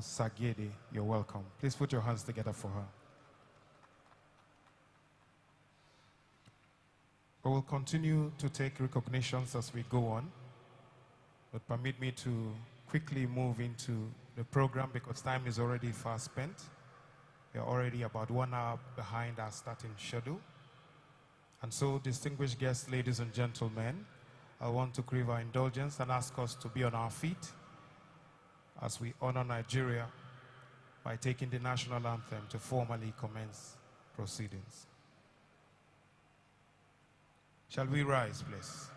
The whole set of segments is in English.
Sagede, you're welcome. Please put your hands together for her. We will continue to take recognitions as we go on, but permit me to quickly move into the program because time is already far spent. We are already about 1 hour behind our starting schedule. And so, distinguished guests, ladies and gentlemen, I want to crave our indulgence and ask us to be on our feet as we honor Nigeria by taking the national anthem to formally commence proceedings. Shall we rise, please?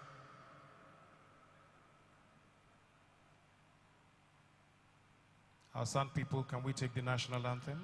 Our sound people, can we take the national anthem?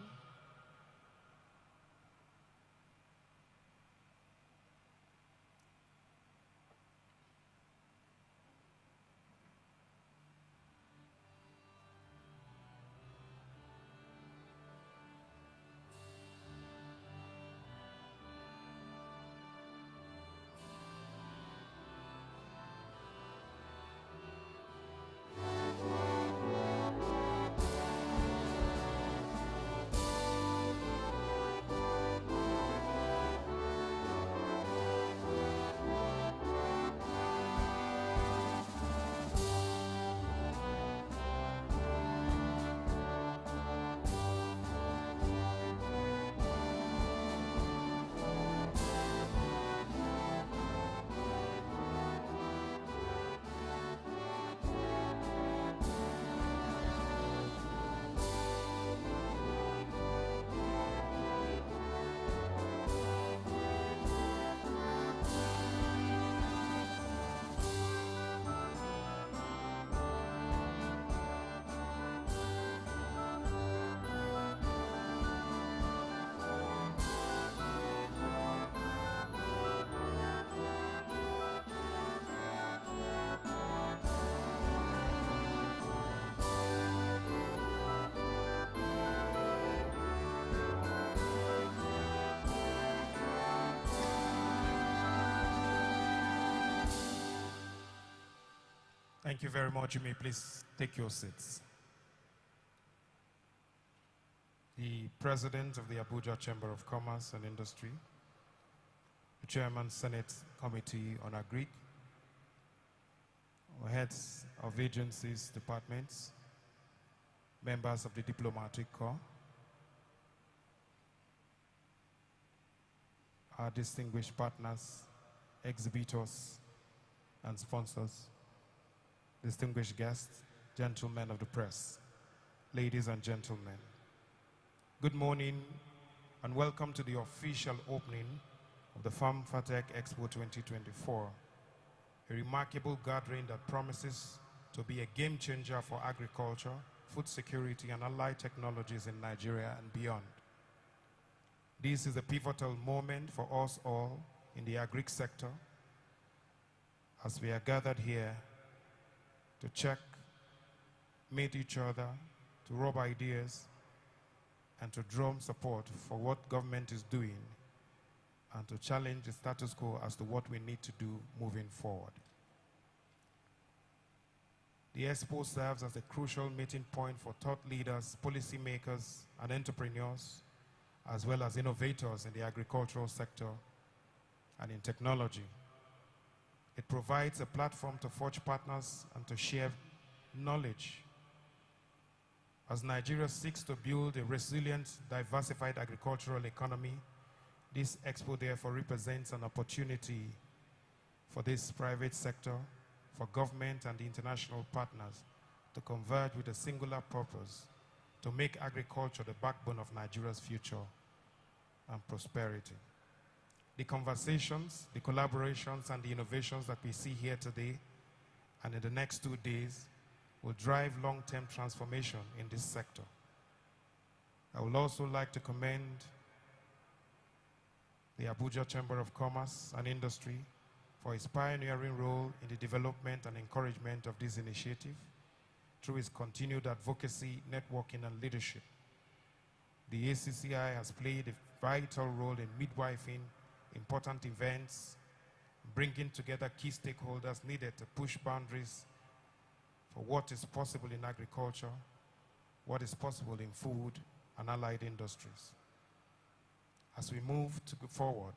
Thank you very much. You may please take your seats. The President of the Abuja Chamber of Commerce and Industry, the Chairman Senate Committee on Agri, heads of agencies, departments, members of the Diplomatic Corps, our distinguished partners, exhibitors, and sponsors, distinguished guests, gentlemen of the press, ladies and gentlemen. Good morning and welcome to the official opening of the Farmfatech Expo 2024, a remarkable gathering that promises to be a game changer for agriculture, food security, and allied technologies in Nigeria and beyond. This is a pivotal moment for us all in the agri sector as we are gathered here to check, meet each other, to rub ideas, and to drum support for what government is doing, and to challenge the status quo as to what we need to do moving forward. The Expo serves as a crucial meeting point for thought leaders, policymakers, and entrepreneurs, as well as innovators in the agricultural sector and in technology. It provides a platform to forge partners and to share knowledge. As Nigeria seeks to build a resilient, diversified agricultural economy, this Expo therefore represents an opportunity for this private sector, for government and the international partners to converge with a singular purpose to make agriculture the backbone of Nigeria's future and prosperity. The conversations, the collaborations, and the innovations that we see here today and in the next 2 days will drive long-term transformation in this sector. I would also like to commend the Abuja Chamber of Commerce and Industry for its pioneering role in the development and encouragement of this initiative through its continued advocacy, networking, and leadership. The ACCI has played a vital role in midwifing important events, bringing together key stakeholders needed to push boundaries for what is possible in agriculture what is possible in food and allied industries. As we move forward,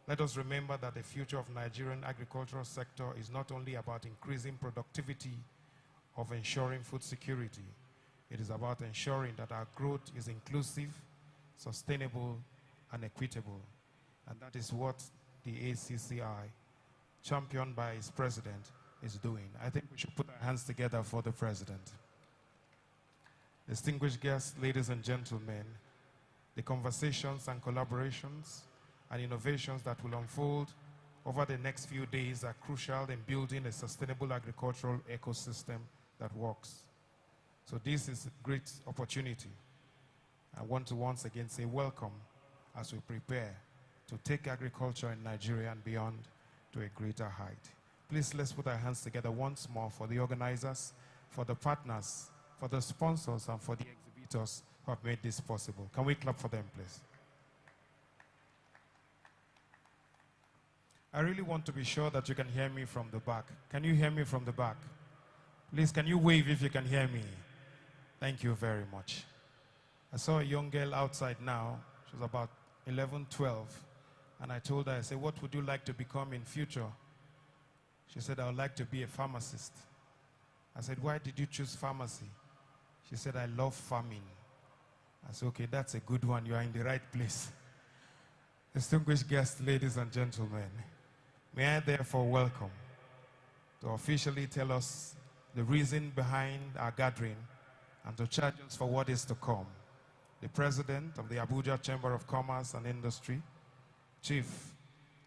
let us remember that the future of Nigerian agricultural sector is not only about increasing productivity of ensuring food security, it is about ensuring that our growth is inclusive, sustainable, and equitable. And that is what the ACCI, championed by its president, is doing. I think we should put our hands together for the president. Distinguished guests, ladies and gentlemen, the conversations and collaborations and innovations that will unfold over the next few days are crucial in building a sustainable agricultural ecosystem that works. So this is a great opportunity. I want to once again say welcome as we prepare to take agriculture in Nigeria and beyond to a greater height. Please, let's put our hands together once more for the organizers, for the partners, for the sponsors, and for the exhibitors who have made this possible. Can we clap for them, please? I really want to be sure that you can hear me from the back. Can you hear me from the back? Please, can you wave if you can hear me? Thank you very much. I saw a young girl outside now. She was about 11, 12. And I told her, I said, what would you like to become in future? She said, I would like to be a pharmacist. I said, why did you choose pharmacy? She said, I love farming. I said, okay, that's a good one. You are in the right place. Distinguished guests, ladies and gentlemen, may I therefore welcome to officially tell us the reason behind our gathering and to charge us for what is to come, the President of the Abuja Chamber of Commerce and Industry, Chief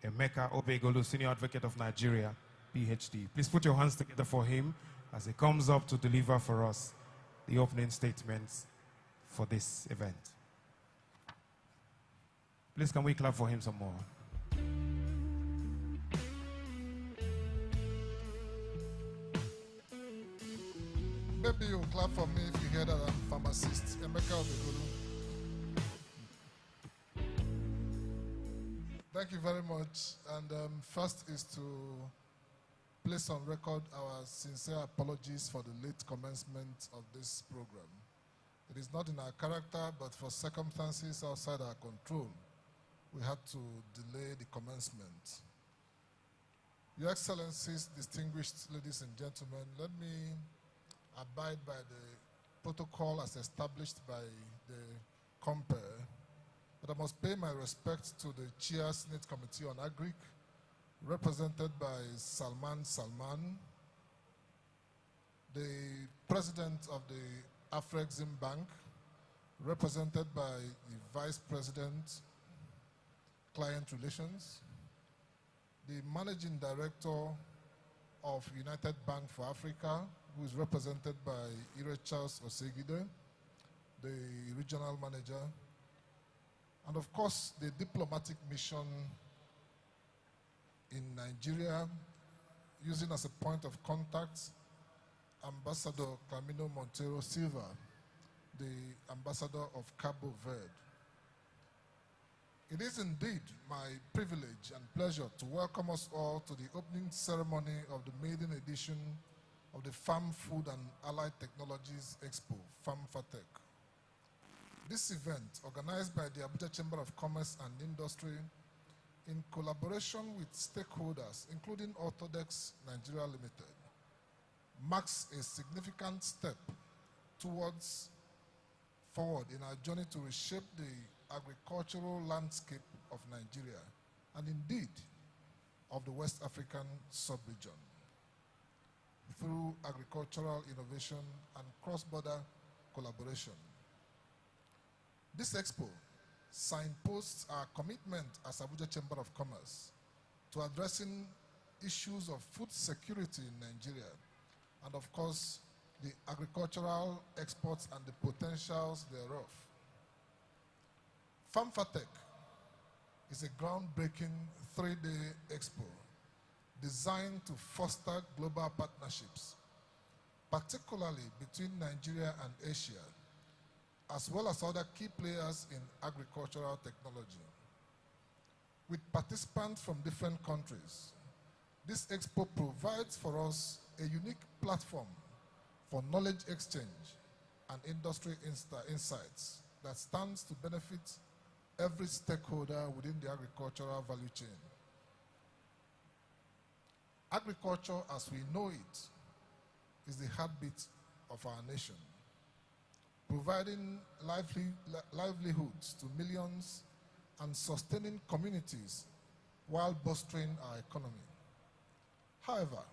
Emeka Obegolu, Senior Advocate of Nigeria, PhD. Please put your hands together for him as he comes up to deliver for us the opening statements for this event. Please, can we clap for him some more? Maybe you'll clap for me if you hear that I'm a pharmacist. Emeka Obegolu. Thank you very much. And first is to place on record our sincere apologies for the late commencement of this program. It is not in our character, but for circumstances outside our control, we had to delay the commencement. Your Excellencies, distinguished ladies and gentlemen, let me abide by the protocol as established by the compere, but I must pay my respect to the Chair Senate Committee on Agric, represented by Salman Salman, the President of the Afrexim Bank, represented by the Vice President, Client Relations, the Managing Director of United Bank for Africa, who is represented by Ire Charles Osegide, the Regional Manager, and of course the diplomatic mission in Nigeria, using as a point of contact Ambassador Camino Montero Silva, the Ambassador of Cabo Verde. It is indeed my privilege and pleasure to welcome us all to the opening ceremony of the maiden edition of the Farm, Food and Allied Technologies Expo, Farmfatech. This event, organized by the Abuja Chamber of Commerce and Industry, in collaboration with stakeholders, including Orthodox Nigeria Limited, marks a significant step towards forward in our journey to reshape the agricultural landscape of Nigeria, and indeed of the West African sub-region, through agricultural innovation and cross-border collaboration. This expo signposts our commitment as Abuja Chamber of Commerce to addressing issues of food security in Nigeria, and of course, the agricultural exports and the potentials thereof. Farmfatech is a groundbreaking 3-day expo designed to foster global partnerships, particularly between Nigeria and Asia, as well as other key players in agricultural technology. With participants from different countries, this expo provides for us a unique platform for knowledge exchange and industry insights that stands to benefit every stakeholder within the agricultural value chain. Agriculture, as we know it, is the heartbeat of our nation, providing livelihoods to millions and sustaining communities while bolstering our economy. However,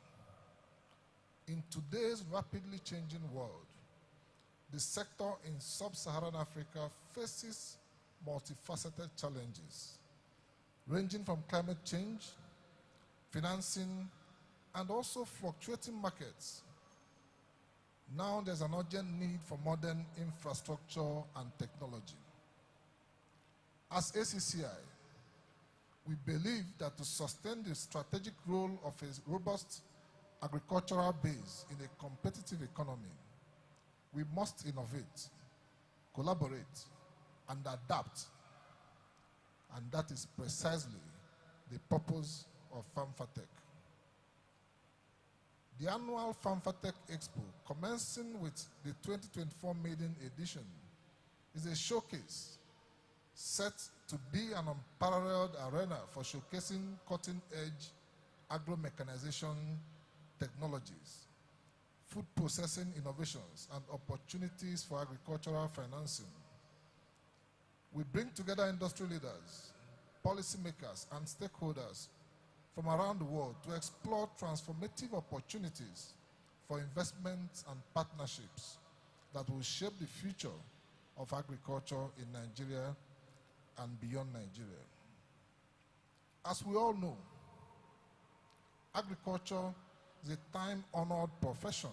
in today's rapidly changing world, the sector in sub-Saharan Africa faces multifaceted challenges, ranging from climate change, financing, and also fluctuating markets. Now there's an urgent need for modern infrastructure and technology. As ACCI, we believe that to sustain the strategic role of a robust agricultural base in a competitive economy, we must innovate, collaborate, and adapt. And that is precisely the purpose of Farmfatech. The annual Farmfatech Expo, commencing with the 2024 maiden edition, is a showcase set to be an unparalleled arena for showcasing cutting-edge agro-mechanization technologies, food processing innovations, and opportunities for agricultural financing. We bring together industry leaders, policymakers, and stakeholders from around the world to explore transformative opportunities for investments and partnerships that will shape the future of agriculture in Nigeria and beyond Nigeria. As we all know, agriculture is a time-honored profession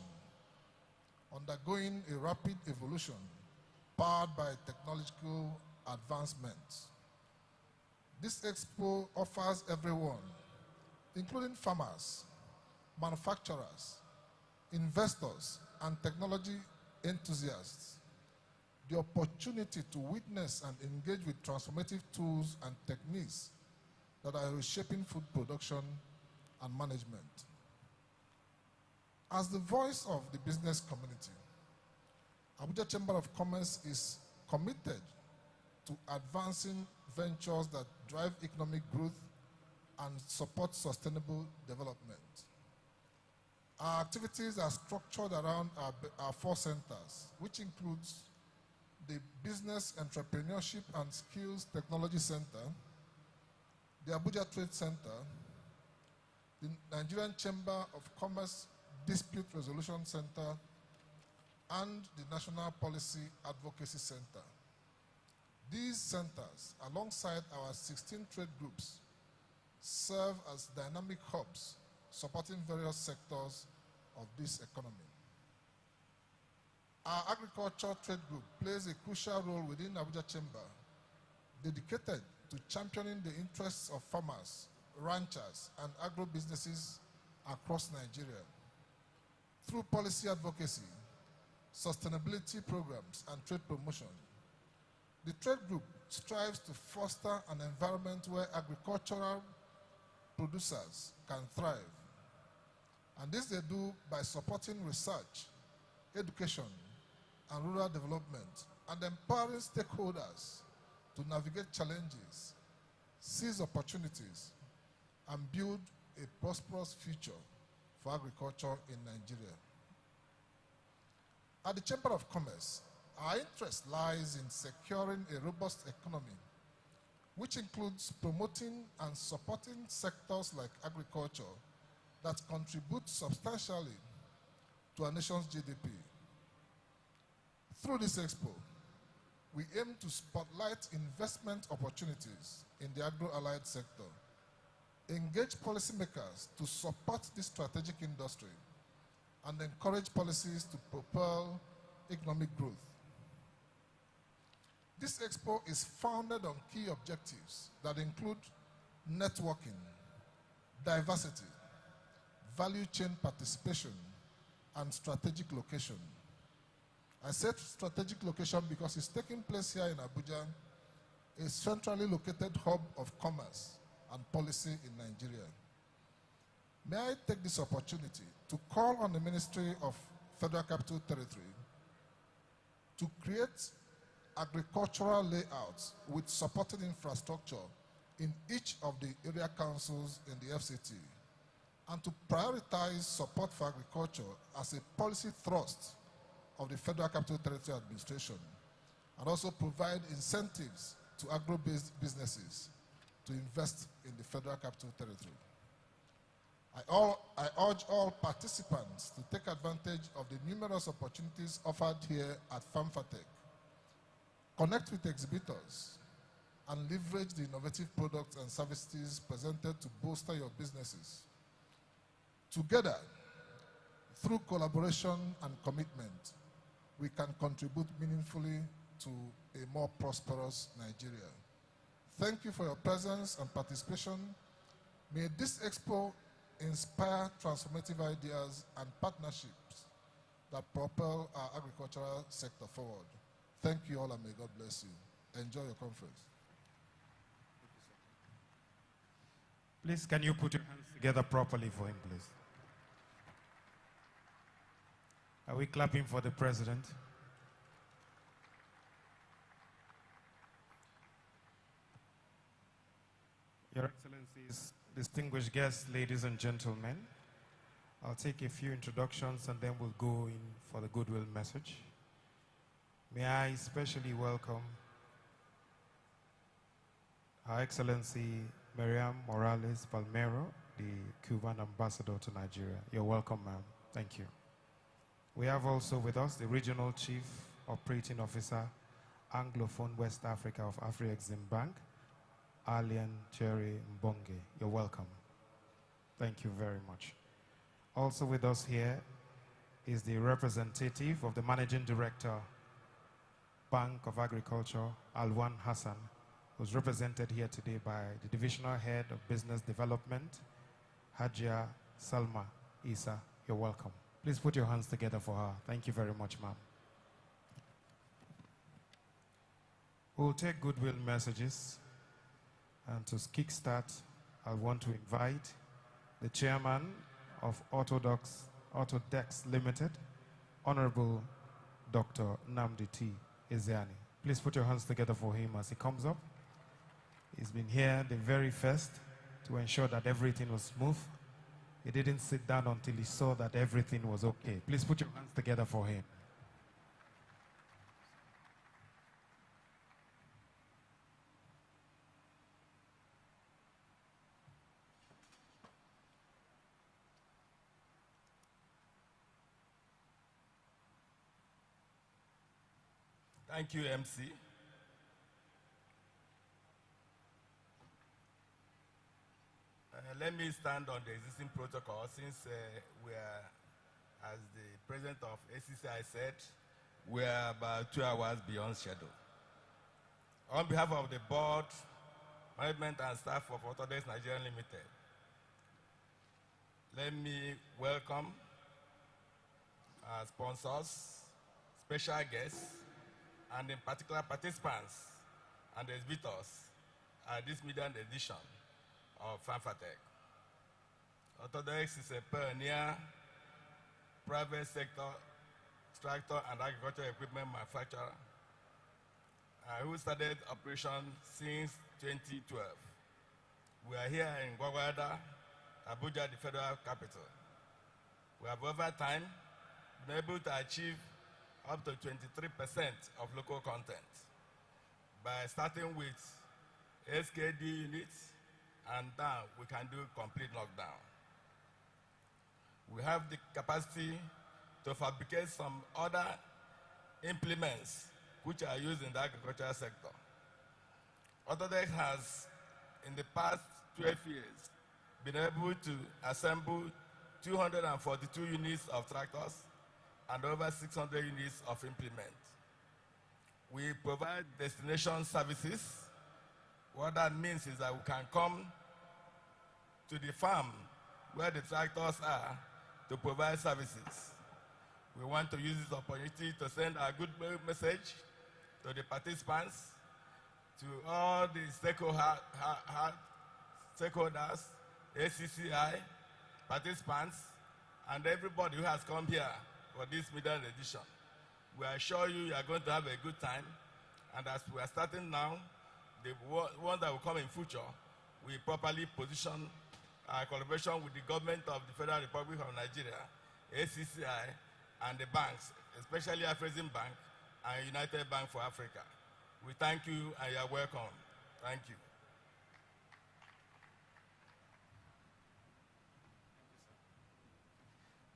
undergoing a rapid evolution powered by technological advancements. This expo offers everyone, including farmers, manufacturers, investors, and technology enthusiasts, the opportunity to witness and engage with transformative tools and techniques that are reshaping food production and management. As the voice of the business community, Abuja Chamber of Commerce is committed to advancing ventures that drive economic growth and support sustainable development. Our activities are structured around our 4 centers, which includes the Business Entrepreneurship and Skills Technology Center, the Abuja Trade Center, the Nigerian Chamber of Commerce Dispute Resolution Center, and the National Policy Advocacy Center. These centers, alongside our 16 trade groups, serve as dynamic hubs supporting various sectors of this economy. Our agriculture trade group plays a crucial role within Abuja Chamber, dedicated to championing the interests of farmers, ranchers, and agro-businesses across Nigeria. Through policy advocacy, sustainability programs, and trade promotion, the trade group strives to foster an environment where agricultural producers can thrive. And this they do by supporting research, education, and rural development, and empowering stakeholders to navigate challenges, seize opportunities, and build a prosperous future for agriculture in Nigeria. At the Chamber of Commerce, our interest lies in securing a robust economy, which includes promoting and supporting sectors like agriculture that contribute substantially to our nation's GDP. Through this expo, we aim to spotlight investment opportunities in the agro-allied sector, engage policymakers to support this strategic industry, and encourage policies to propel economic growth. This expo is founded on key objectives that include networking, diversity, value chain participation, and strategic location. I said strategic location because it's taking place here in Abuja, a centrally located hub of commerce and policy in Nigeria. May I take this opportunity to call on the Ministry of Federal Capital Territory to create agricultural layouts with supporting infrastructure in each of the area councils in the FCT, and to prioritize support for agriculture as a policy thrust of the Federal Capital Territory Administration, and also provide incentives to agro-based businesses to invest in the Federal Capital Territory. I urge all participants to take advantage of the numerous opportunities offered here at Farmfatech. Connect with exhibitors and leverage the innovative products and services presented to bolster your businesses. Together, through collaboration and commitment, we can contribute meaningfully to a more prosperous Nigeria. Thank you for your presence and participation. May this expo inspire transformative ideas and partnerships that propel our agricultural sector forward. Thank you all, and may God bless you. Enjoy your conference. Please, can you put your hands together properly for him, please? Are we clapping for the President? Your Excellencies, distinguished guests, ladies and gentlemen, I'll take a few introductions and then we'll go in for the goodwill message. May I especially welcome Her Excellency Miriam Morales Palmero, the Cuban ambassador to Nigeria. You're welcome, ma'am. Thank you. We have also with us the Regional Chief Operating Officer, Anglophone West Africa of Afri-Exim Bank, Alien Cherry Mbonge. You're welcome. Thank you very much. Also with us here is the representative of the Managing Director, Bank of Agriculture, Alwan Hassan, who's represented here today by the Divisional Head of Business Development, Hajia Salma Isa. You're welcome. Please put your hands together for her. Thank you very much, ma'am. We'll take goodwill messages. And to kickstart, I want to invite the chairman of Autodex Limited, Honorable Dr. Nnamdi T. Ezeani. Please put your hands together for him as he comes up. He's been here the very first to ensure that everything was smooth. He didn't sit down until he saw that everything was okay. Please put your hands together for him. Thank you, MC. Let me stand on the existing protocol since we are, as the president of ACCI said, we are about 2 hours beyond schedule. On behalf of the board, management and staff of Autodex Nigeria Limited, let me welcome our sponsors, special guests, and in particular participants and exhibitors at this maiden edition of Farmfatech. Autodex is a pioneer private sector tractor and agricultural equipment manufacturer who started operation since 2012. We are here in Gwagwalada, Abuja, the federal capital. We have over time been able to achieve up to 23% of local content by starting with SKD units, and now we can do complete lockdown. We have the capacity to fabricate some other implements which are used in the agricultural sector. Autodex has, in the past 12 years, been able to assemble 242 units of tractors and over 600 units of implements. We provide destination services. What that means is that we can come to the farm where the tractors are to provide services. We want to use this opportunity to send a good message to the participants, to all the stakeholders, ACCI, participants, and everybody who has come here for this maiden edition. We assure you, you are going to have a good time. And as we are starting now, the one that will come in future, we properly position our collaboration with the government of the Federal Republic of Nigeria, ACCI, and the banks, especially Afrexim Bank and United Bank for Africa. We thank you and you are welcome. Thank you.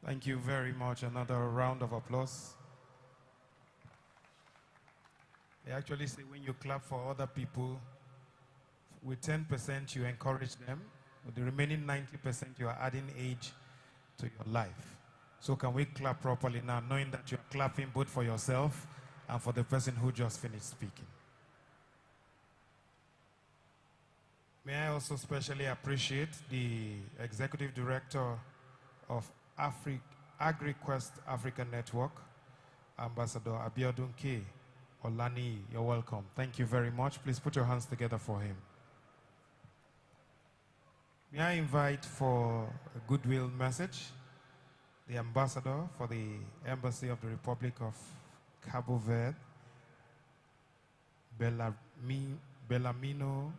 Thank you very much. Another round of applause. They actually say when you clap for other people, with 10% you encourage them. With the remaining 90% you are adding age to your life. So can we clap properly now, knowing that you're clapping both for yourself and for the person who just finished speaking. May I also specially appreciate the Executive Director of AgriQuest Africa Network, Ambassador Abiodun K. Olani. You're welcome. Thank you very much. Please put your hands together for him. May I invite for a goodwill message the Ambassador for the Embassy of the Republic of Cabo Verde, Bellarmino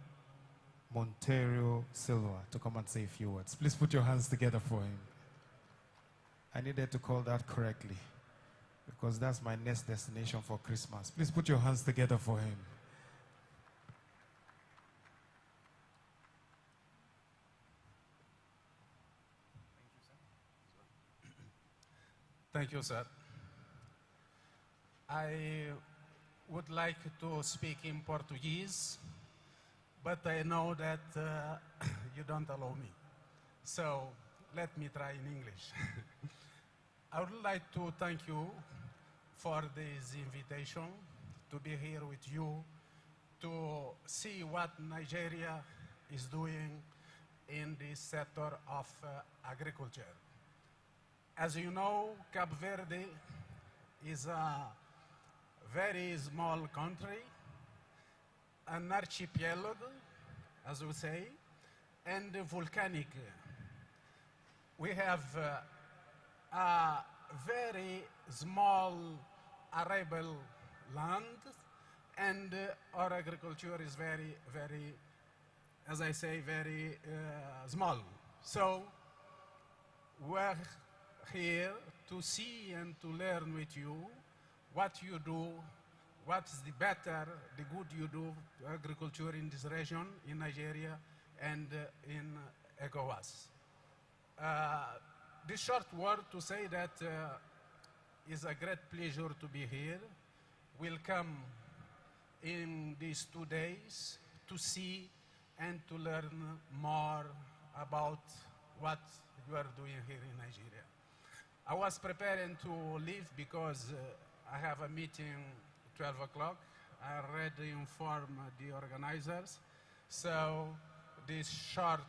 Monteiro Silva, to come and say a few words. Please put your hands together for him. I needed to call that correctly because that's my next destination for Christmas. Please put your hands together for him. Thank you, sir. I would like to speak in Portuguese, but I know that you don't allow me. So let me try in English. I would like to thank you for this invitation to be here with you to see what Nigeria is doing in this sector of agriculture. As you know, Cape Verde is a very small country, an archipelago, as we say, and volcanic. We have a very small arable land, and our agriculture is very, very, as I say, very small. So we're here to see and to learn with you what you do, what's the better, the good you do to agriculture in this region, in Nigeria, and in ECOWAS. This short word to say that it's a great pleasure to be here. We'll come in these 2 days to see and to learn more about what you are doing here in Nigeria. I was preparing to leave because I have a meeting 12 o'clock. I already informed the organizers. So this short,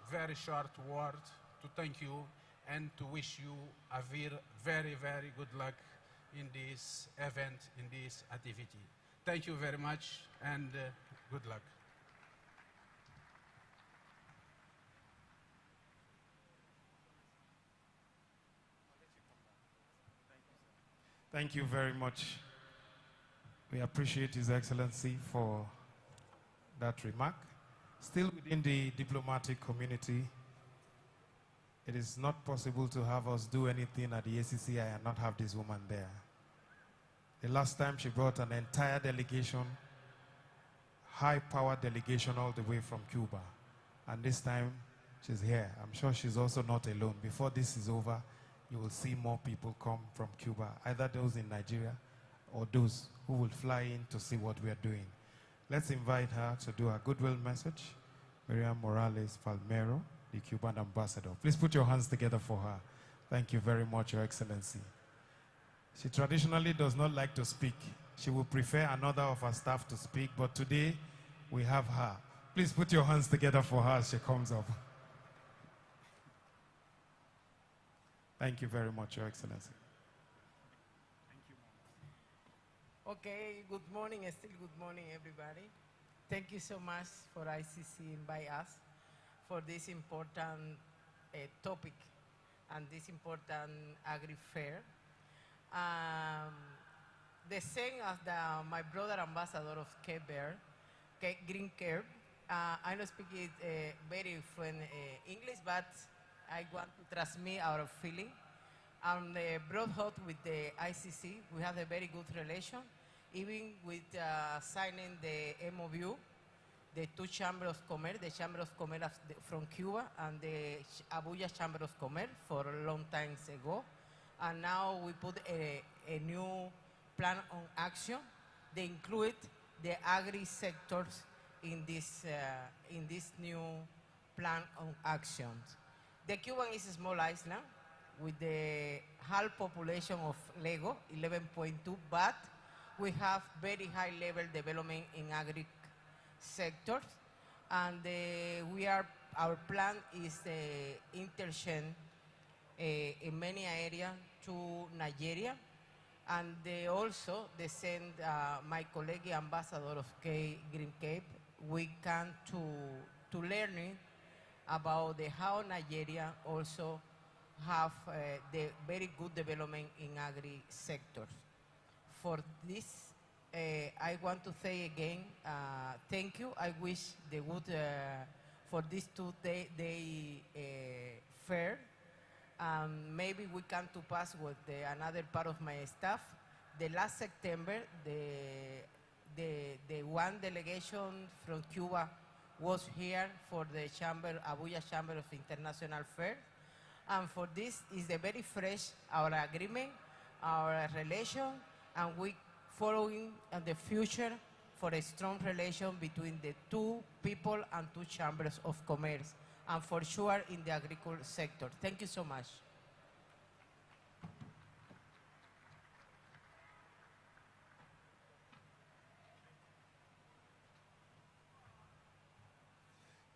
very short word to thank you and to wish you a very, very good luck in this event, in this activity. Thank you very much and good luck. Thank you very much. We appreciate His Excellency for that remark. Still within the diplomatic community, it is not possible to have us do anything at the ACCI and not have this woman there. The last time she brought an entire delegation, high-powered delegation all the way from Cuba. And this time, she's here. I'm sure she's also not alone. Before this is over, you will see more people come from Cuba, either those in Nigeria or those who will fly in to see what we are doing. Let's invite her to do a goodwill message. Miriam Morales Falmero, the Cuban ambassador. Please put your hands together for her. Thank you very much, Your Excellency. She traditionally does not like to speak. She would prefer another of her staff to speak, but today we have her. Please put your hands together for her as she comes up. Thank you very much, Your Excellency. Thank you. Okay, good morning, and still good morning, everybody. Thank you so much for ICC invite us for this important topic and this important agri-fair. the same as my brother ambassador of Cape Verde, Green Cape. I don't speak it very fluent English, but I want to transmit our feeling. I'm brought with the ICC. We have a very good relation, even with signing the MOU, the two chambers of commerce, the Chamber of Commerce from Cuba and the Abuja Chamber of Commerce for a long time ago. And now we put a new plan on action. They include the agri sectors in this new plan on actions. The Cuban is a small island with the half population of Lego, 11.2, but we have very high level development in agri sectors, and our plan is interchange in many areas to Nigeria, and also they send my colleague ambassador of Green Cape. We come to learning about how Nigeria also have the very good development in agri sectors. For this, I want to say again, thank you. I wish the good for this two-day fair. Maybe we can to pass with another part of my staff. The last September, the one delegation from Cuba was here for the Abuja Chamber of International Fair. And for this is a very fresh, our agreement, our relation, and we following the future for a strong relation between the two people and two chambers of commerce, and for sure in the agriculture sector. Thank you so much.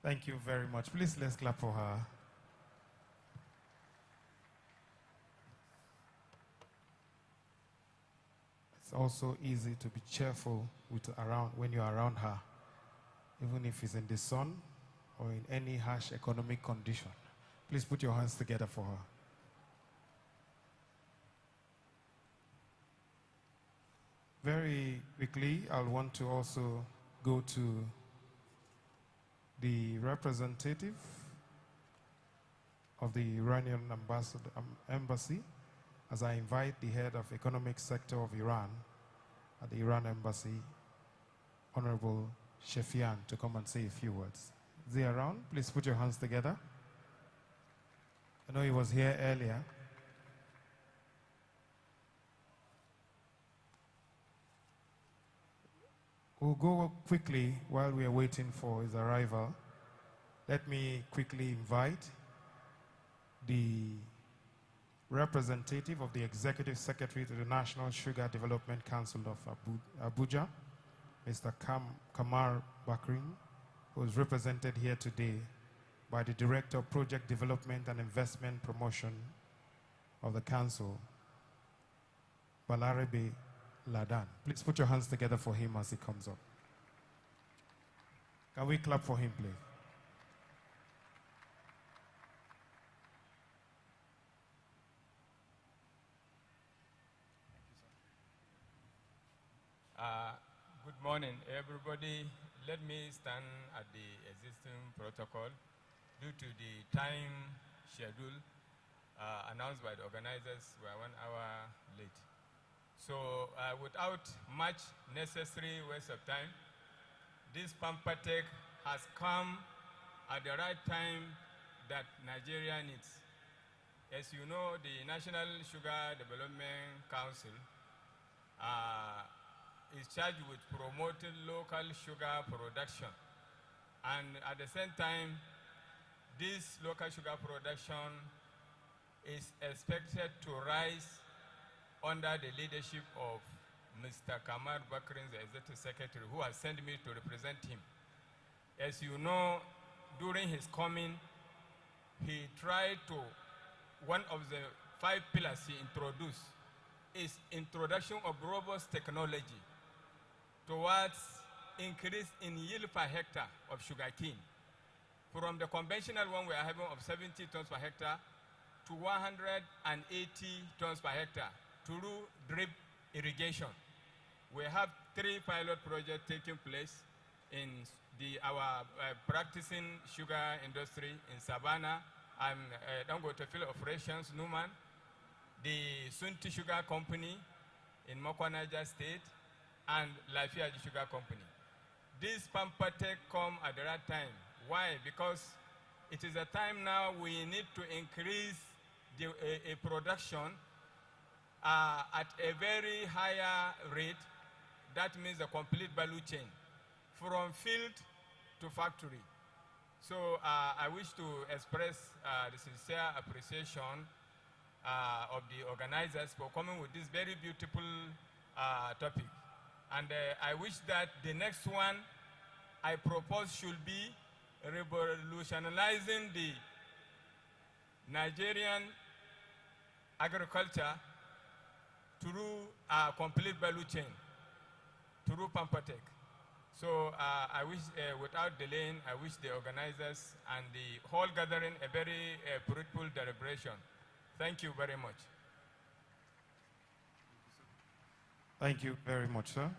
Thank you very much. Please, let's clap for her. It's also easy to be cheerful when you're around her, even if it's in the sun or in any harsh economic condition. Please put your hands together for her. Very quickly, I'll want to also go to the representative of the Iranian embassy, as I invite the head of economic sector of Iran at the Iran embassy, Honorable Shefian, to come and say a few words. Is he around? Please put your hands together. I know he was here earlier. We'll go quickly while we are waiting for his arrival. Let me quickly invite the representative of the Executive Secretary to the National Sugar Development Council of Abuja, Mr. Kamar Bakrin, who is represented here today by the Director of Project Development and Investment Promotion of the Council, Balarabe Ladan. Please put your hands together for him as he comes up. Can we clap for him, please? Good morning, everybody. Let me stand at the existing protocol. Due to the time schedule announced by the organizers, we are 1 hour late. So without much necessary waste of time, this Farmfatech has come at the right time that Nigeria needs. As you know, the National Sugar Development Council is charged with promoting local sugar production. And at the same time, this local sugar production is expected to rise under the leadership of Mr. Kamar Bakrin, the Executive Secretary, who has sent me to represent him. As you know, during his coming, he tried to, one of the 5 pillars he introduced is introduction of robust technology towards increase in yield per hectare of sugarcane. From the conventional one we are having of 70 tons per hectare to 180 tons per hectare through drip irrigation. We have 3 pilot projects taking place in our practicing sugar industry in Savannah and Dangote Field Operations, Numan, the Sunti Sugar Company in Mokwa, Niger State, and Lafayette Sugar Company. This Farmfatech come at the right time. Why? Because it is a time now we need to increase a production at a very higher rate. That means a complete value chain, from field to factory. So I wish to express the sincere appreciation of the organizers for coming with this very beautiful topic. And I wish that the next one I propose should be revolutionizing the Nigerian agriculture through a complete value chain, through Farmfatech. So I wish, without delaying, I wish the organizers and the whole gathering a very fruitful deliberation. Thank you very much. Thank you very much, sir.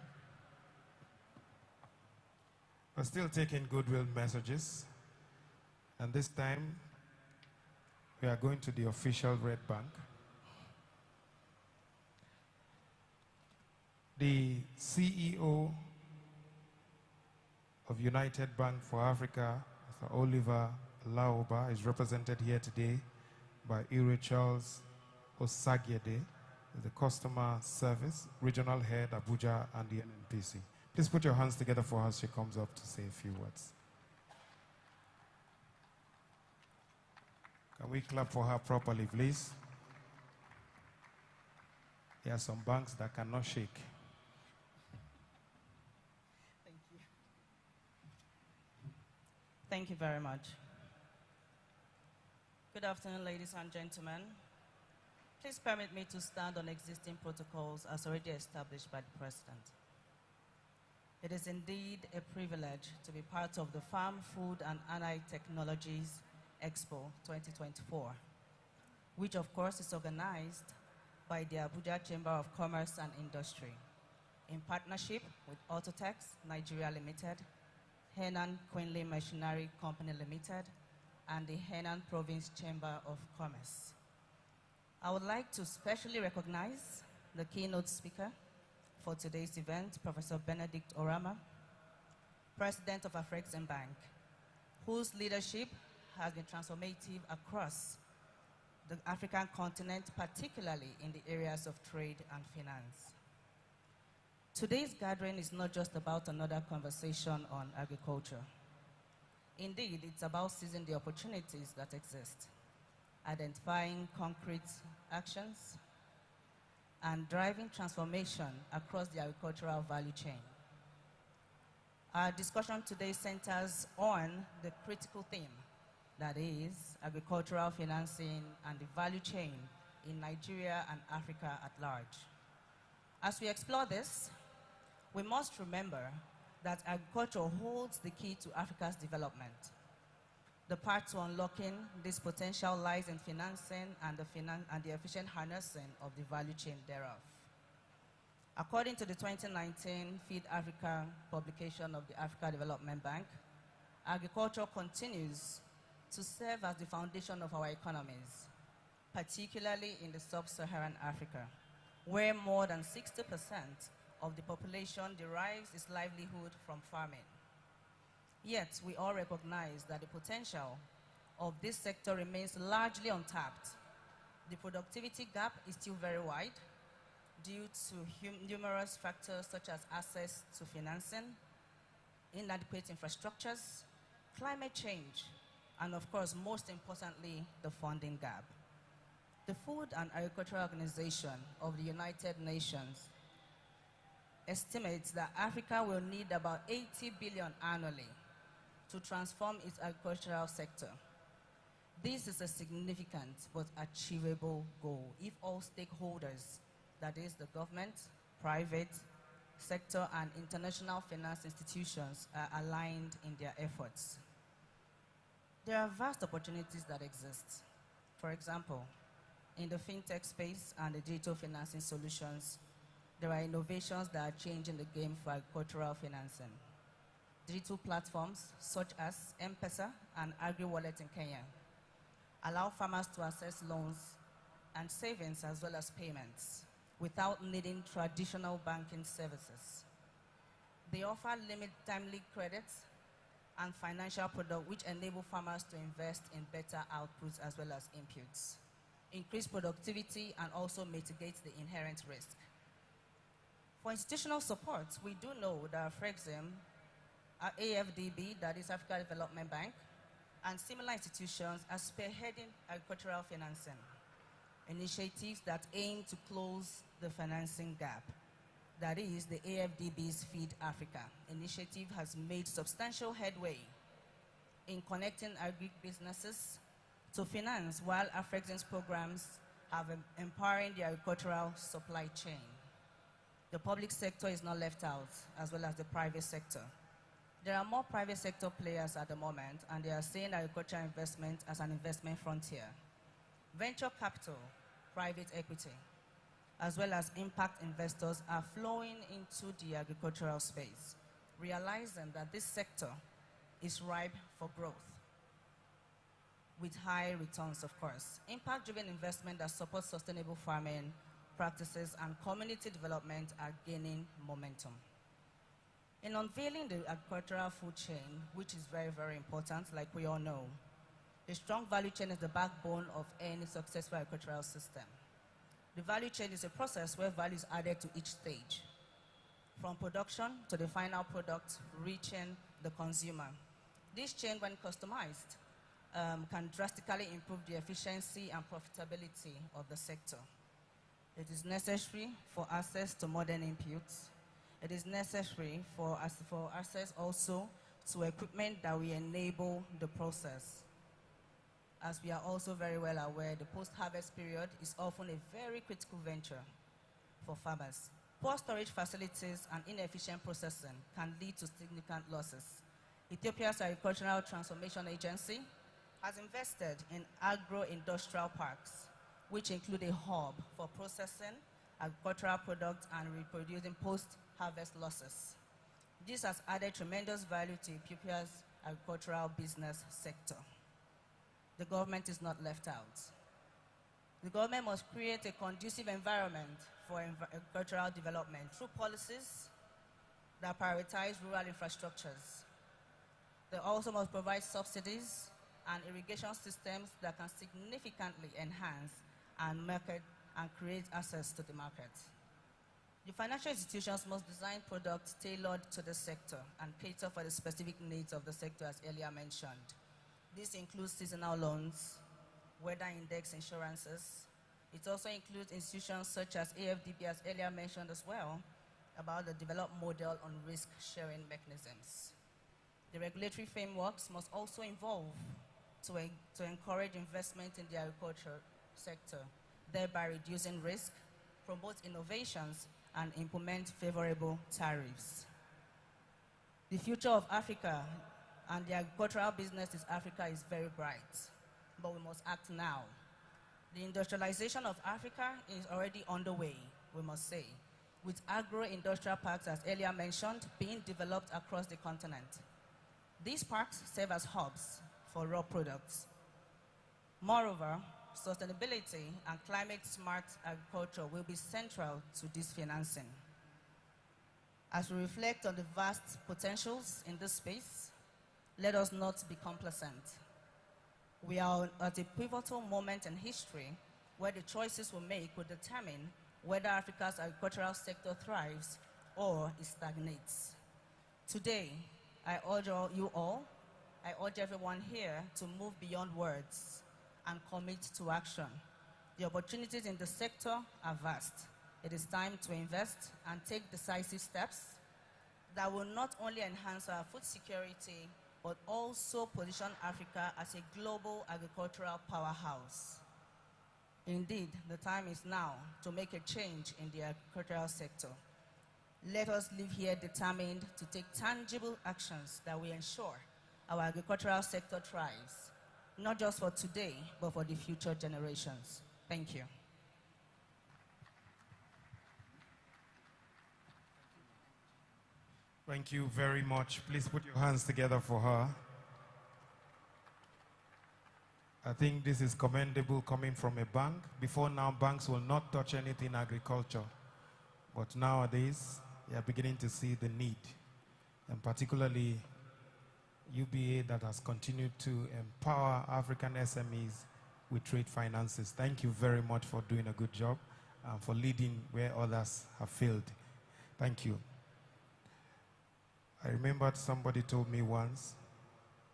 We're still taking goodwill messages, and this time we are going to the official Red Bank. The CEO of United Bank for Africa, Mr. Oliver Laoba, is represented here today by Ire Charles Osagiede, the Customer Service Regional Head, Abuja, and the NNPC. Please put your hands together for her as she comes up to say a few words. Can we clap for her properly, please? There are some banks that cannot shake. Thank you. Thank you very much. Good afternoon, ladies and gentlemen. Please permit me to stand on existing protocols as already established by the President. It is indeed a privilege to be part of the Farm, Food and Allied Technologies Expo 2024, which of course is organized by the Abuja Chamber of Commerce and Industry in partnership with Autotex Nigeria Limited, Henan Quinley Machinery Company Limited, and the Henan Province Chamber of Commerce. I would like to specially recognize the keynote speaker for today's event, Professor Benedict Orama, President of Afreximbank, whose leadership has been transformative across the African continent, particularly in the areas of trade and finance. Today's gathering is not just about another conversation on agriculture. Indeed, it's about seizing the opportunities that exist, identifying concrete actions, and driving transformation across the agricultural value chain. Our discussion today centers on the critical theme, that is agricultural financing and the value chain in Nigeria and Africa at large. As we explore this, we must remember that agriculture holds the key to Africa's development. The path to unlocking this potential lies in financing and the efficient harnessing of the value chain thereof. According to the 2019 Feed Africa publication of the Africa Development Bank, agriculture continues to serve as the foundation of our economies, particularly in the sub-Saharan Africa, where more than 60% of the population derives its livelihood from farming. Yet, we all recognize that the potential of this sector remains largely untapped. The productivity gap is still very wide due to numerous factors such as access to financing, inadequate infrastructures, climate change, and of course, most importantly, the funding gap. The Food and Agriculture Organization of the United Nations estimates that Africa will need about 80 billion annually to transform its agricultural sector. This is a significant but achievable goal if all stakeholders, that is the government, private sector, and international finance institutions are aligned in their efforts. There are vast opportunities that exist. For example, in the fintech space and the digital financing solutions, there are innovations that are changing the game for agricultural financing. Digital platforms such as M-Pesa and Agro Wallet in Kenya allow farmers to access loans and savings as well as payments without needing traditional banking services. They offer timely credits and financial products which enable farmers to invest in better outputs as well as inputs, increase productivity, and also mitigate the inherent risk. For institutional support, we do know that FREXIM, AFDB, that is Africa Development Bank, and similar institutions are spearheading agricultural financing initiatives that aim to close the financing gap. That is, the AFDB's Feed Africa initiative has made substantial headway in connecting agri-businesses to finance, while AFREXIM's programs have empowering the agricultural supply chain. The public sector is not left out, as well as the private sector. There are more private sector players at the moment, and they are seeing agricultural investment as an investment frontier. Venture capital, private equity, as well as impact investors are flowing into the agricultural space, realizing that this sector is ripe for growth, with high returns, of course. Impact-driven investment that supports sustainable farming practices and community development are gaining momentum. In unveiling the agricultural food chain, which is very, very important, like we all know, the strong value chain is the backbone of any successful agricultural system. The value chain is a process where value is added to each stage, from production to the final product reaching the consumer. This chain, when customized, can drastically improve the efficiency and profitability of the sector. It is necessary for access to modern inputs. It is necessary for access also to equipment that will enable the process. As we are also very well aware, the post-harvest period is often a very critical venture for farmers. Poor storage facilities and inefficient processing can lead to significant losses. Ethiopia's Agricultural Transformation Agency has invested in agro-industrial parks, which include a hub for processing agricultural products and reproducing post-harvest losses. This has added tremendous value to Ethiopia's agricultural business sector. The government is not left out. The government must create a conducive environment for agricultural development through policies that prioritize rural infrastructures. They also must provide subsidies and irrigation systems that can significantly enhance and market and create access to the market. The financial institutions must design products tailored to the sector and cater for the specific needs of the sector, as earlier mentioned. This includes seasonal loans, weather index insurances. It also includes institutions such as AFDB, as earlier mentioned as well, about the developed model on risk-sharing mechanisms. The regulatory frameworks must also evolve to encourage investment in the agriculture sector, thereby reducing risk, promote innovations, and implement favorable tariffs. The future of Africa and the agricultural business in Africa is very bright, but we must act now. The industrialization of Africa is already underway, we must say, with agro-industrial parks, as earlier mentioned, being developed across the continent. These parks serve as hubs for raw products. Moreover, sustainability and climate-smart agriculture will be central to this financing. As we reflect on the vast potentials in this space, let us not be complacent. We are at a pivotal moment in history where the choices we make will determine whether Africa's agricultural sector thrives or it stagnates. Today, I urge everyone here to move beyond words and commit to action. The opportunities in the sector are vast. It is time to invest and take decisive steps that will not only enhance our food security, but also position Africa as a global agricultural powerhouse. Indeed, the time is now to make a change in the agricultural sector. Let us live here determined to take tangible actions that will ensure our agricultural sector thrives, not just for today, but for the future generations. Thank you. Thank you very much. Please put your hands together for her. I think this is commendable coming from a bank. Before now, banks will not touch anything agriculture. But nowadays, they are beginning to see the need. And particularly, UBA that has continued to empower African SMEs with trade finances. Thank you very much for doing a good job and for leading where others have failed. Thank you. I remembered somebody told me once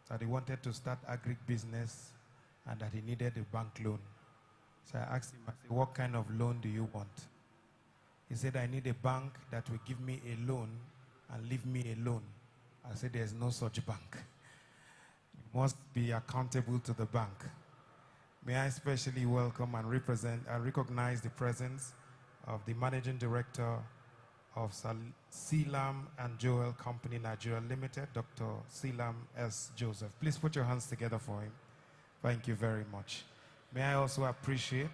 that he wanted to start agri-business and that he needed a bank loan. So I asked him, I said, what kind of loan do you want? He said, I need a bank that will give me a loan and leave me alone. I said, there's no such bank. You must be accountable to the bank. May I especially welcome and recognize the presence of the Managing Director of Selam and Joel Company Nigeria Limited, Dr. Selam S. Joseph. Please put your hands together for him. Thank you very much. May I also appreciate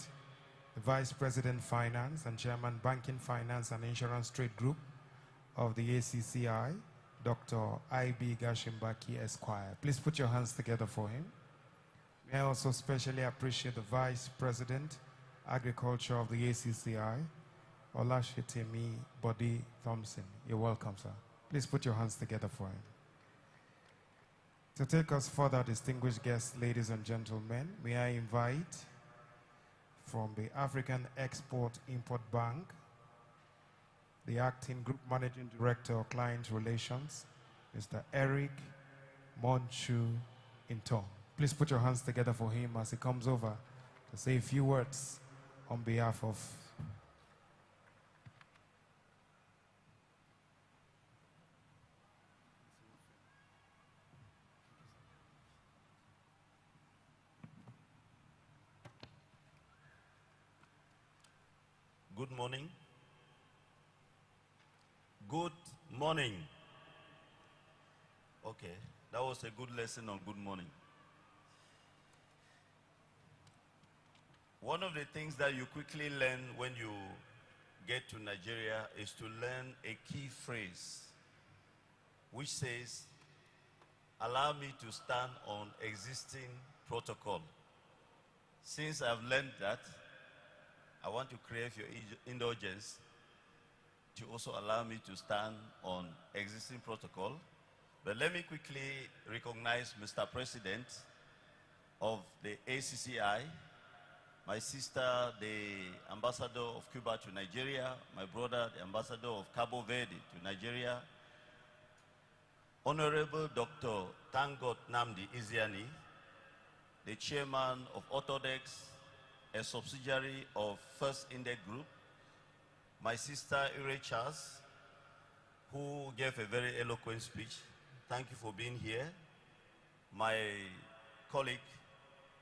the Vice President Finance and Chairman Banking Finance and Insurance Trade Group of the ACCI, Dr. I.B. Gashimbaki Esquire. Please put your hands together for him. May I also especially appreciate the Vice President, Agriculture of the ACCI, Olashitemi Body Thompson. You're welcome, sir. Please put your hands together for him. To take us further, distinguished guests, ladies and gentlemen, may I invite from the African Export-Import Bank, the Acting Group Managing Director of Client Relations, Mr. Eric Monchu Inton. Please put your hands together for him as he comes over to say a few words on behalf of Good morning. Good morning. Okay, that was a good lesson on good morning. One of the things that you quickly learn when you get to Nigeria is to learn a key phrase which says, allow me to stand on existing protocol. Since I've learned that, I want to crave your indulgence to also allow me to stand on existing protocol. But let me quickly recognize Mr. President of the ACCI, my sister, the Ambassador of Cuba to Nigeria, my brother, the Ambassador of Cabo Verde to Nigeria, Honorable Dr. Tangot Namdi Iziani, the Chairman of Orthodex, a subsidiary of First Index Group, my sister Ire Charles, who gave a very eloquent speech. Thank you for being here. My colleague,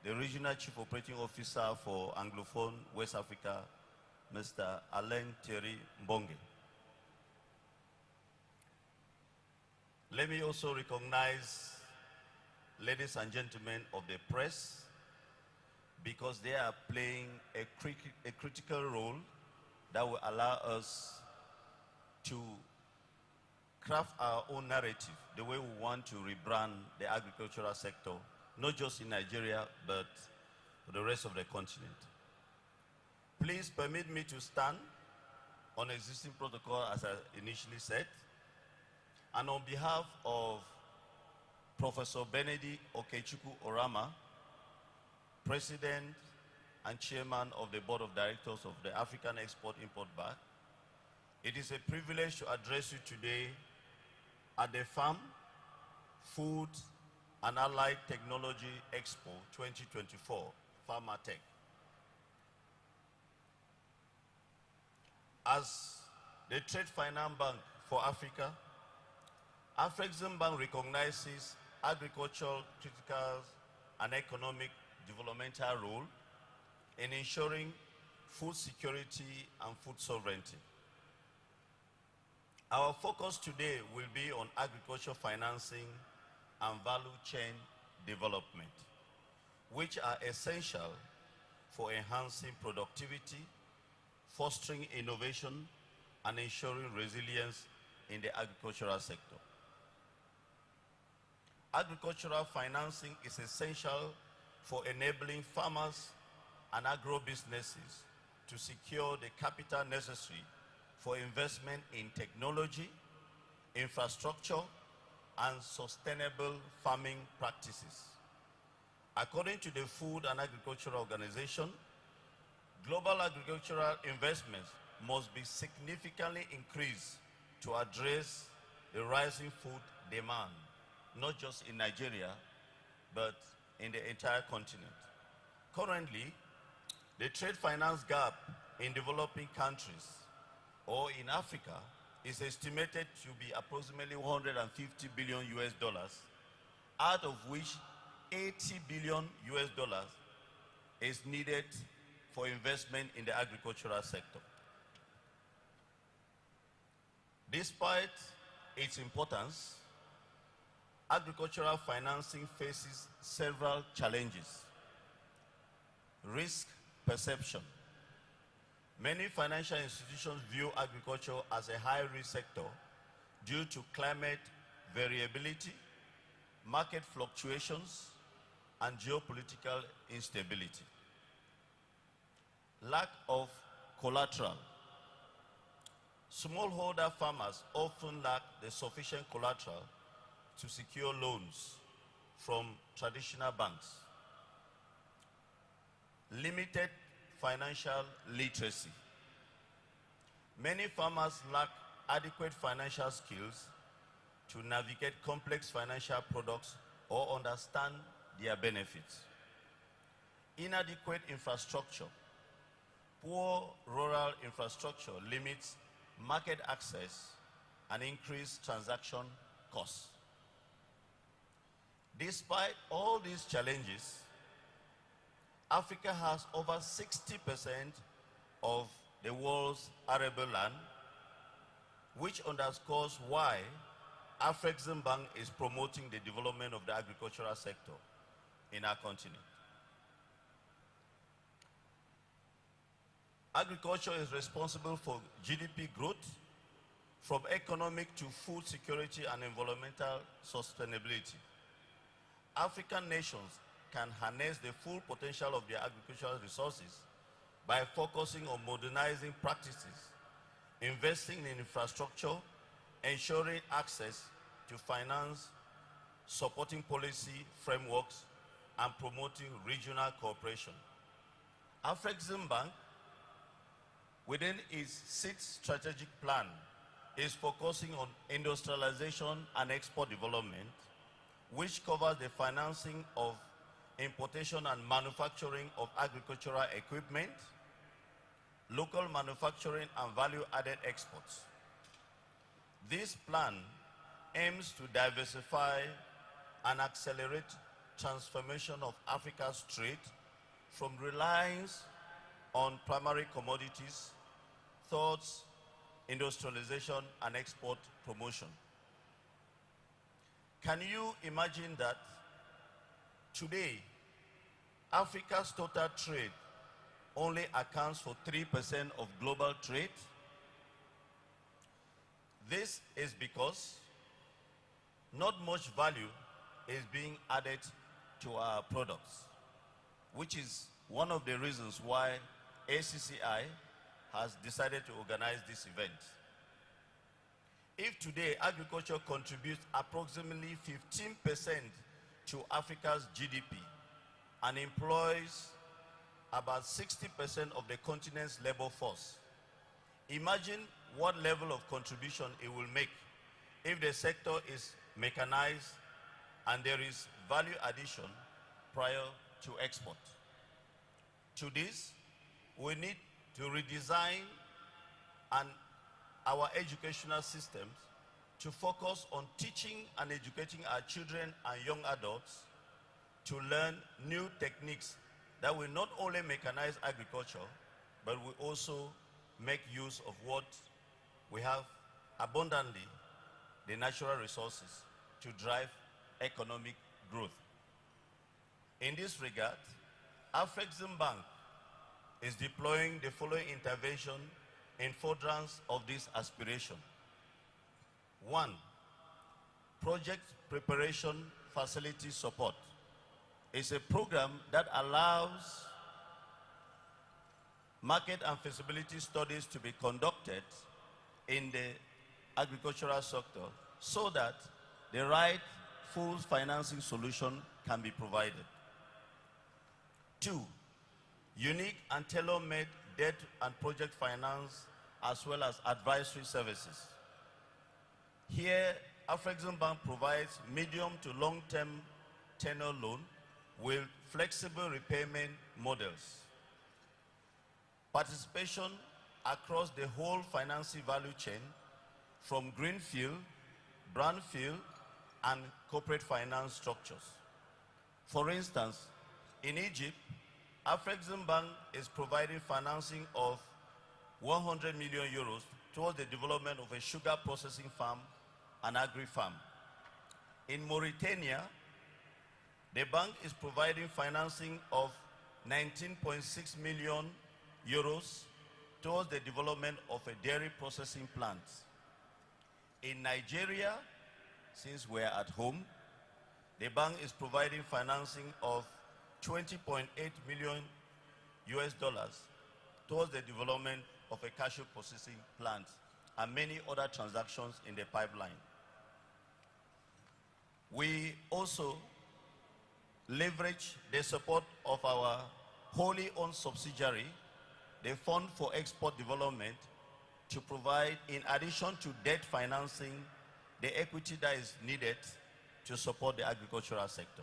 the Regional Chief Operating Officer for Anglophone West Africa, Mr. Alain Thierry Mbonge. Let me also recognize ladies and gentlemen of the press, because they are playing a critical role that will allow us to craft our own narrative, the way we want to rebrand the agricultural sector, not just in Nigeria, but for the rest of the continent. Please permit me to stand on existing protocol, as I initially said, and on behalf of Professor Benedict Okechukwu Orama, President and Chairman of the Board of Directors of the African Export-Import Bank, it is a privilege to address you today at the Farm, Food and Allied Technology Expo 2024, Farmfatech. As the Trade Finance Bank for Africa, Afrexim Bank recognizes agricultural, critical and economic developmental role in ensuring food security and food sovereignty. Our focus today will be on agriculture financing and value chain development, which are essential for enhancing productivity, fostering innovation, and ensuring resilience in the agricultural sector. Agricultural financing is essential for enabling farmers and agro-businesses to secure the capital necessary for investment in technology, infrastructure, and sustainable farming practices. According to the Food and Agriculture Organization, global agricultural investments must be significantly increased to address the rising food demand, not just in Nigeria, but in the entire continent. Currently, the trade finance gap in developing countries or in Africa is estimated to be approximately 150 billion US dollars, out of which 80 billion US dollars is needed for investment in the agricultural sector. Despite its importance, agricultural financing faces several challenges. Risk perception. Many financial institutions view agriculture as a high-risk sector due to climate variability, market fluctuations, and geopolitical instability. Lack of collateral. Smallholder farmers often lack the sufficient collateral to secure loans from traditional banks. Limited financial literacy. Many farmers lack adequate financial skills to navigate complex financial products or understand their benefits. Inadequate infrastructure. Poor rural infrastructure limits market access and increased transaction costs. Despite all these challenges, Africa has over 60% of the world's arable land, which underscores why Afreximbank is promoting the development of the agricultural sector in our continent. Agriculture is responsible for GDP growth, from economic to food security and environmental sustainability. African nations can harness the full potential of their agricultural resources by focusing on modernizing practices, investing in infrastructure, ensuring access to finance, supporting policy frameworks, and promoting regional cooperation. Afreximbank, within its 6th strategic plan, is focusing on industrialization and export development, which covers the financing of importation and manufacturing of agricultural equipment, local manufacturing and value-added exports. This plan aims to diversify and accelerate transformation of Africa's trade from reliance on primary commodities towards industrialization and export promotion. Can you imagine that today, Africa's total trade only accounts for 3% of global trade? This is because not much value is being added to our products, which is one of the reasons why ACCI has decided to organize this event. If today agriculture contributes approximately 15% to Africa's GDP and employs about 60% of the continent's labor force, imagine what level of contribution it will make if the sector is mechanized and there is value addition prior to export. To this, we need to redesign our educational systems to focus on teaching and educating our children and young adults to learn new techniques that will not only mechanize agriculture, but will also make use of what we have abundantly, the natural resources, to drive economic growth. In this regard, Afreximbank is deploying the following intervention in furtherance of this aspiration. One, project preparation facility support. It's a program that allows market and feasibility studies to be conducted in the agricultural sector so that the right full financing solution can be provided. Two, unique and tailor-made debt and project finance as well as advisory services. Here, Afrexim Bank provides medium to long-term tenor loan with flexible repayment models. Participation across the whole financing value chain from greenfield, brownfield, and corporate finance structures. For instance, in Egypt, Afrexim Bank is providing financing of 100 million euros towards the development of a sugar processing farm and agri-farm. In Mauritania, the bank is providing financing of 19.6 million euros towards the development of a dairy processing plant. In Nigeria, since we're at home, the bank is providing financing of 20.8 million US dollars towards the development of a cashew processing plant and many other transactions in the pipeline. We also leverage the support of our wholly owned subsidiary, the Fund for Export Development, to provide, in addition to debt financing, the equity that is needed to support the agricultural sector.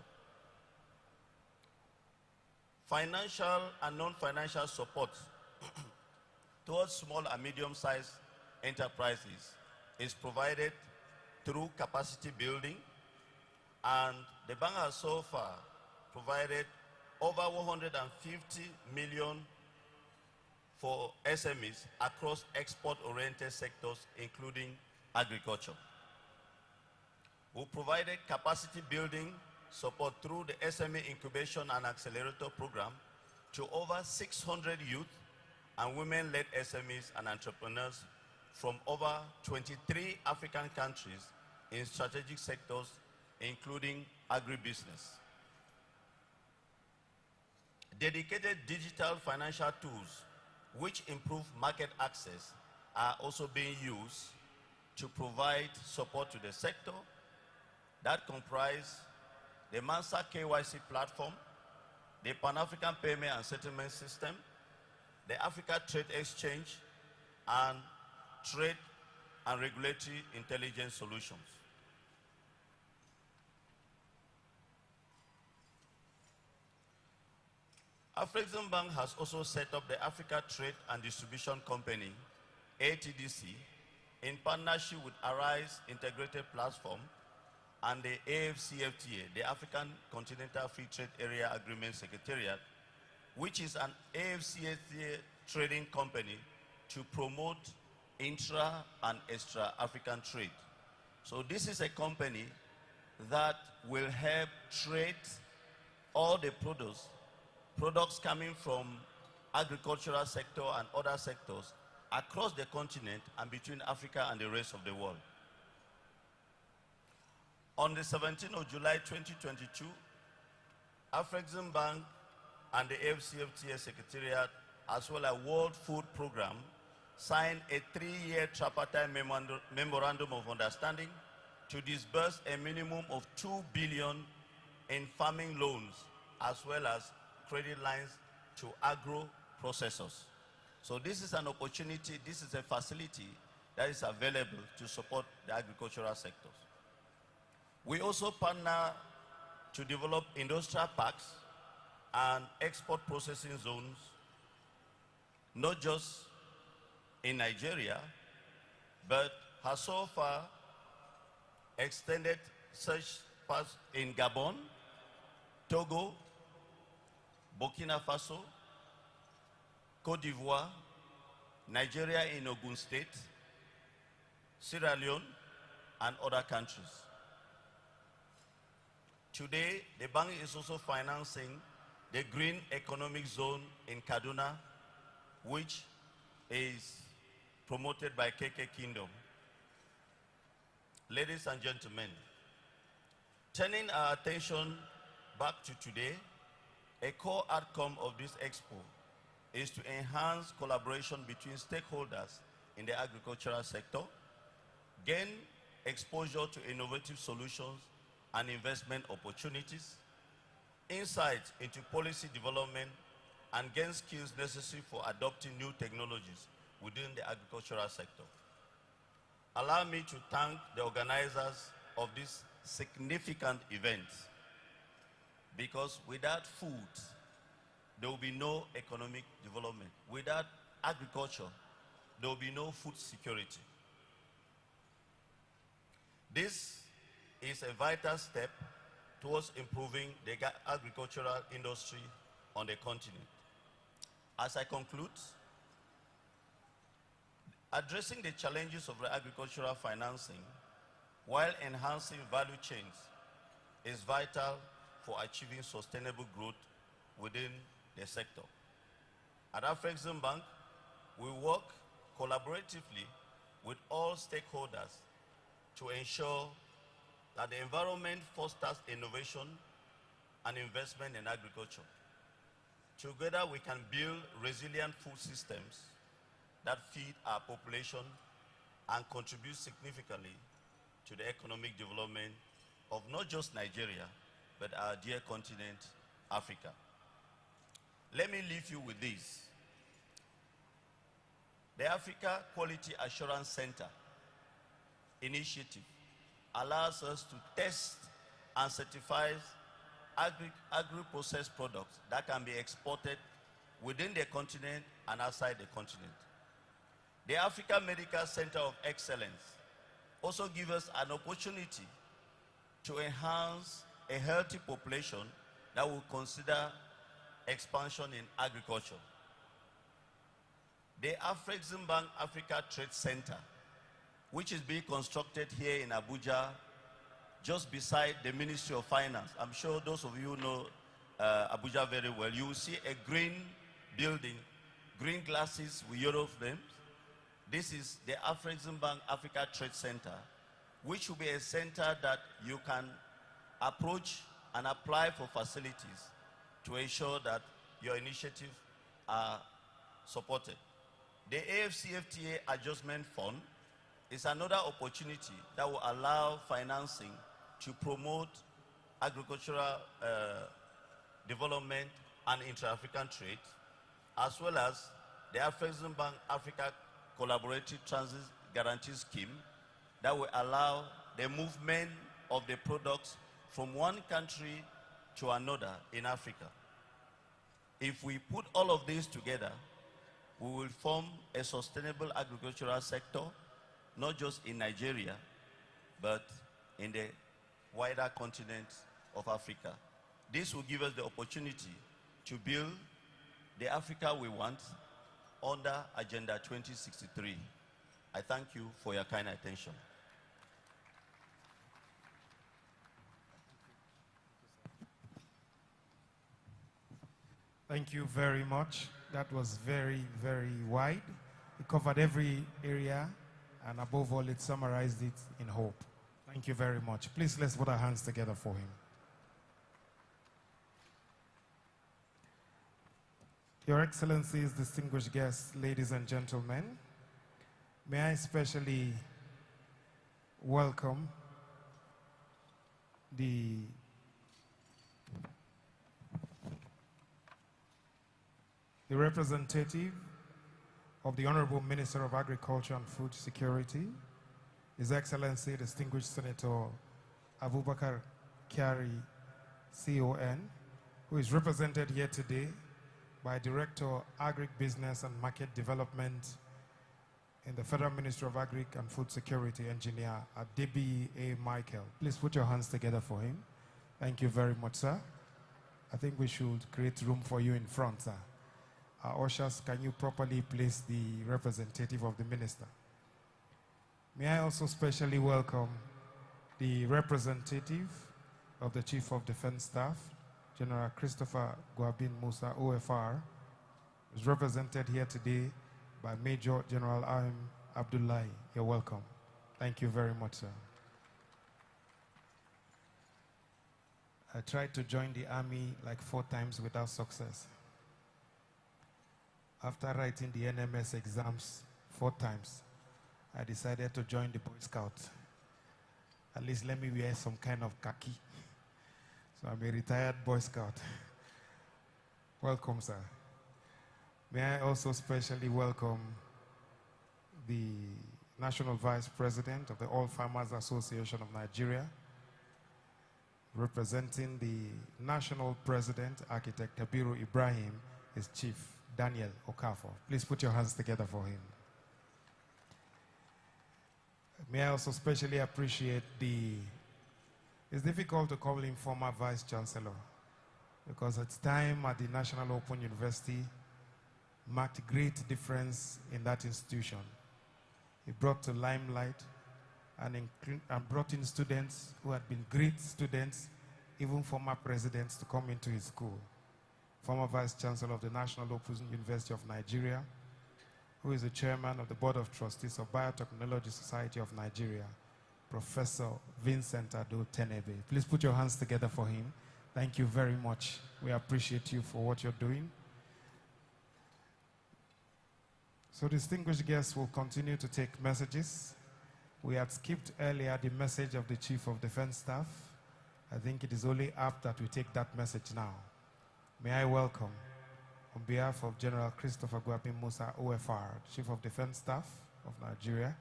Financial and non-financial support towards small and medium-sized enterprises is provided through capacity building, and the bank has so far provided over 150 million for SMEs across export-oriented sectors, including agriculture. We provided capacity building support through the SME Incubation and Accelerator Program to over 600 youth and women-led SMEs and entrepreneurs from over 23 African countries in strategic sectors, including agribusiness. Dedicated digital financial tools which improve market access are also being used to provide support to the sector that comprise the Mansa KYC platform, the Pan-African Payment and Settlement System, the Africa Trade Exchange, and Trade and Regulatory Intelligence Solutions. Afrexim Bank has also set up the Africa Trade and Distribution Company, ATDC, in partnership with Arise Integrated Platform and the AFCFTA, the African Continental Free Trade Area Agreement Secretariat, which is an AFCFTA trading company to promote intra and extra-African trade. So this is a company that will help trade all the products coming from agricultural sector and other sectors across the continent and between Africa and the rest of the world. On the 17th of July 2022, Afrexim Bank and the AFCFTA Secretariat, as well as World Food Program, signed a 3-year tripartite memorandum of understanding to disburse a minimum of 2 billion in farming loans, as well as credit lines to agro processors. So this is an opportunity, this is a facility that is available to support the agricultural sectors. We also partner to develop industrial parks and export processing zones, not just in Nigeria, but has so far extended such parks in Gabon, Togo, Burkina Faso, Cote d'Ivoire, Nigeria in Ogun State, Sierra Leone, and other countries. Today, the bank is also financing the Green Economic Zone in Kaduna, which is promoted by KK Kingdom. ladies and gentlemen, turning our attention back to today, a core outcome of this expo is to enhance collaboration between stakeholders in the agricultural sector, gain exposure to innovative solutions and investment opportunities, insight into policy development, and gain skills necessary for adopting new technologies within the agricultural sector. Allow me to thank the organizers of this significant event, because without food, there will be no economic development. Without agriculture, there will be no food security. This is a vital step towards improving the agricultural industry on the continent. As I conclude, addressing the challenges of the agricultural financing while enhancing value chains is vital for achieving sustainable growth within the sector. At Afreximbank, we work collaboratively with all stakeholders to ensure that the environment fosters innovation and investment in agriculture. Together, we can build resilient food systems that feed our population and contribute significantly to the economic development of not just Nigeria, but our dear continent, Africa. Let me leave you with this. The Africa Quality Assurance Center initiative allows us to test and certify agri-processed products that can be exported within the continent and outside the continent. The Africa Medical Center of Excellence also gives us an opportunity to enhance a healthy population that will consider expansion in agriculture. The Afreximbank Africa Trade Center, which is being constructed here in Abuja, just beside the Ministry of Finance. I'm sure those of you know Abuja very well. You will see a green building, green glasses with yellow frames. This is the Afreximbank Africa Trade Center, which will be a center that you can approach and apply for facilities to ensure that your initiatives are supported. The AFCFTA Adjustment Fund is another opportunity that will allow financing to promote agricultural development and intra-African trade, as well as the Afreximbank Africa Collaborative Transit Guarantee Scheme that will allow the movement of the products from one country to another in Africa. If we put all of these together, we will form a sustainable agricultural sector, not just in Nigeria, but in the wider continent of Africa. This will give us the opportunity to build the Africa we want under Agenda 2063. I thank you for your kind attention. Thank you very much. That was very, very wide. It covered every area, and above all, it summarized it in hope. Thank you very much. Please, let's put our hands together for him. Your Excellencies, distinguished guests, ladies and gentlemen, may I especially welcome the representative of the Honorable Minister of Agriculture and Food Security, His Excellency, distinguished Senator Abubakar Kyari, CON, who is represented here today by Director Agribusiness and Market Development in the Federal Ministry of Agri and Food Security, Engineer Adebi A. Michael. Please put your hands together for him. Thank you very much, sir. I think we should create room for you in front, sir. Ushers, can you properly place the representative of the minister? May I also specially welcome the representative of the Chief of Defense Staff, General Christopher Guabin Musa, OFR, is represented here today by Major General Aim Abdullahi. You're welcome. Thank you very much, sir. I tried to join the army like 4 times without success. After writing the NMS exams 4 times, I decided to join the Boy Scouts. At least let me wear some kind of khaki. So I'm a retired Boy Scout. Welcome, sir. May I also specially welcome the National Vice President of the All Farmers Association of Nigeria, representing the National President, Architect Kabiru Ibrahim, is Chief Daniel Okafor. Please put your hands together for him. May I also specially appreciate it's difficult to call him former Vice Chancellor, because its time at the National Open University marked great difference in that institution. He brought to limelight and brought in students who had been great students, even former presidents, to come into his school. Former Vice Chancellor of the National Open University of Nigeria, who is the chairman of the Board of Trustees of Biotechnology Society of Nigeria, Professor Vincent Ado Tenebe. Please put your hands together for him. Thank you very much. We appreciate you for what you're doing. So distinguished guests will continue to take messages. We had skipped earlier the message of the Chief of Defense Staff. I think it is only apt that we take that message now. May I welcome, on behalf of General Christopher Gwapin Musa, OFR, Chief of Defense Staff of Nigeria,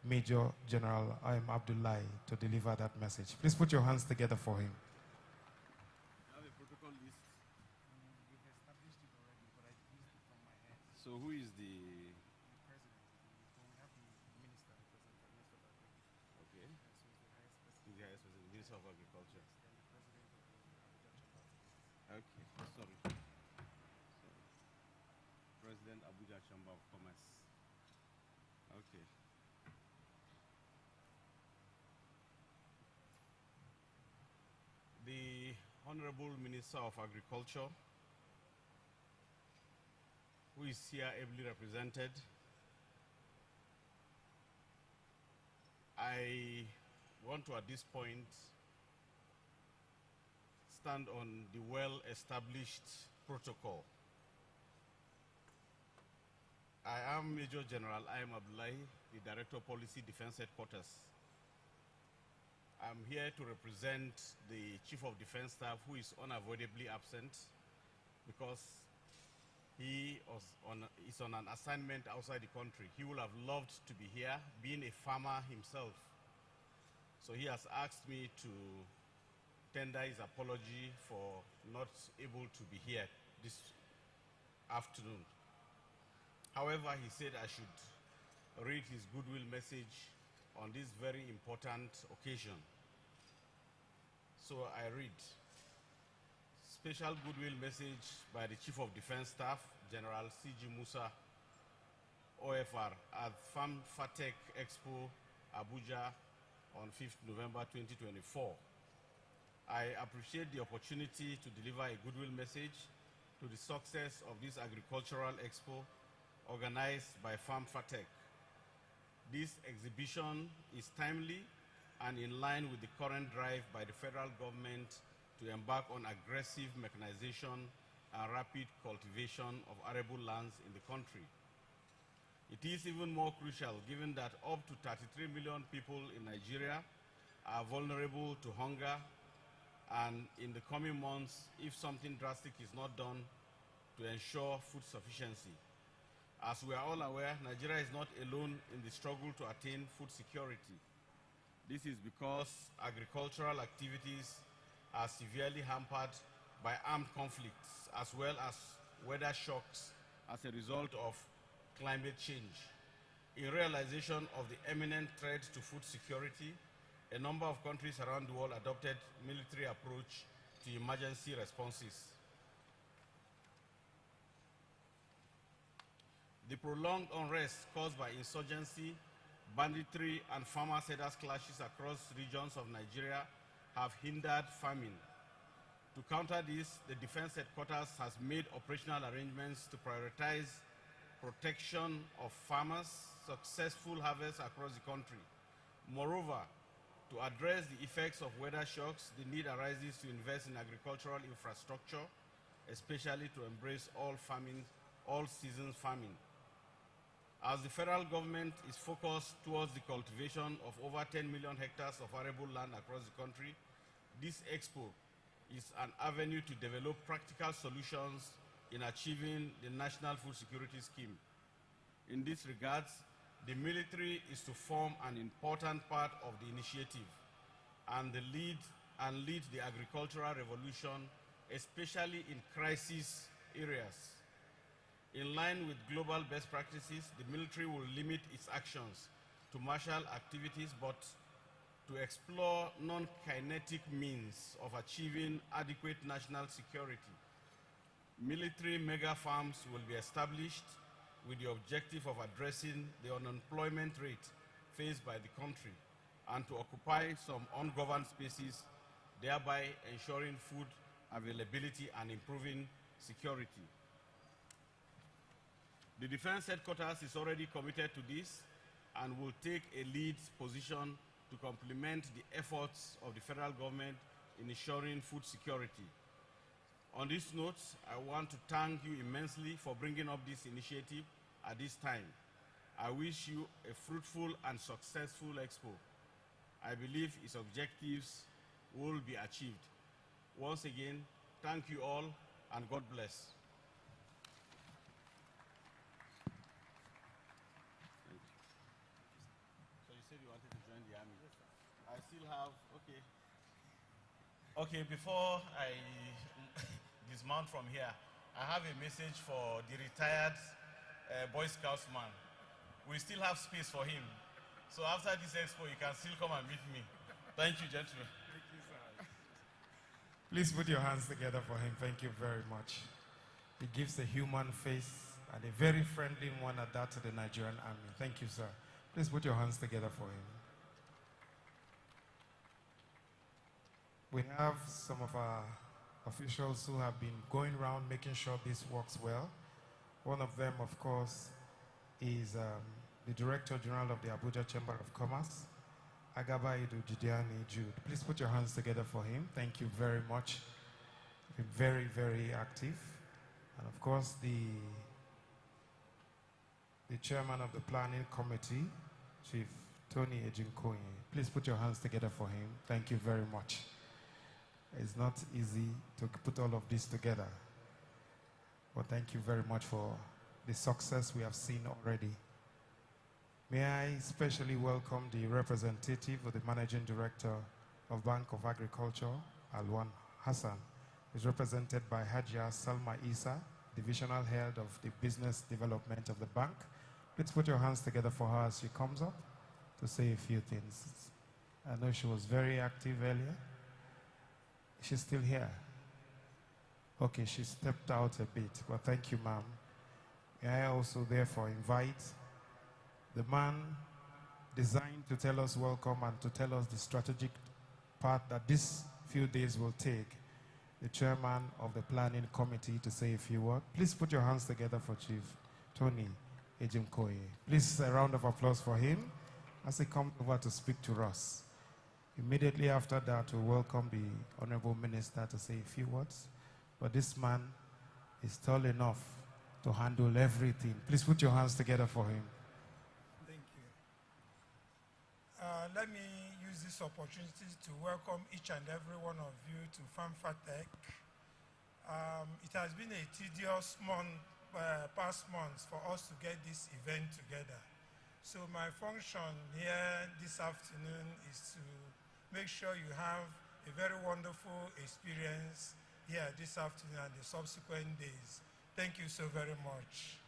Major General I.M. Abdullahi, to deliver that message. Please put your hands together for him. I have a protocol list. We've established it already, but I used it from my head. So who is the president? We have the minister representing Minister of Agriculture. Okay. So the highest president. The Minister of Agriculture. Then the president of the Abuja Chamber of Commerce. Okay. Sorry. President Abuja Chamber of Commerce. Okay. The Honorable Minister of Agriculture, who is here ably represented. I want to, at this point, stand on the well-established protocol. I am Major General I.M. Abdullahi, the Director of Policy Defense Headquarters. I'm here to represent the Chief of Defense Staff, who is unavoidably absent because he is on an assignment outside the country. He would have loved to be here, being a farmer himself. So he has asked me to tender his apology for not able to be here this afternoon. However, he said I should read his goodwill message on this very important occasion. So I read. Special goodwill message by the Chief of Defense Staff, General C.G. Musa, OFR, at Farmfatech Expo, Abuja, on 5th November 2024. I appreciate the opportunity to deliver a goodwill message to the success of this agricultural expo organized by Farmfatech. This exhibition is timely and in line with the current drive by the federal government to embark on aggressive mechanization and rapid cultivation of arable lands in the country. It is even more crucial given that up to 33 million people in Nigeria are vulnerable to hunger, and in the coming months, if something drastic is not done to ensure food sufficiency. As we are all aware, Nigeria is not alone in the struggle to attain food security. This is because agricultural activities are severely hampered by armed conflicts as well as weather shocks as a result of climate change. In realization of the imminent threat to food security, a number of countries around the world adopted military approach to emergency responses. The prolonged unrest caused by insurgency, banditry, and farmer-settlers clashes across regions of Nigeria have hindered farming. To counter this, the Defense Headquarters has made operational arrangements to prioritize protection of farmers' successful harvests across the country. Moreover, To address the effects of weather shocks, the need arises to invest in agricultural infrastructure, especially to embrace all seasons farming. As the federal government is focused towards the cultivation of over 10 million hectares of arable land across the country, this expo is an avenue to develop practical solutions in achieving the National Food Security Scheme. In this regard, the military is to form an important part of the initiative and lead the agricultural revolution, especially in crisis areas. In line with global best practices, the military will limit its actions to martial activities, but to explore non-kinetic means of achieving adequate national security. Military mega farms will be established with the objective of addressing the unemployment rate faced by the country and to occupy some ungoverned spaces, thereby ensuring food availability and improving security. The Defense Headquarters is already committed to this and will take a lead position to complement the efforts of the federal government in ensuring food security. On this note, I want to thank you immensely for bringing up this initiative at this time. I wish you a fruitful and successful expo. I believe its objectives will be achieved. Once again, thank you all and God bless. I still have, okay. Okay, before I dismount from here, I have a message for the retired Boy Scouts man. We still have space for him. So after this expo, you can still come and meet me. Thank you, gentlemen. Thank you, sir. Please put your hands together for him. Thank you very much. He gives a human face and a very friendly one at that to the Nigerian army. Thank you, sir. Please put your hands together for him. We have some of our officials who have been going around making sure this works well. One of them, of course, is the Director General of the Abuja Chamber of Commerce, Agaba Jidiani Jude. Please put your hands together for him. Thank you very much. Been very, very active. And of course, the Chairman of the Planning Committee, Chief Tony Ejinkoye. Please put your hands together for him. Thank you very much. It's not easy to put all of this together. But thank you very much for the success we have seen already. May I especially welcome the representative of the Managing Director of Bank of Agriculture, Alwan Hassan, who is represented by Hajia Salma Isa, Divisional Head of the Business Development of the bank. Please put your hands together for her as she comes up to say a few things. I know she was very active earlier. She's still here. Okay, she stepped out a bit, but thank you, ma'am. May I also therefore invite the man designed to tell us welcome and to tell us the strategic part that this few days will take, the chairman of the planning committee, to say a few words. Please put your hands together for Chief Tony Ejimkoye. Please a round of applause for him as he comes over to speak to us. Immediately after that, we welcome the Honorable Minister to say a few words. But this man is tall enough to handle everything. Please put your hands together for him. Thank you. Let me use this opportunity to welcome each and every one of you to Farmfatech. It has been a tedious past months for us to get this event together. So my function here this afternoon is to make sure you have a very wonderful experience here this afternoon and the subsequent days. Thank you so very much.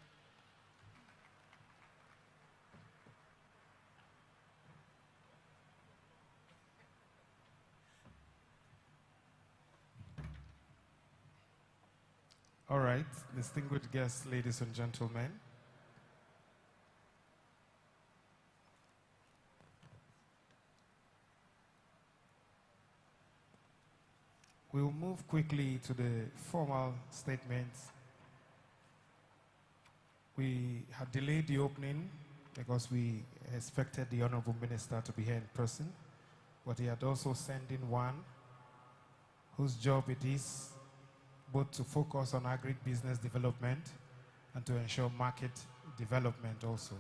All right, distinguished guests, ladies and gentlemen. We'll move quickly to the formal statements. We had delayed the opening because we expected the Honorable Minister to be here in person. but he had also sent in one whose job it is both to focus on agri-business development and to ensure market development also.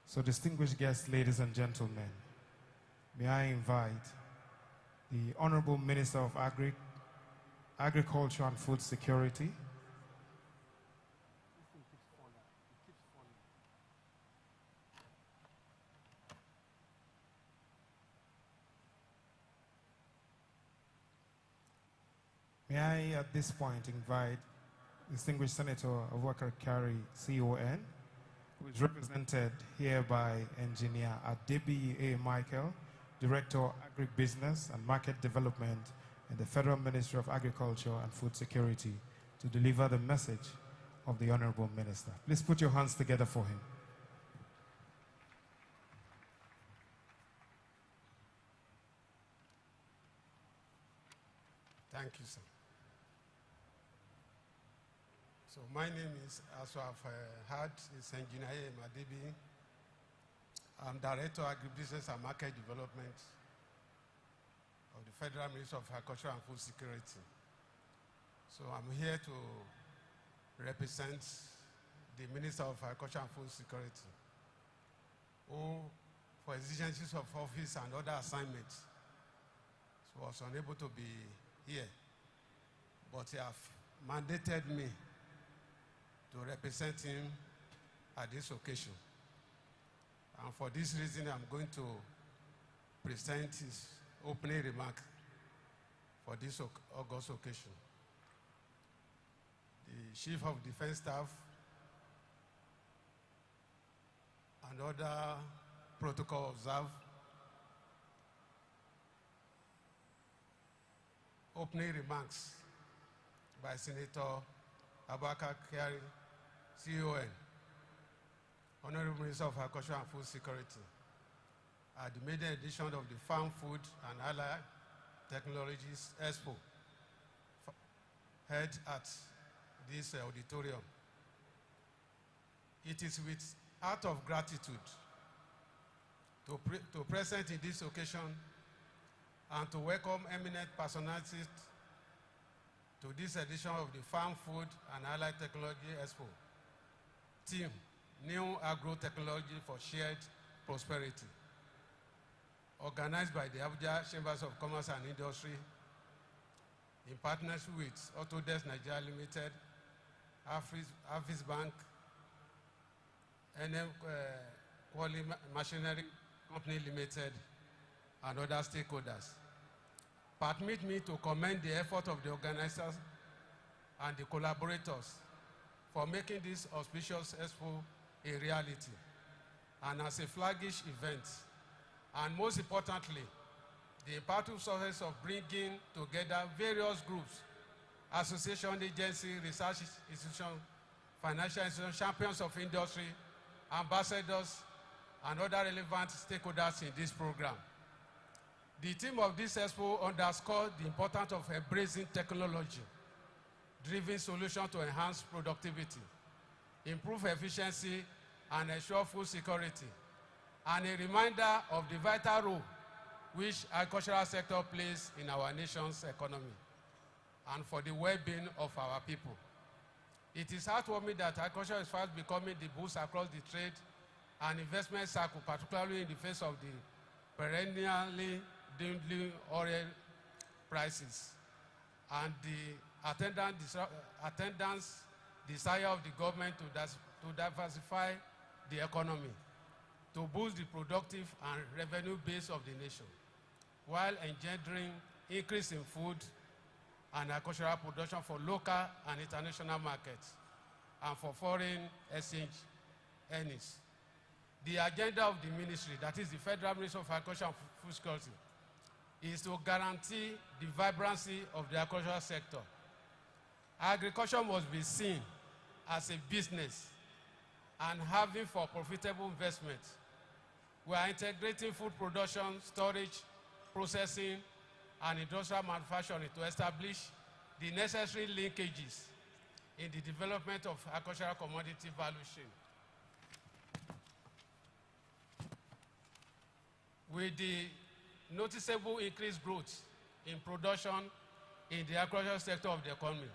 So distinguished guests, ladies and gentlemen, may I invite the Honorable Minister of Agriculture and Food Security, may I at this point invite distinguished Senator Abubakar Kari, CON, who is represented here by Engineer Adebi A. Michael, Director of Agribusiness and Market Development in the Federal Ministry of Agriculture and Food Security, to deliver the message of the Honorable Minister. Please put your hands together for him. Thank you, sir. So my name is, as you have heard, is Engineer Madebi. I'm Director of Agribusiness and Market Development of the Federal Ministry of Agriculture and Food Security. So I'm here to represent the Minister of Agriculture and Food Security, who, for exigencies of office and other assignments, was unable to be here, but he have mandated me to represent him at this occasion. And for this reason, I'm going to present his opening remark for this August occasion. The Chief of Defense Staff and other protocol observed. Opening remarks by Senator Abubakar Kari, CON, Honorable Minister of Agriculture and Food Security, at the maiden edition of the Farm, Food and Allied Technologies Expo, held at this auditorium. It is with heart of gratitude to present in this occasion and to welcome eminent personalities to this edition of the Farm, Food and Allied Technology Expo. Team, New Agro Technology for Shared Prosperity, organized by the Abuja Chambers of Commerce and Industry in partnership with Autodesk Nigeria Limited, Afis Bank, NM Quali Machinery Company Limited, and other stakeholders. Permit me to commend the effort of the organizers and the collaborators for making this auspicious expo a reality and as a flagship event. And most importantly, the impactful success of bringing together various groups, association, agency, research institutions, financial institutions, champions of industry, ambassadors, and other relevant stakeholders in this program. The theme of this expo underscores the importance of embracing technology-driven solutions to enhance productivity, improve efficiency, and ensure food security, and a reminder of the vital role which the agricultural sector plays in our nation's economy and for the well-being of our people. It is heartwarming that agriculture is fast becoming the boost across the trade and investment cycle, particularly in the face of the perennially dwindling oil prices and the attendance desire of the government to diversify the economy, to boost the productive and revenue base of the nation, while engendering increase in food and agricultural production for local and international markets and for foreign exchange earnings. The agenda of the ministry, that is the Federal Ministry of Agriculture and Food Security, is to guarantee the vibrancy of the agricultural sector. Agriculture must be seen as a business and having for profitable investment. We are integrating food production, storage, processing, and industrial manufacturing to establish the necessary linkages in the development of agricultural commodity value chain. With the noticeable increased growth in production in the agricultural sector of the economy.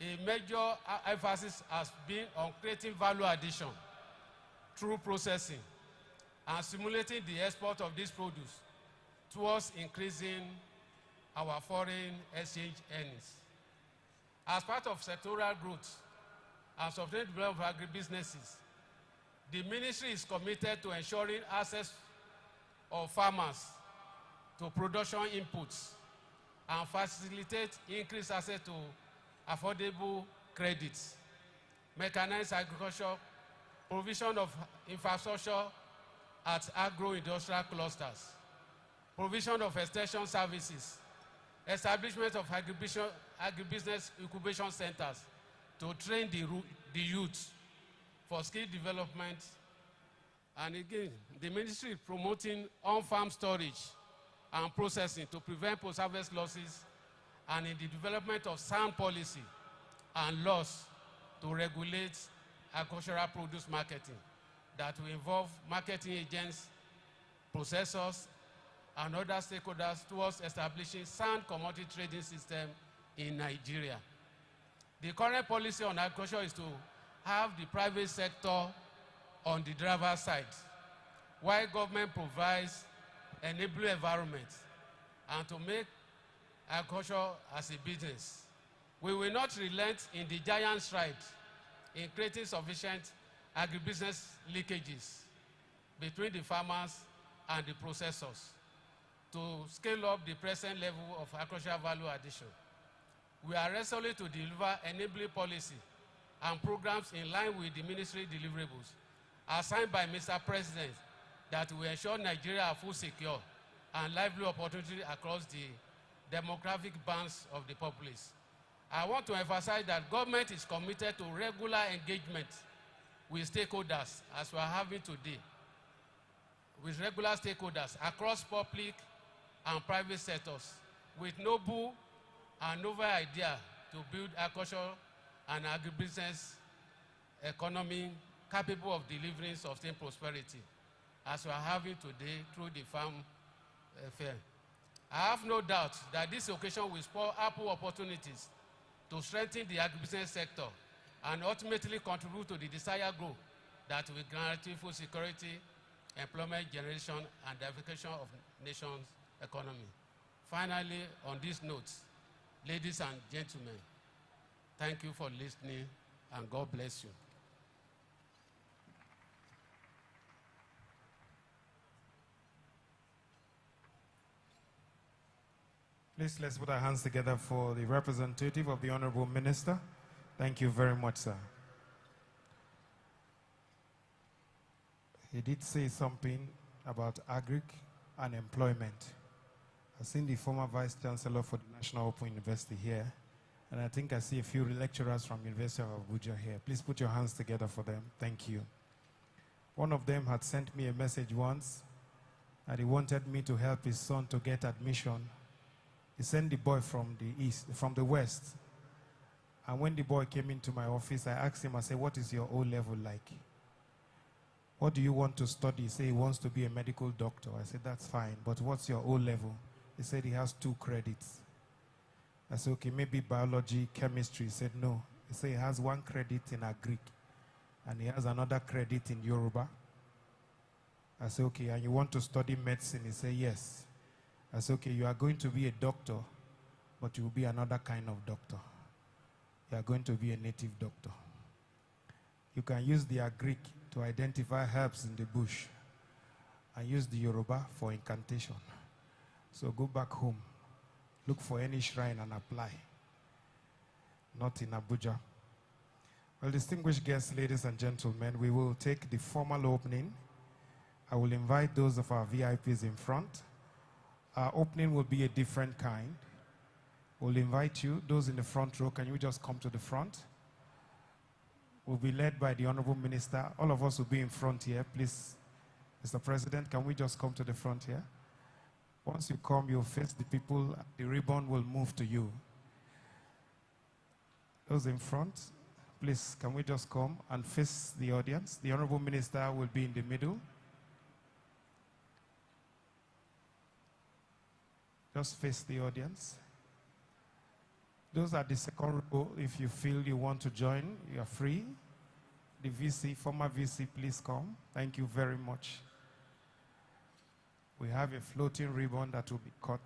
A major emphasis has been on creating value addition through processing and stimulating the export of this produce towards increasing our foreign exchange earnings. As part of sectoral growth and sustainable development of agribusinesses, the ministry is committed to ensuring access of farmers to production inputs and facilitate increased access to affordable credits, mechanized agriculture, provision of infrastructure at agro-industrial clusters, provision of extension services, establishment of agribusiness incubation centers to train the youth for skill development. And again, the ministry is promoting on-farm storage and processing to prevent post-harvest losses, and in the development of sound policy and laws to regulate agricultural produce marketing that will involve marketing agents, processors, and other stakeholders towards establishing sound commodity trading system in Nigeria. The current policy on agriculture is to have the private sector on the driver's side, while government provides enabling environment and to make agriculture as a business. We will not relent in the giant stride in creating sufficient agribusiness linkages between the farmers and the processors to scale up the present level of agricultural value addition. We are resolute to deliver enabling policy and programs in line with the ministry deliverables assigned by Mr. President that will ensure Nigeria are full secure and lively opportunity across the demographic bands of the populace. I want to emphasize that government is committed to regular engagement with stakeholders, as we are having today, with regular stakeholders across public and private sectors, with noble and novel idea to build agriculture and agribusiness economy capable of delivering sustained prosperity, as we are having today through the farm fair. I have no doubt that this occasion will spur ample opportunities to strengthen the agribusiness sector and ultimately contribute to the desired growth that will guarantee food security, employment generation, and diversification of nation's economy. Finally, on this note, ladies and gentlemen, thank you for listening, and God bless you. Please, let's put our hands together for the representative of the Honorable Minister. Thank you very much, sir. He did say something about agric and employment. I've seen the former Vice Chancellor for the National Open University here, and I think I see a few lecturers from University of Abuja here. Please put your hands together for them. Thank you. One of them had sent me a message once, and he wanted me to help his son to get admission. He sent the boy from the west. And when the boy came into my office, I asked him, I said, what is your O-level like? What do you want to study? He said he wants to be a medical doctor. I said, that's fine, but what's your O-level? He said he has 2 credits. I said, okay, maybe biology, chemistry. He said, no. He said he has 1 credit in Agric, and he has another credit in Yoruba. I said, okay, and you want to study medicine? He said, yes. I said, okay, you are going to be a doctor, but you will be another kind of doctor. You are going to be a native doctor. You can use the Agric to identify herbs in the bush and use the Yoruba for incantation. So go back home, look for any shrine and apply. Not in Abuja. Well, distinguished guests, ladies and gentlemen, we will take the formal opening. I will invite those of our VIPs in front. Our opening will be a different kind. We'll invite you, those in the front row, can you just come to the front? We'll be led by the Honorable Minister. All of us will be in front here. Please, Mr. President, can we just come to the front here? Once you come, you'll face the people. The ribbon will move to you. Those in front, please, can we just come and face the audience? The Honorable Minister will be in the middle. Just face the audience. Those at the second row, if you feel you want to join, you are free. The VC, former VC, please come. Thank you very much. We have a floating ribbon that will be cut.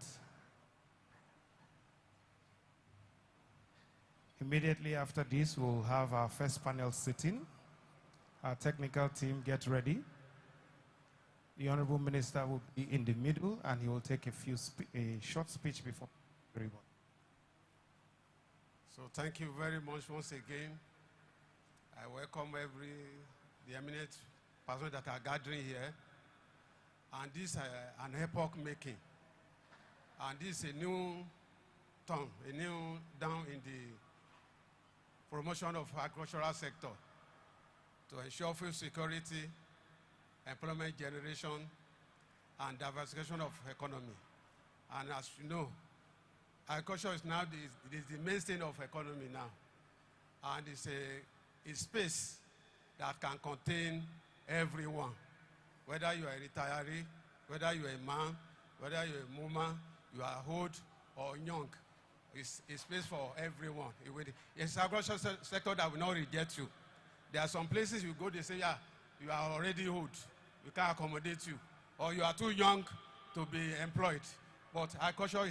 Immediately after this, we'll have our first panel sitting. Our technical team, get ready. The Honorable Minister will be in the middle, and he will take a short speech before the ribbon. So thank you very much once again. I welcome the eminent persons that are gathering here. And this is an epoch making. And this is a new turn, a new down in the promotion of agricultural sector to ensure food security, employment generation, and diversification of economy. And as you know, agriculture is now the mainstay of economy now. And it's a space that can contain everyone. Whether you are a retiree, whether you are a man, whether you are a woman, you are old or young, it's a space for everyone. It's an agricultural sector that will not reject you. There are some places you go, they say, yeah, you are already old, we can't accommodate you, or you are too young to be employed. But agriculture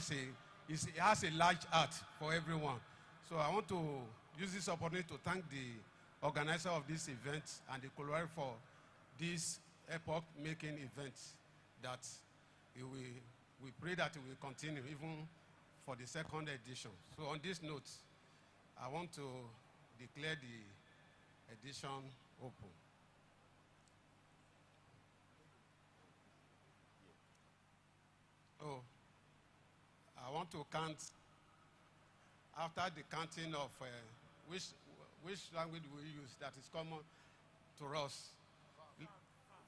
it has a large heart for everyone. So I want to use this opportunity to thank the organizer of this event and the collaborator for this epoch-making event that we pray that it will continue even for the second edition. So on this note, I want to declare the edition open. Oh, I want to count, after the counting of which language we use that is common to us.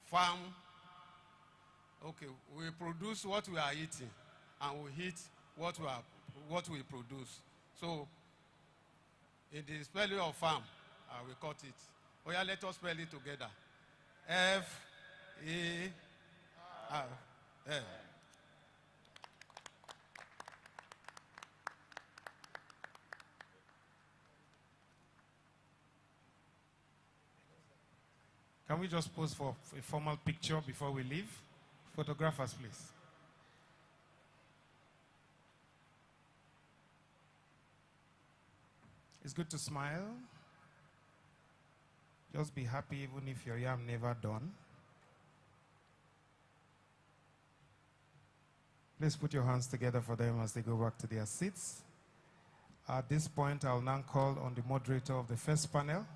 Farm. Okay, we produce what we are eating, and we eat what we produce. So, in the spelling of farm, we cut it. Oh yeah, let us spell it together. F-A-R-M. Can we just pose for a formal picture before we leave? Photographers, please. It's good to smile. Just be happy even if your yam never done. Please put your hands together for them as they go back to their seats. At this point, I'll now call on the moderator of the first panel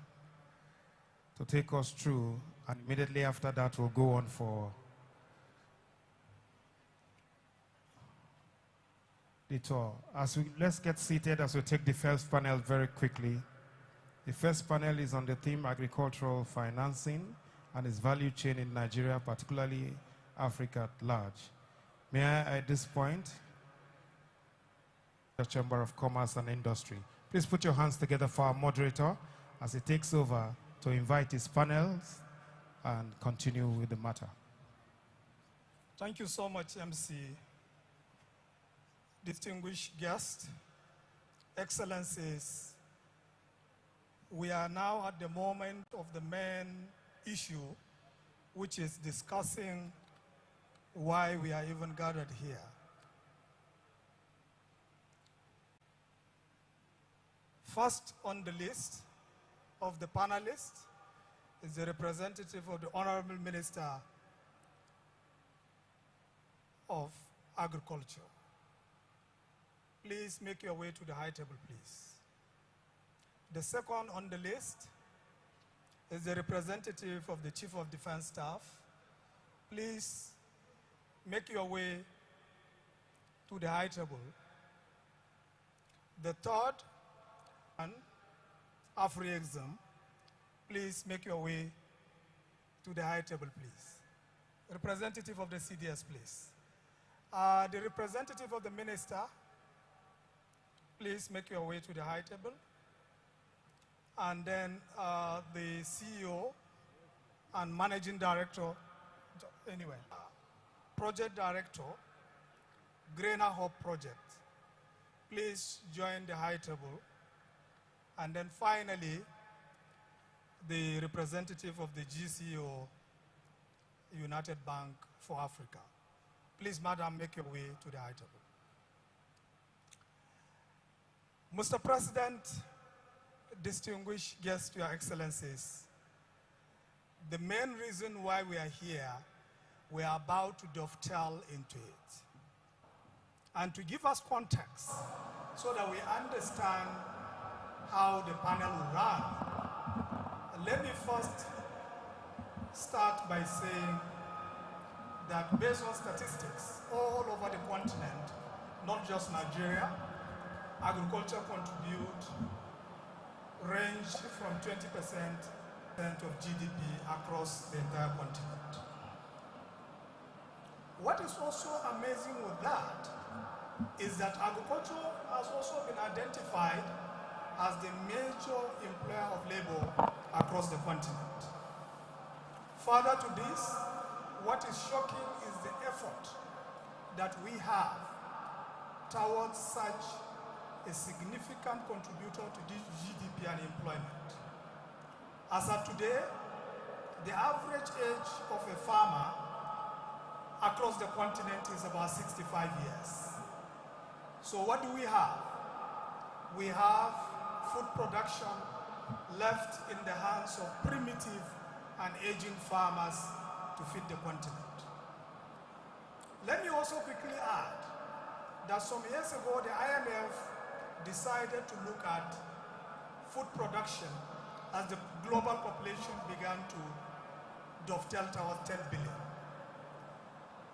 to take us through, and immediately after that, we'll go on for the tour. Let's get seated as we take the first panel very quickly. The first panel is on the theme agricultural financing and its value chain in Nigeria, particularly Africa at large. May I, at this point, the Chamber of Commerce and Industry, please put your hands together for our moderator as he takes over to invite his panels and continue with the matter. Thank you so much, MC. Distinguished guests, Excellencies, we are now at the moment of the main issue, which is discussing why we are even gathered here. First on the list of the panelists is the representative of the Honorable Minister of Agriculture. Please make your way to the high table, please. The second on the list is the representative of the Chief of Defense Staff. Please make your way to the high table. The third, and Afri-Exam, please make your way to the high table, please. Representative of the CDS, please. The representative of the minister, please make your way to the high table. And then the CEO and managing director, anyway, project director, Grainer Hub project. Please join the high table. And then finally, the representative of the GCO, United Bank for Africa. Please, madam, make your way to the high table. Mr. President, distinguished guests, Your Excellencies, the main reason why we are here, we are about to dovetail into it. And to give us context so that we understand how the panel will run, let me first start by saying that based on statistics all over the continent, not just Nigeria, agriculture contribute range from 20% of GDP across the entire continent. What is also amazing with that is that agriculture has also been identified as the major employer of labor across the continent. Further to this, what is shocking is the effort that we have towards such a significant contributor to this GDP and employment. As of today, the average age of a farmer across the continent is about 65 years. So what do we have? We have food production left in the hands of primitive and aging farmers to feed the continent. Let me also quickly add that some years ago, the IMF decided to look at food production as the global population began to dovetail towards 10 billion.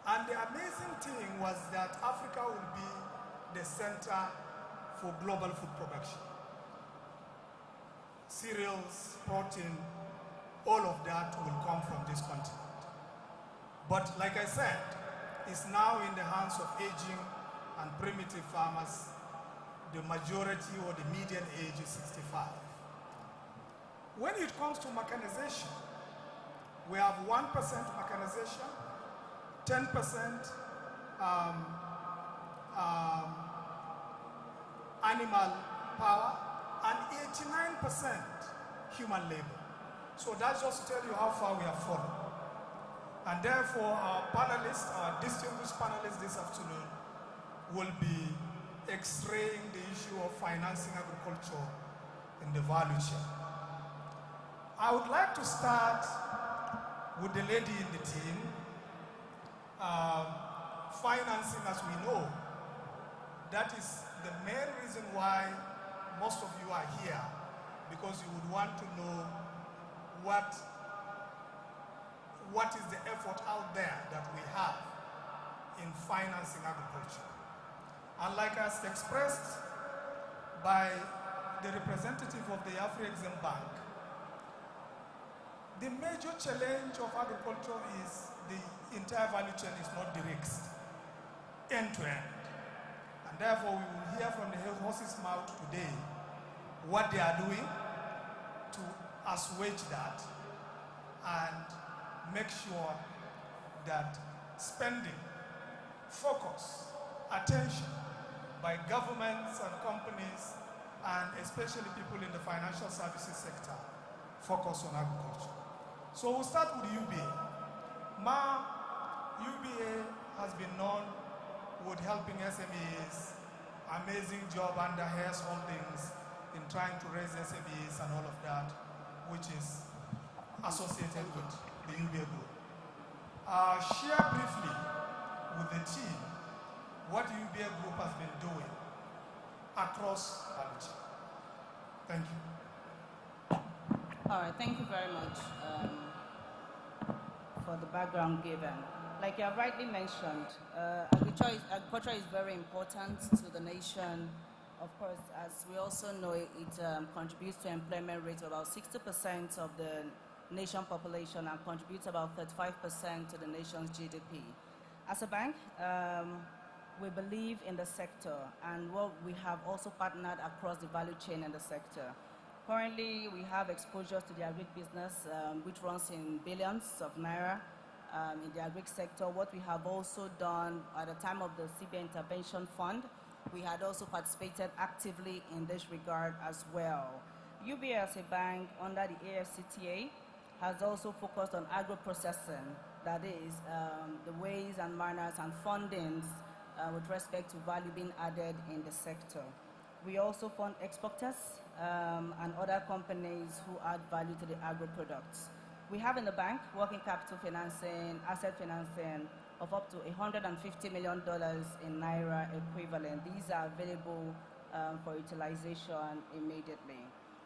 And the amazing thing was that Africa will be the center for global food production. Cereals, protein, all of that will come from this continent. But like I said, it's now in the hands of aging and primitive farmers. The majority or the median age is 65. When it comes to mechanization, we have 1% mechanization, 10% animal power, and 89% human labor. So that's just to tell you how far we have fallen. And therefore, our panelists, our distinguished panelists this afternoon, will be x-raying the issue of financing agriculture in the value chain. I would like to start with the lady in the team. Financing, as we know, that is the main reason why most of you are here, because you would want to know what is the effort out there that we have in financing agriculture. And like as expressed by the representative of the Afro-Exim Bank, the major challenge of agriculture is the entire value chain is not de-risked, end-to-end. And therefore, we will hear from the horse's mouth today what they are doing to assuage that and make sure that spending, focus, attention by governments and companies, and especially people in the financial services sector, focus on agriculture. So we'll start with UBA. UBA has been known with helping SMEs, amazing job under Harris Holdings in trying to raise SMEs and all of that, which is associated with the UBA group. Share briefly with the team what the UBA group has been doing across value chain. Thank you. All right, thank you very much for the background given. Like you have rightly mentioned, agriculture is very important to the nation. Of course, as we also know, it contributes to employment rate of about 60% of the nation population and contributes about 35% to the nation's GDP. As a bank, we believe in the sector, and we have also partnered across the value chain in the sector. Currently, we have exposure to the agri-business, which runs in billions of naira. in the agri sector. What we have also done at the time of the CBA Intervention Fund, we had also participated actively in this regard as well. UBA as a bank under the AFCTA has also focused on agro-processing, that is, the ways and manners and fundings with respect to value being added in the sector. We also fund exporters and other companies who add value to the agro products. We have in the bank working capital financing, asset financing of up to $150 million in Naira equivalent. These are available for utilization immediately.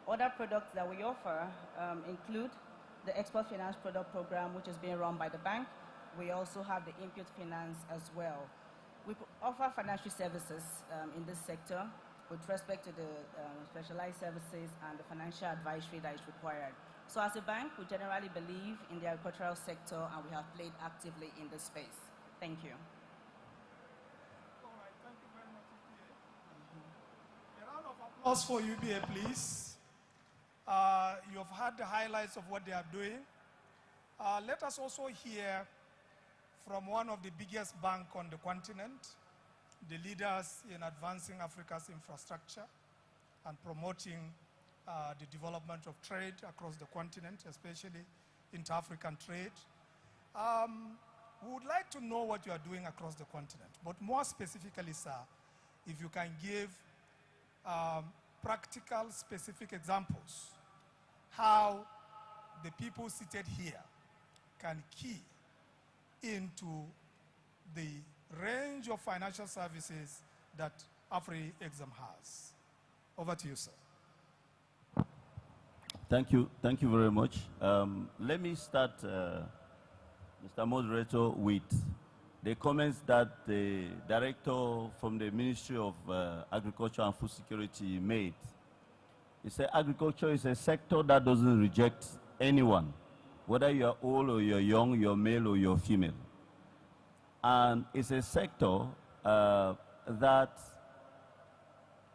Other products that we offer include the Export Finance Product Program, which is being run by the bank. We also have the Input Finance as well. We offer financial services in this sector with respect to the specialized services and the financial advisory that is required. So as a bank, we generally believe in the agricultural sector, and we have played actively in this space. Thank you. All right, thank you very much, UBA. A round of applause for UBA, please. You've heard the highlights of what they are doing. Let us also hear from one of the biggest banks on the continent, the leaders in advancing Africa's infrastructure and promoting the development of trade across the continent, especially inter-African trade. We would like to know what you are doing across the continent, but more specifically, sir, if you can give practical, specific examples how the people seated here can key into the range of financial services that Afri-Exim has. Over to you, sir. Thank you very much. Let me start, Mr. Moderator, with the comments that the director from the Ministry of Agriculture and Food Security made. He said agriculture is a sector that doesn't reject anyone, whether you're old or you're young, you're male or you're female. And it's a sector that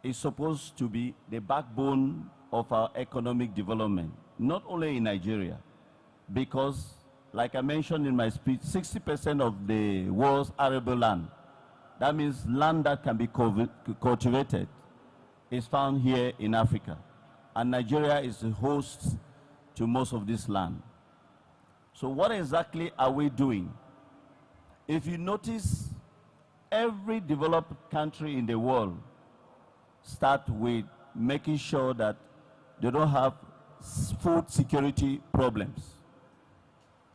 is supposed to be the backbone of our economic development, not only in Nigeria, because, like I mentioned in my speech, 60% of the world's arable land, that means land that can be cultivated, is found here in Africa. And Nigeria is the host to most of this land. So what exactly are we doing? If you notice, every developed country in the world start with making sure that they don't have food security problems.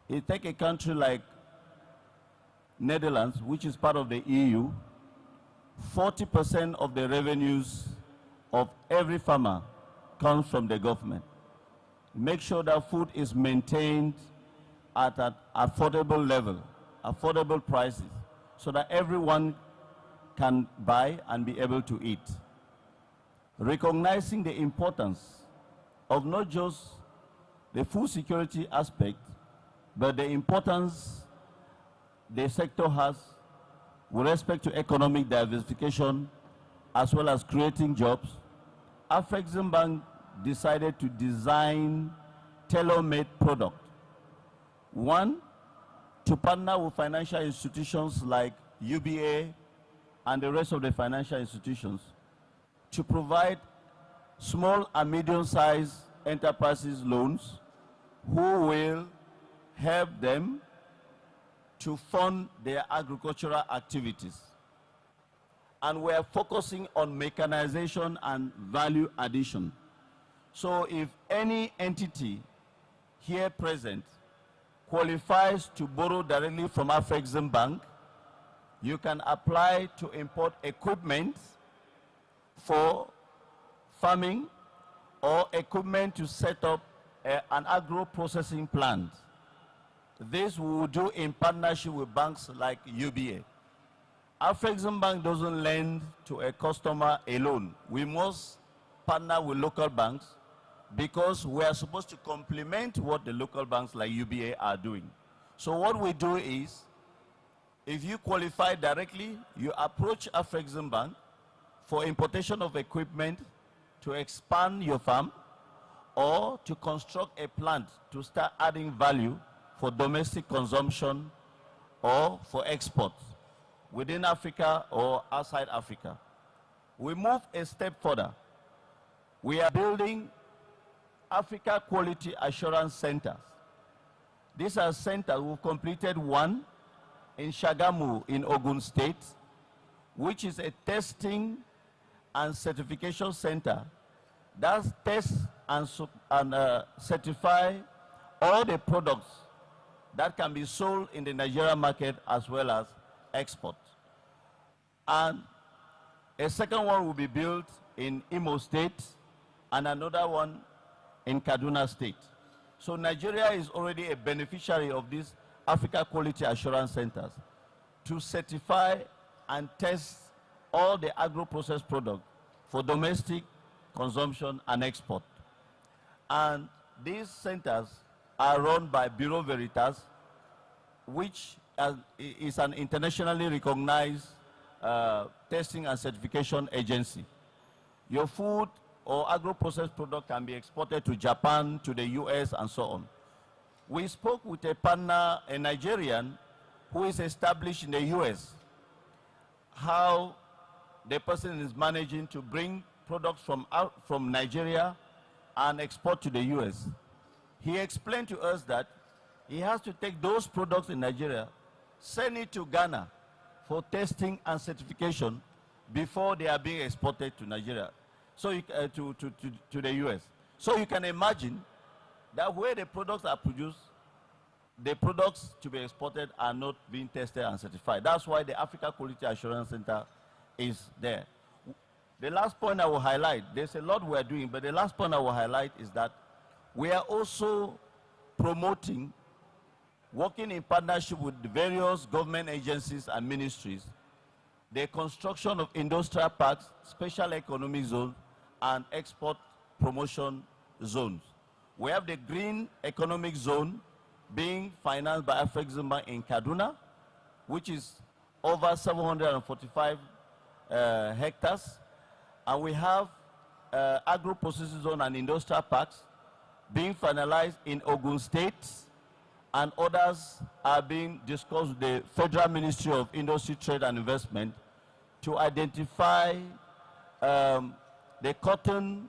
You take a country like Netherlands, which is part of the EU, 40% of the revenues of every farmer comes from the government. Make sure that food is maintained at an affordable level, affordable prices, so that everyone can buy and be able to eat. Recognizing the importance of not just the food security aspect, but the importance the sector has with respect to economic diversification as well as creating jobs, Afri-Exim Bank decided to design tailor-made product. One, to partner with financial institutions like UBA and the rest of the financial institutions to provide small and medium-sized enterprises loans who will help them to fund their agricultural activities. And we are focusing on mechanization and value addition. So if any entity here present qualifies to borrow directly from Afri-Exim Bank, you can apply to import equipment for farming or equipment to set up an agro-processing plant. This we will do in partnership with banks like UBA. Afri-Exim Bank doesn't lend to a customer alone. We must partner with local banks because we are supposed to complement what the local banks like UBA are doing. So what we do is, if you qualify directly, you approach Afri-Exim Bank for importation of equipment to expand your farm or to construct a plant to start adding value for domestic consumption or for export within Africa or outside Africa. We move a step further. We are building Africa Quality Assurance Centers. These are centers. We've completed one in Shagamu in Ogun State, which is a testing and certification center that tests and certify all the products that can be sold in the Nigerian market as well as export. And a second one will be built in Imo State and another one in Kaduna State. So Nigeria is already a beneficiary of these Africa Quality Assurance Centers to certify and test all the agro-processed products for domestic consumption and export. And these centers are run by Bureau Veritas, which is an internationally recognized testing and certification agency. Your food or agro-processed product can be exported to Japan, to the US, and so on. We spoke with a partner, a Nigerian, who is established in the US, how the person is managing to bring products from Nigeria and export to the US. He explained to us that he has to take those products in Nigeria, send it to Ghana for testing and certification before they are being exported to Nigeria, so to the US. So you can imagine that where the products are produced, the products to be exported are not being tested and certified. That's why the Africa Quality Assurance Center is there. The last point I will highlight, there's a lot we are doing, but the last point I will highlight is that we are also promoting, working in partnership with the various government agencies and ministries, the construction of industrial parks, special economic zones, and export promotion zones. We have the Green Economic Zone being financed by Afreximbank in Kaduna, which is over 745 hectares. And we have agro-processing zone and industrial parks being finalized in Ogun State, and others are being discussed with the Federal Ministry of Industry, Trade and Investment to identify the cotton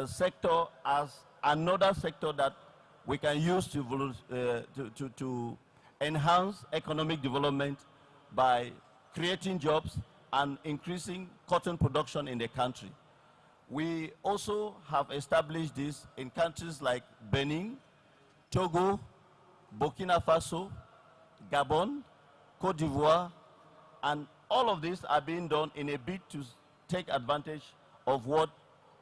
sector as another sector that we can use to enhance economic development by creating jobs and increasing cotton production in the country. We also have established this in countries like Benin, Togo, Burkina Faso, Gabon, Cote d'Ivoire, and all of these are being done in a bid to take advantage of what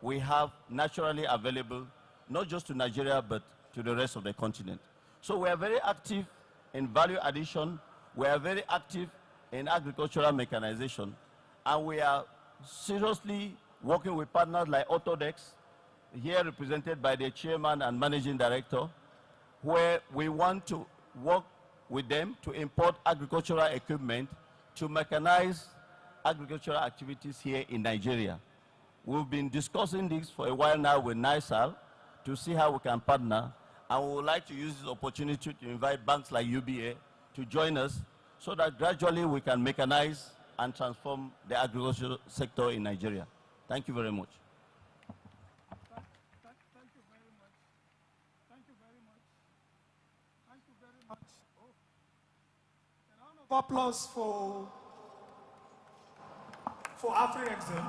we have naturally available, not just to Nigeria, but to the rest of the continent. So we are very active in value addition, we are very active in agricultural mechanization, and we are seriously working with partners like Autodex, here represented by the chairman and managing director, where we want to work with them to import agricultural equipment to mechanize agricultural activities here in Nigeria. We've been discussing this for a while now with NISAL to see how we can partner, and we would like to use this opportunity to invite banks like UBA to join us so that gradually we can mechanize and transform the agricultural sector in Nigeria. Thank you very much. Thank you very much. Thank you very much. Thank you very much. Oh. A round of applause for AfriExim.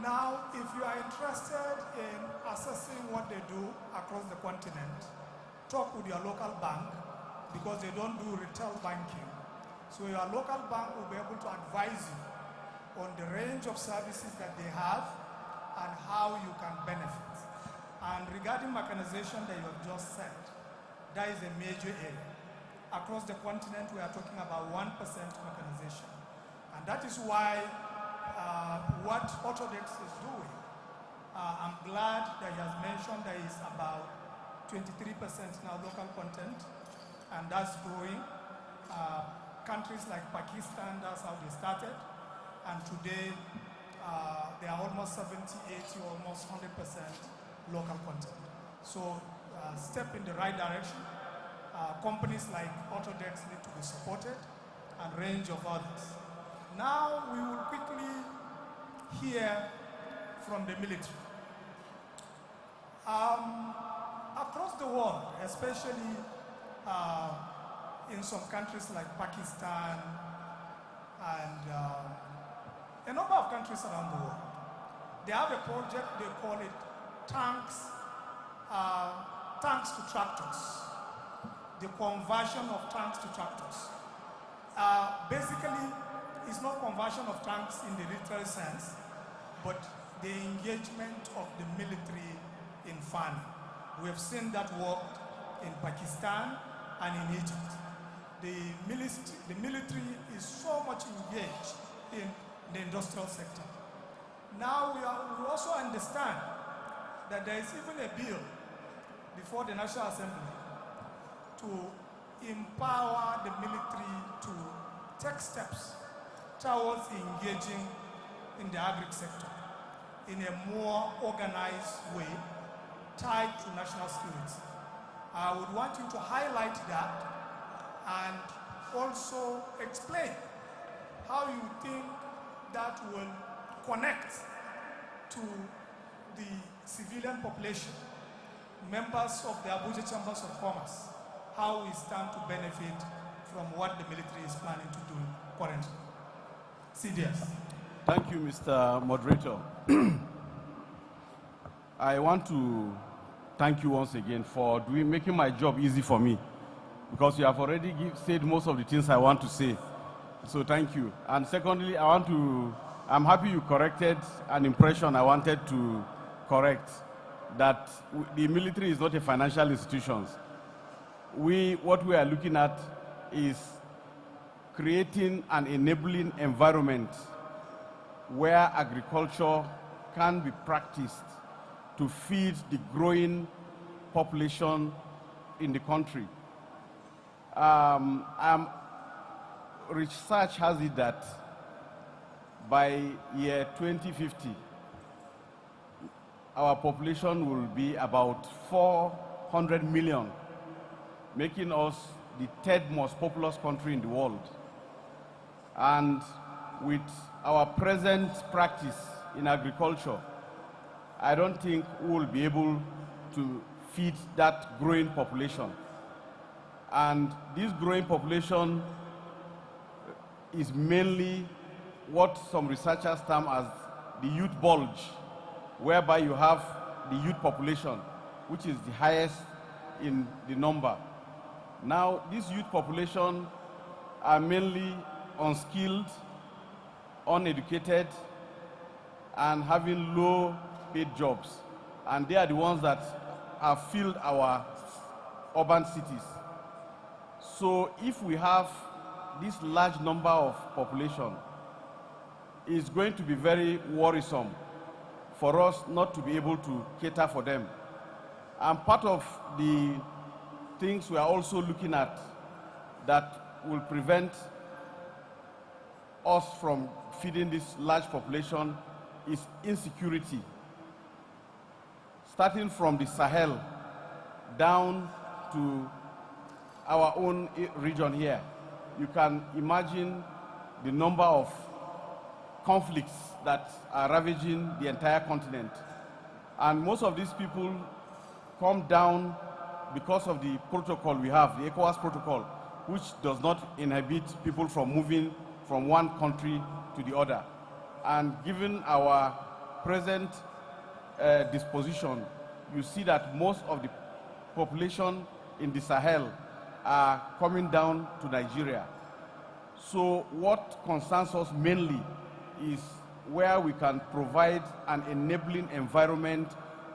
Now, if you are interested in assessing what they do across the continent, talk with your local bank, because they don't do retail banking. So your local bank will be able to advise you on the range of services that they have and how you can benefit. And regarding mechanization that you have just said, that is a major area. Across the continent, we are talking about 1% mechanization. And that is why what Autodex is doing, I'm glad that he has mentioned that it's about 23% now local content, and that's growing. Countries like Pakistan, that's how they started, and today they are almost 70, 80, almost 100% local content. So step in the right direction. companies like Autodex need to be supported, and range of others. Now we will quickly hear from the military. Across the world, especially in some countries like Pakistan and a number of countries around the world, they have a project, they call it tanks to tractors, the conversion of tanks to tractors. Basically, it's not conversion of tanks in the literal sense, but the engagement of the military in farming. We have seen that work in Pakistan and in Egypt. The military is so much engaged in the industrial sector. Now we also understand that there is even a bill before the National Assembly to empower the military to take steps towards engaging in the agri sector in a more organized way tied to national security. I would want you to highlight that and also explain how you think that will connect to the civilian population, members of the Abuja Chambers of Commerce, how we stand to benefit from what the military is planning to do currently. CDS. Thank you, Mr. Moderator. I want to thank you once again for making my job easy for me, because you have already said most of the things I want to say. So thank you. And secondly, I'm happy you corrected an impression I wanted to correct, that the military is not a financial institution. What we are looking at is creating an enabling environment where agriculture can be practiced to feed the growing population in the country. Research has it that by year 2050, our population will be about 400 million, making us the third most populous country in the world. And with our present practice in agriculture, I don't think we will be able to feed that growing population. And this growing population is mainly what some researchers term as the youth bulge, whereby you have the youth population, which is the highest in the number. Now, this youth population are mainly unskilled, uneducated, and having low-paid jobs. And they are the ones that have filled our urban cities. So if we have this large number of population, it's going to be very worrisome for us not to be able to cater for them. And part of the things we are also looking at that will prevent us from feeding this large population is insecurity. Starting from the Sahel down to our own region here, you can imagine the number of conflicts that are ravaging the entire continent. And most of these people come down because of the protocol we have, the ECOWAS protocol, which does not inhibit people from moving from one country to the other. And given our present disposition, you see that most of the population in the Sahel are coming down to Nigeria. So what concerns us mainly is where we can provide an enabling environment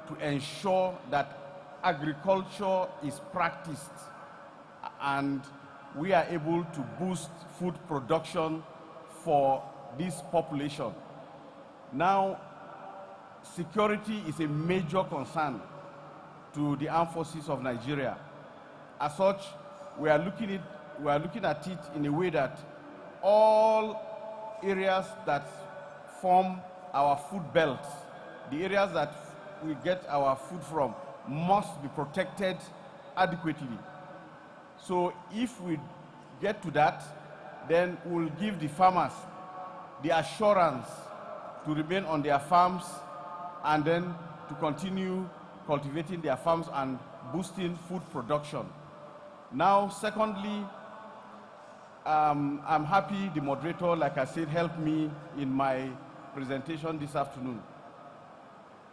to ensure that agriculture is practiced and we are able to boost food production for this population. Now, security is a major concern to the armed forces of Nigeria. As such, we are looking at it in a way that all areas that form our food belt, the areas that we get our food from, must be protected adequately. So if we get to that, then we'll give the farmers the assurance to remain on their farms and then to continue cultivating their farms and boosting food production. Now, secondly, I'm happy the moderator, like I said, helped me in my presentation this afternoon.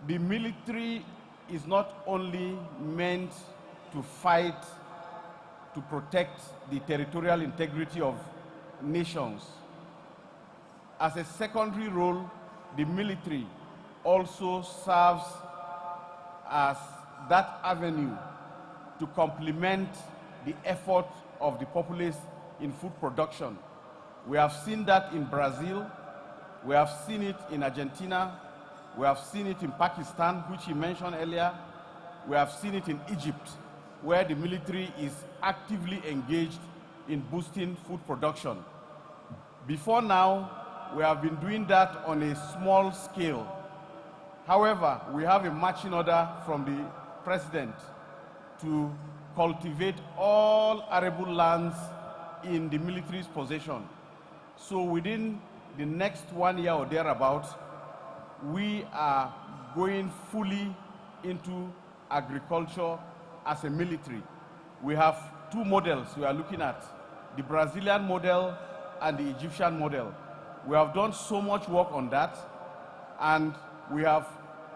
The military is not only meant to fight to protect the territorial integrity of nations. As a secondary role, the military also serves as that avenue to complement the effort of the populace in food production. We have seen that in Brazil, we have seen it in Argentina, we have seen it in Pakistan, which he mentioned earlier, we have seen it in Egypt, where the military is actively engaged in boosting food production. Before now, we have been doing that on a small scale. However, we have a marching order from the president to cultivate all arable lands in the military's possession. So within the next 1 year or thereabout, we are going fully into agriculture as a military. We have two models we are looking at, the Brazilian model and the Egyptian model. We have done so much work on that, and we have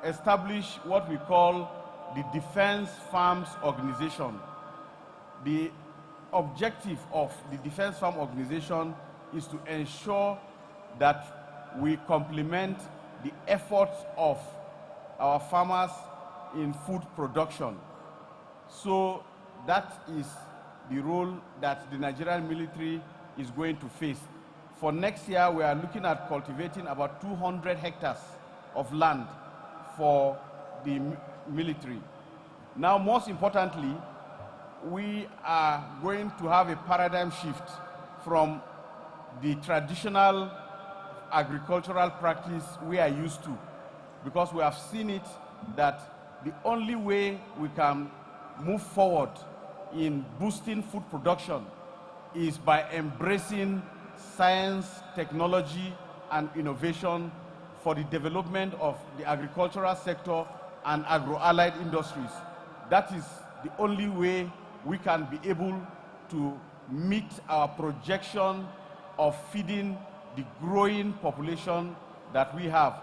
established what we call the Defense Farms Organization. The objective of the Defense Farm Organization is to ensure that we complement the efforts of our farmers in food production. So that is the role that the Nigerian military is going to face. For next year, we are looking at cultivating about 200 hectares of land for the military. Now, most importantly, we are going to have a paradigm shift from the traditional agricultural practice we are used to, because we have seen it that the only way we can move forward in boosting food production is by embracing science, technology, and innovation for the development of the agricultural sector and agro-allied industries. That is the only way we can be able to meet our projection of feeding the growing population that we have,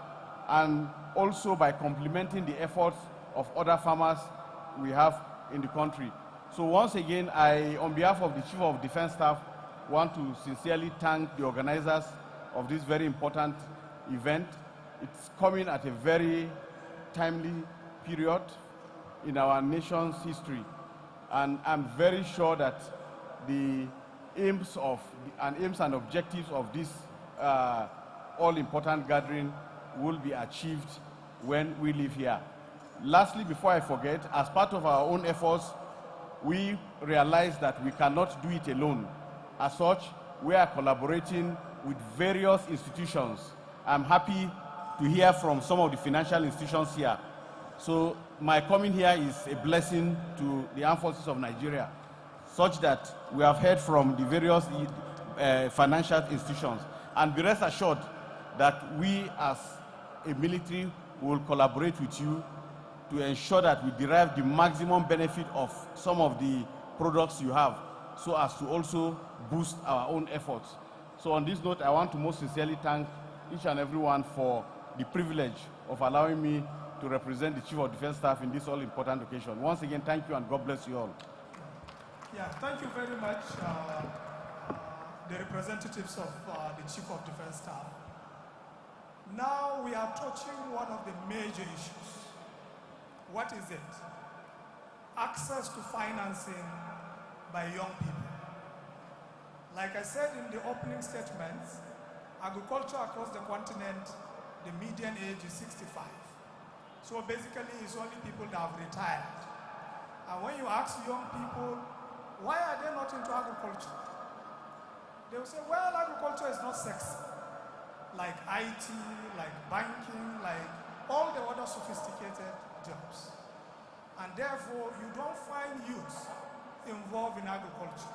and also by complementing the efforts of other farmers we have in the country. So once again, I, on behalf of the Chief of Defense Staff, want to sincerely thank the organizers of this very important event. It's coming at a very timely period in our nation's history. And I'm very sure that the aims and objectives of this all-important gathering will be achieved when we leave here. Lastly, before I forget, as part of our own efforts, we realize that we cannot do it alone. As such, we are collaborating with various institutions. I'm happy to hear from some of the financial institutions here. So my coming here is a blessing to the armed forces of Nigeria, such that we have heard from the various financial institutions. And be rest assured that we as a military will collaborate with you to ensure that we derive the maximum benefit of some of the products you have, so as to also boost our own efforts. So on this note, I want to most sincerely thank each and everyone for the privilege of allowing me to represent the Chief of Defense Staff in this all-important occasion. Once again, thank you and God bless you all. Yeah, thank you very much, the representatives of the Chief of Defense Staff. Now we are touching one of the major issues. What is it? Access to financing by young people. Like I said in the opening statements, agriculture across the continent, the median age is 65. So basically, it's only people that have retired. And when you ask young people, why are they not into agriculture? They will say, well, agriculture is not sexy. Like IT, like banking, like all the other sophisticated jobs. And therefore, you don't find youth involved in agriculture.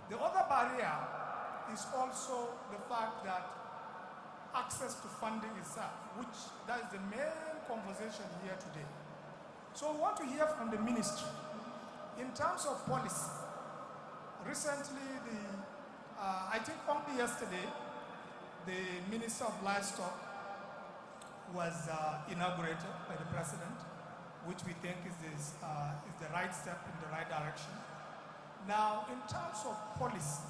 The other barrier is also the fact that access to funding itself, which that is the main conversation here today. So we want to hear from the ministry. In terms of policy, recently, I think only yesterday, the Minister of Livestock was inaugurated by the President, which we think is the right step in the right direction. Now, in terms of policy,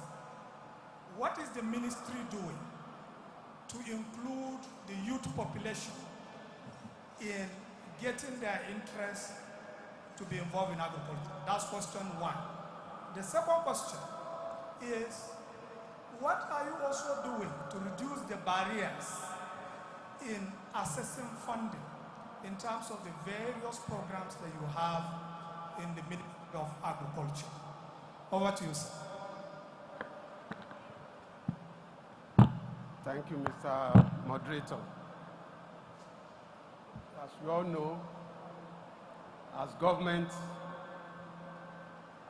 what is the ministry doing to include the youth population in getting their interest to be involved in agriculture? That's question one. The second question is, what are you also doing to reduce the barriers in accessing funding in terms of the various programs that you have in the Ministry of Agriculture? Over to you, sir. Thank you, Mr. Moderator. As we all know, as government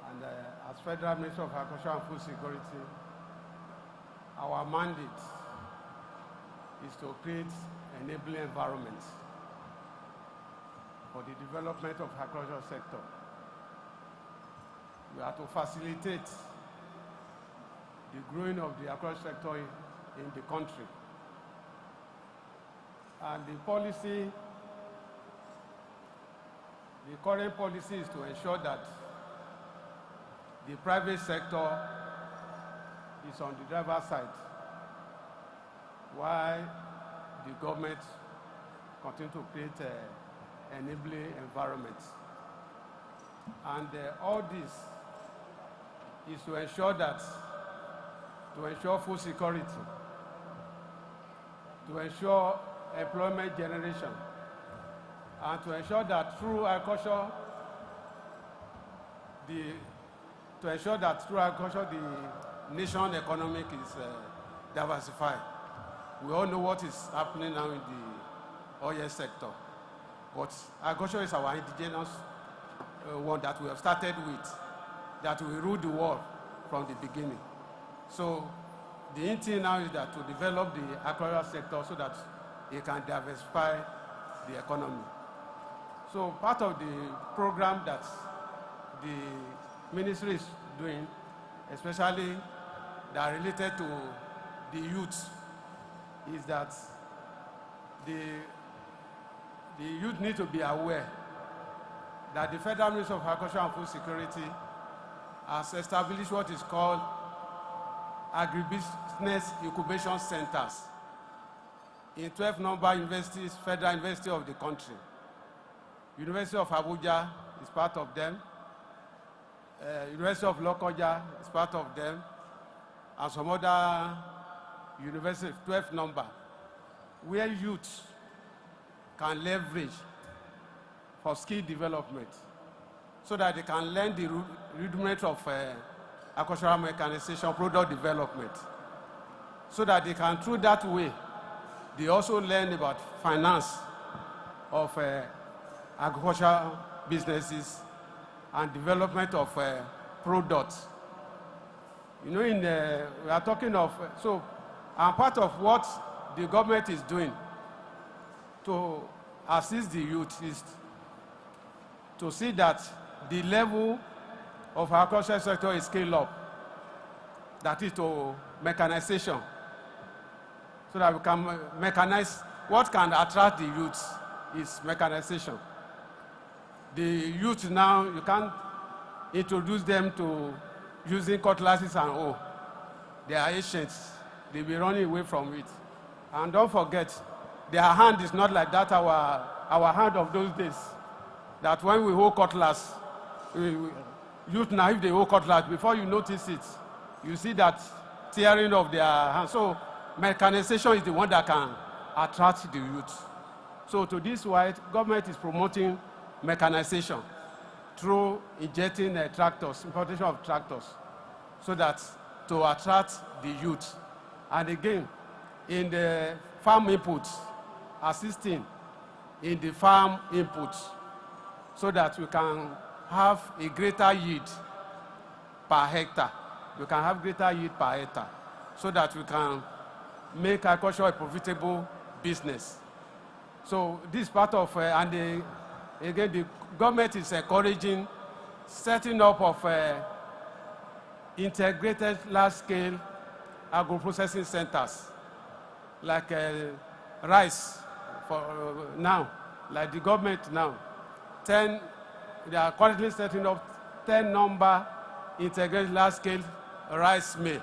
and as Federal Ministry of Agriculture and Food Security, our mandate is to create enabling environments for the development of the agricultural sector. We are to facilitate the growing of the agricultural sector in the country. And the policy, the current policy is to ensure that the private sector is on the driver's side, while the government continue to create enabling environments. And all this is to ensure that, to ensure food security, to ensure employment generation, and to ensure that through agriculture, the nation economic is diversified. We all know what is happening now in the oil sector, but agriculture is our indigenous one that we have started with, that we rule the world from the beginning. So the intent now is that to develop the agricultural sector so that it can diversify the economy. So part of the program that the ministry is doing, especially that are related to the youth, is that the youth need to be aware that the Federal Ministry of Agriculture and Food Security has established what is called agribusiness incubation centers in 12 number universities, federal university of the country. University of Abuja is part of them. University of Lokoja is part of them, and some other universities, 12 number, where youth can leverage for skill development so that they can learn the rudiment of agricultural mechanization, product development, so that they can, through that way, they also learn about finance of agricultural businesses and development of products. You know, we are talking of, and part of what the government is doing to assist the youth is to see that the level of our agricultural sector is scaled up, that is to mechanization, so that we can mechanize. What can attract the youth is mechanization. The youth now, you can't introduce them to using cutlasses and all. They are ancients. They'll be running away from it. And don't forget, their hand is not like that, our hand of those days. That when we hold cutlass, youth now, if they hold cutlass, before you notice it, you see that tearing of their hand. So mechanization is the one that can attract the youth. So to this why government is promoting mechanization through injecting tractors, importation of tractors, so that to attract the youth. And again, in the farm inputs, assisting in the farm inputs, so that we can have a greater yield per hectare. We can have greater yield per hectare so that we can make agriculture a profitable business. So this is part of, again, the government is encouraging setting up of integrated large-scale agro-processing centers, like rice for now, like the government now. They are currently setting up 10 number integrated large-scale rice mill.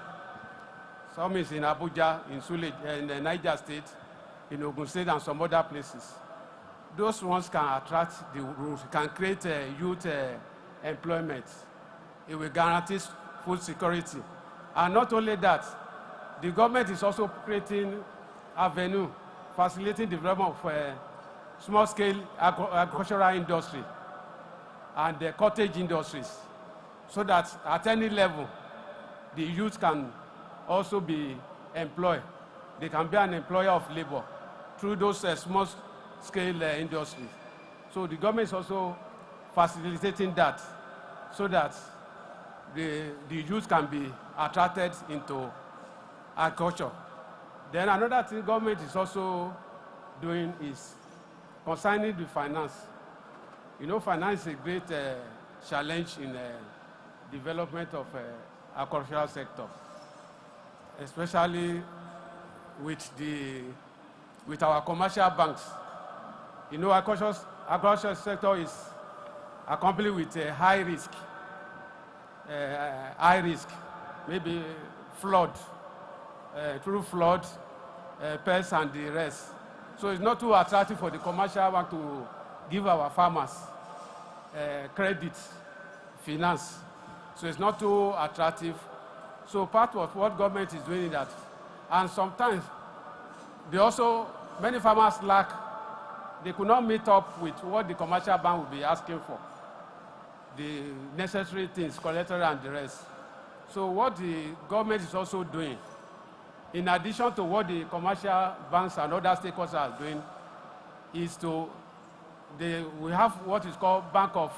Some is in Abuja, in Sule, in Niger State, in Ogun State, and some other places. Those ones can attract the youth, can create youth employment. It will guarantee food security. And not only that, the government is also creating avenue, facilitating development of small-scale agricultural industry and the cottage industries, so that at any level, the youth can also be employed. They can be an employer of labor through those small-scale industries. So the government is also facilitating that, so that the youth can be attracted into agriculture. Then another thing government is also doing is concerning the finance. You know, finance is a great challenge in development of agricultural sector, especially with our commercial banks. You know, agricultural sector is accompanied with a high risk, maybe flood, through flood, pests and the rest. So it's not too attractive for the commercial bank to give our farmers credit, finance. So it's not too attractive. So part of what government is doing is that, and sometimes many farmers lack, they could not meet up with what the commercial bank will be asking for, the necessary things, collateral and the rest. So what the government is also doing, in addition to what the commercial banks and other stakeholders are doing, is we have what is called Bank of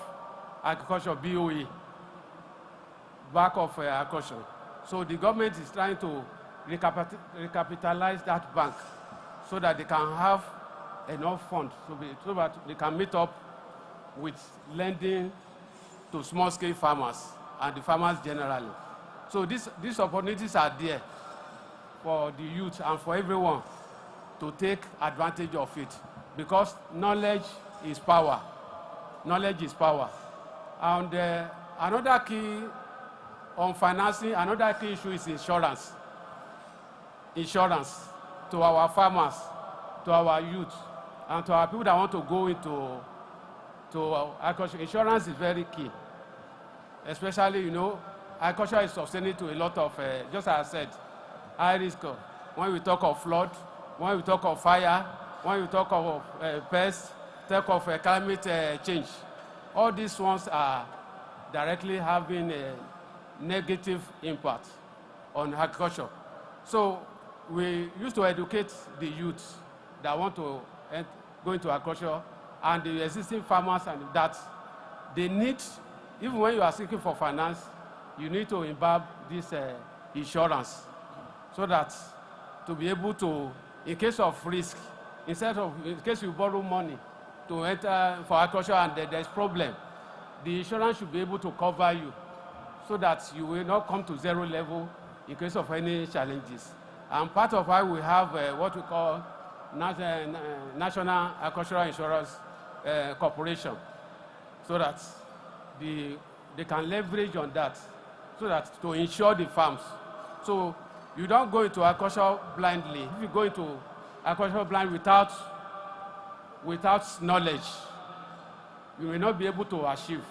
Agriculture, BOE, Bank of Agriculture. So the government is trying to recapitalize that bank so that they can have enough funds so that they can meet up with lending to small-scale farmers and the farmers generally. So these opportunities are there for the youth and for everyone to take advantage of it, because knowledge is power. Knowledge is power. And another key on financing, another key issue is insurance. Insurance to our farmers, to our youth, and to our people that want to go into agriculture. Insurance is very key. Especially, you know, agriculture is sustaining to a lot of, just as I said, high risk. When we talk of flood, when we talk of fire, when we talk of pests, talk of climate change, all these ones are directly having a negative impact on agriculture. So we used to educate the youth that want to go into agriculture and the existing farmers, and that they need, even when you are seeking for finance, you need to imbibe this insurance, so that to be able to, in case of risk, in case you borrow money to enter for agriculture and there's problem, the insurance should be able to cover you, so that you will not come to zero level in case of any challenges. And part of why we have what we call National Agricultural Insurance Corporation, so that they can leverage on that, so that to insure the farms. So you don't go into agriculture blindly. If you go into agriculture blind without knowledge, you will not be able to achieve.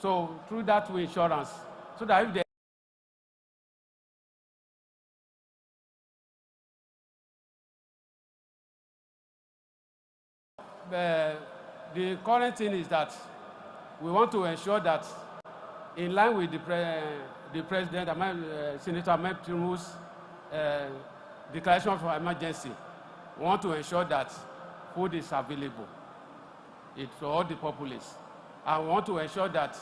So through that way, insurance, so that if the current thing is that we want to ensure that, in line with the President, Senator Ahmed Tinubu's declaration of emergency, we want to ensure that food is available to all the populace. and we want to ensure that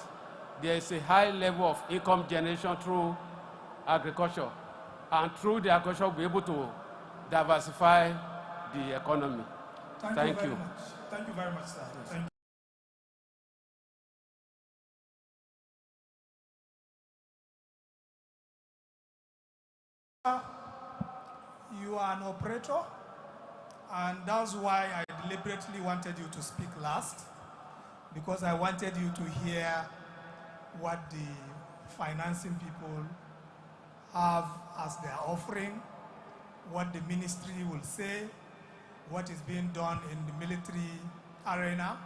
there is a high level of income generation through agriculture, and through the agriculture we'll be able to diversify the economy. Thank you. Thank you very much, sir. Thank you. You are an operator, and that's why I deliberately wanted you to speak last, because I wanted you to hear what the financing people have as their offering, what the ministry will say, what is being done in the military arena,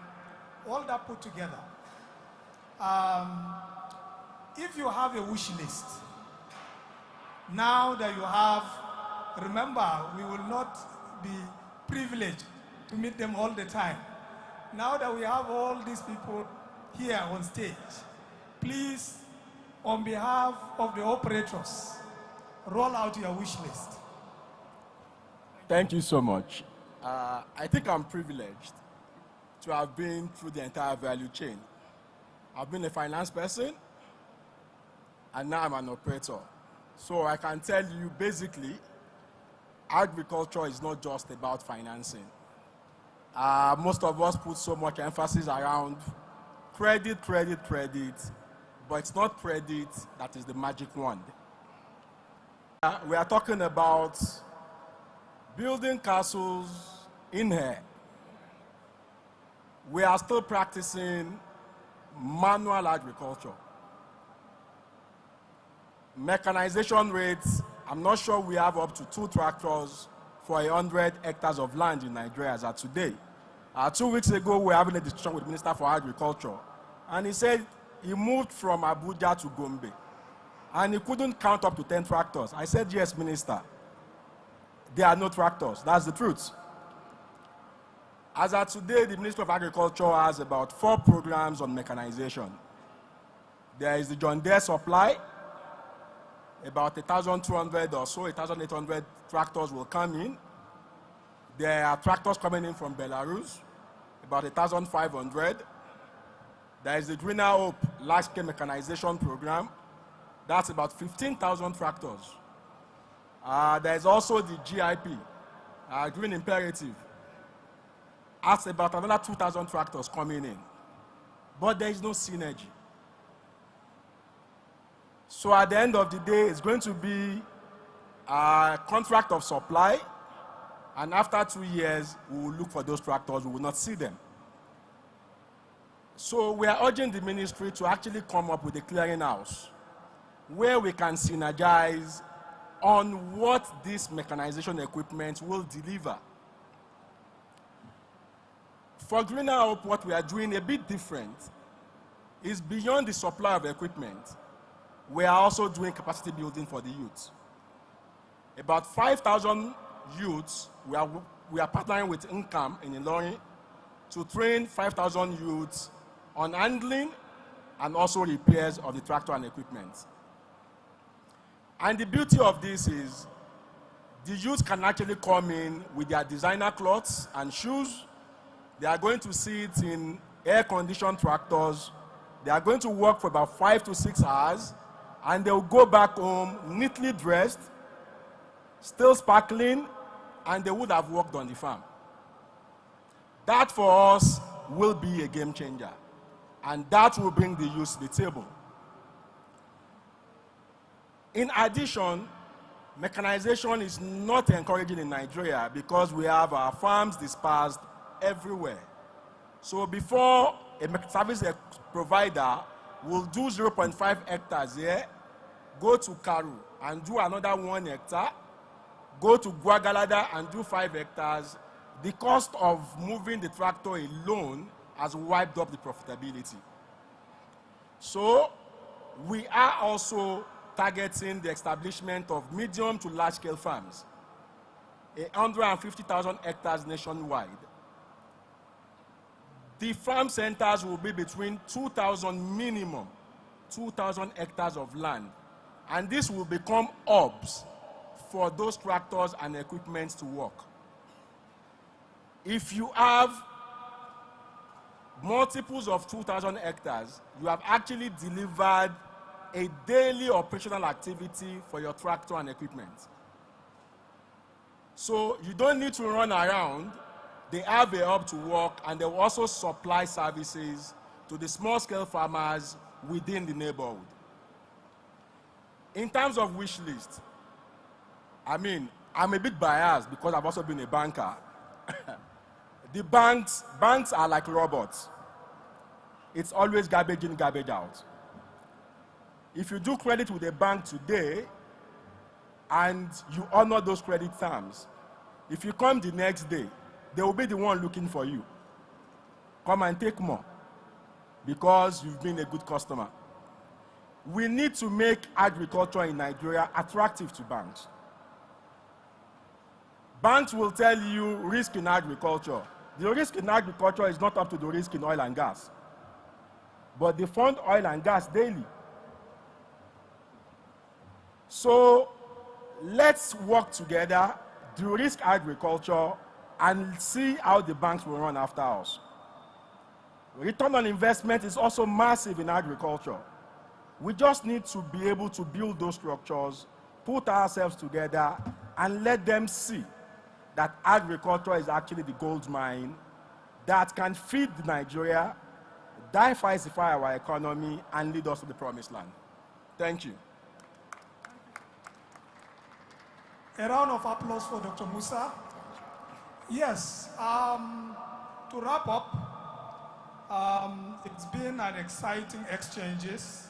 all that put together. If you have a wish list, now that you have, remember, we will not be privileged to meet them all the time. Now that we have all these people here on stage, please, on behalf of the operators, roll out your wish list. Thank you so much. I think I'm privileged to have been through the entire value chain. I've been a finance person, and now I'm an operator. So I can tell you, basically, agriculture is not just about financing. Most of us put so much emphasis around credit, but it's not credit that is the magic wand. We are talking about building castles in here. We are still practicing manual agriculture. Mechanization rates, I'm not sure we have up to 2 tractors for 100 hectares of land in Nigeria as of today. 2 weeks ago, we were having a discussion with the Minister for Agriculture, and he said he moved from Abuja to Gombe, and he couldn't count up to 10 tractors. I said, yes, Minister, there are no tractors. That's the truth. As of today, the Ministry of Agriculture has about 4 programs on mechanization. There is the John Deere supply. About 1,200 or so, 1,800 tractors will come in. There are tractors coming in from Belarus, about 1,500. There is the Greener Hope large-scale mechanization program. That's about 15,000 tractors. There is also the GIP, Green Imperative. That's about another 2,000 tractors coming in. But there is no synergy. So at the end of the day, it's going to be a contract of supply, and after 2 years, we will look for those tractors, we will not see them. So we are urging the ministry to actually come up with a clearinghouse where we can synergize on what this mechanization equipment will deliver. For Greener Hope, what we are doing a bit different is beyond the supply of equipment. We are also doing capacity building for the youth. About 5,000 youths, we are partnering with Income in Ilorin to train 5,000 youths on handling and also repairs of the tractor and equipment. And the beauty of this is the youths can actually come in with their designer clothes and shoes. They are going to sit in air-conditioned tractors. They are going to work for about 5 to 6 hours, and they'll go back home neatly dressed, still sparkling, and they would have worked on the farm. That for us will be a game changer, and that will bring the youth to the table. In addition, mechanization is not encouraging in Nigeria because we have our farms dispersed everywhere. So before a service provider will do 0.5 hectares here, go to Karu and do another 1 hectare, go to Guagalada and do 5 hectares, the cost of moving the tractor alone has wiped up the profitability. So we are also targeting the establishment of medium to large scale farms, 150,000 hectares nationwide. The farm centers will be between 2,000 minimum, 2,000 hectares of land. And this will become hubs for those tractors and equipment to work. If you have multiples of 2,000 hectares, you have actually delivered a daily operational activity for your tractor and equipment. So you don't need to run around. They have a hub to work, and they will also supply services to the small-scale farmers within the neighborhood. In terms of wish list, I mean, I'm a bit biased because I've also been a banker. The banks are like robots. It's always garbage in, garbage out. If you do credit with a bank today and you honor those credit terms, if you come the next day, they will be the one looking for you. Come and take more because you've been a good customer. We need to make agriculture in Nigeria attractive to banks. Banks will tell you risk in agriculture. The risk in agriculture is not up to the risk in oil and gas. But they fund oil and gas daily. So let's work together, do risk agriculture, and see how the banks will run after us. Return on investment is also massive in agriculture. We just need to be able to build those structures, put ourselves together, and let them see that agriculture is actually the gold mine that can feed Nigeria, diversify our economy, and lead us to the promised land. Thank you. A round of applause for Dr. Musa. Yes, to wrap up, it's been an exciting exchanges.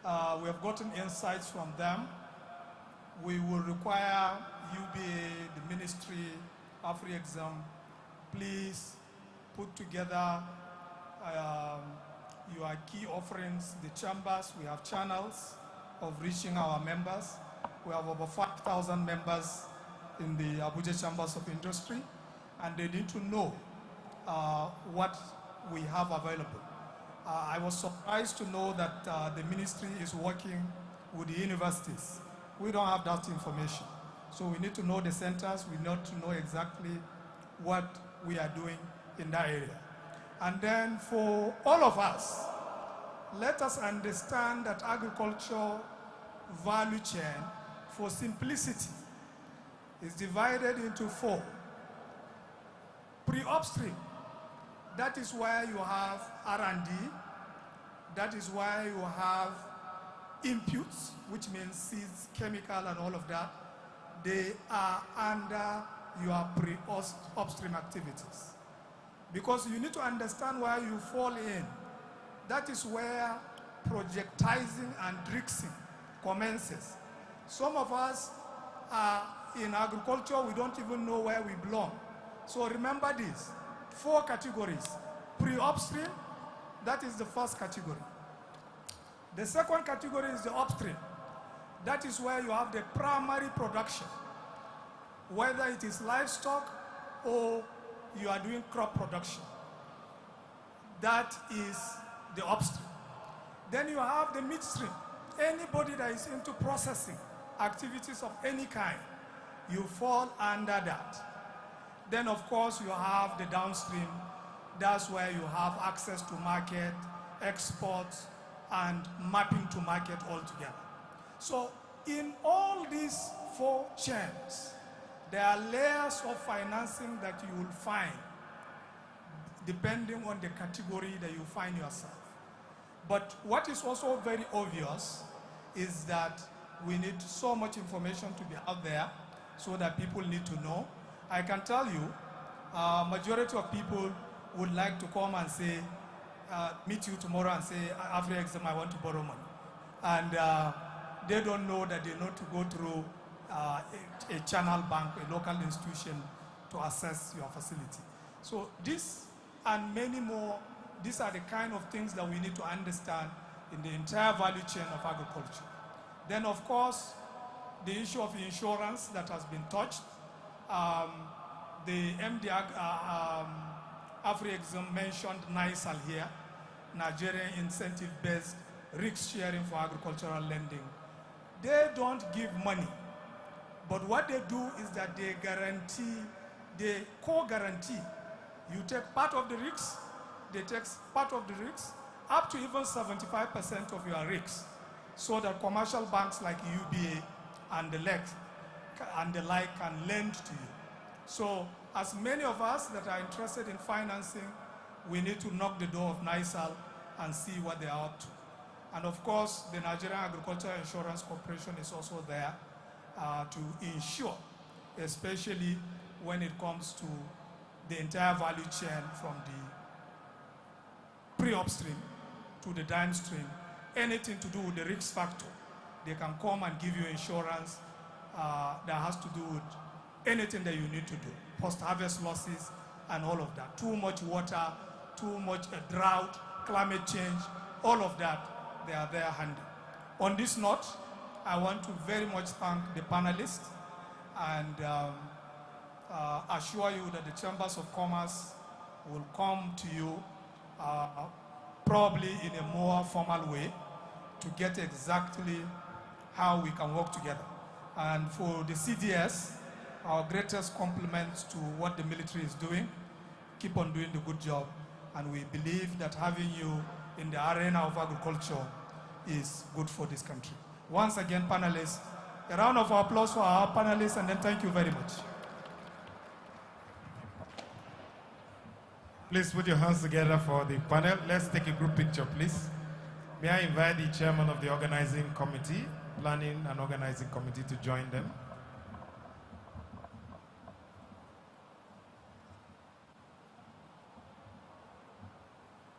We have gotten insights from them. We will require UBA, the ministry, AfriExam, please put together your key offerings, the chambers. We have channels of reaching our members. We have over 5,000 members in the Abuja Chambers of Industry, and they need to know what we have available. I was surprised to know that the ministry is working with the universities. We don't have that information. So we need to know the centers, we need to know exactly what we are doing in that area. And then for all of us, let us understand that agriculture value chain, for simplicity, is divided into 4. Pre-upstream, that is where you have R&D, that is where you have inputs, which means seeds, chemical, and all of that. They are under your pre-upstream activities. Because you need to understand where you fall in. That is where projectizing and trixing commences. Some of us are in agriculture, we don't even know where we belong. So remember this, 4 categories. Pre-upstream, that is the first category. The second category is the upstream. That is where you have the primary production, whether it is livestock or you are doing crop production. That is the upstream. Then you have the midstream. Anybody that is into processing activities of any kind, you fall under that. Then of course you have the downstream. That's where you have access to market, exports, and mapping to market altogether. So in all these 4 chains, there are layers of financing that you will find depending on the category that you find yourself. But what is also very obvious is that we need so much information to be out there so that people need to know. I can tell you, majority of people would like to come and say, meet you tomorrow and say, AfriExam, I want to borrow money. And they don't know that they need to go through a channel bank, a local institution, to assess your facility. So this and many more, these are the kind of things that we need to understand in the entire value chain of agriculture. Then of course, the issue of insurance that has been touched. The MD AfriExam mentioned NISAL here, Nigerian Incentive-Based Risk Sharing for Agricultural Lending. They don't give money, but what they do is that they guarantee, they co-guarantee. You take part of the risks, they take part of the risks, up to even 75% of your risks, so that commercial banks like UBA and the like can lend to you. So as many of us that are interested in financing, we need to knock the door of NISAL and see what they are up to. And of course, the Nigerian Agricultural Insurance Corporation is also there to insure, especially when it comes to the entire value chain from the pre-upstream to the downstream. Anything to do with the risk factor, they can come and give you insurance that has to do with anything that you need to do, post-harvest losses and all of that. Too much water, too much drought, climate change, all of that, they are there handy. On this note, I want to very much thank the panelists and assure you that the Chambers of Commerce will come to you probably in a more formal way to get exactly how we can work together. And for the CDS, our greatest compliments to what the military is doing. Keep on doing the good job. And we believe that having you in the arena of agriculture is good for this country. Once again, panelists, a round of applause for our panelists, and then thank you very much. Please put your hands together for the panel. Let's take a group picture, please. May I invite the chairman of the organizing committee, planning and organizing committee, to join them.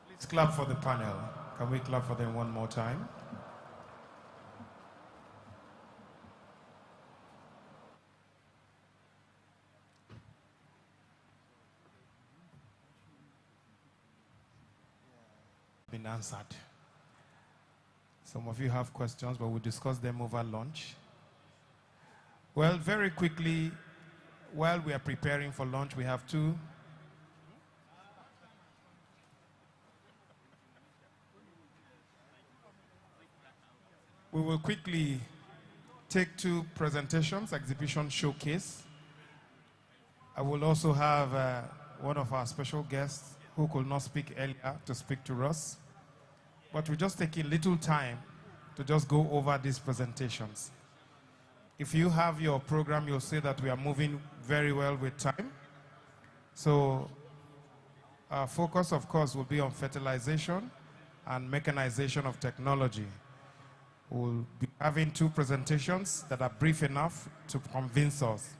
Please clap for the panel. Can we clap for them one more time? Been answered. Some of you have questions, but we'll discuss them over lunch. Well, very quickly, while we are preparing for lunch, we have two. We will quickly take two presentations, exhibition showcase. I will also have one of our special guests who could not speak earlier to speak to us. But we're just taking little time to just go over these presentations. If you have your program, you'll see that we are moving very well with time. So our focus, of course, will be on fertilization and mechanization of technology. We'll be having two presentations that are brief enough to convince us.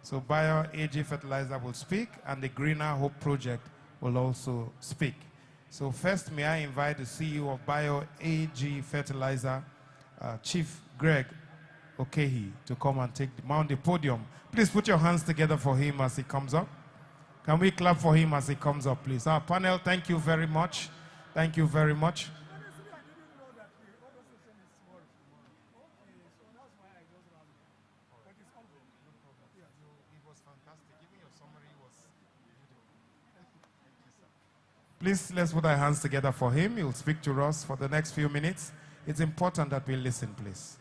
So Bio AG Fertilizer will speak, and the Greener Hope Project will also speak. So first, may I invite the CEO of Bio AG Fertilizer, Chief Greg Okehi, to come and mount the podium. Please put your hands together for him as he comes up. Can we clap for him as he comes up, please? Our panel, thank you very much. Thank you very much. Please, let's put our hands together for him. He'll speak to us for the next few minutes. It's important that we listen, please.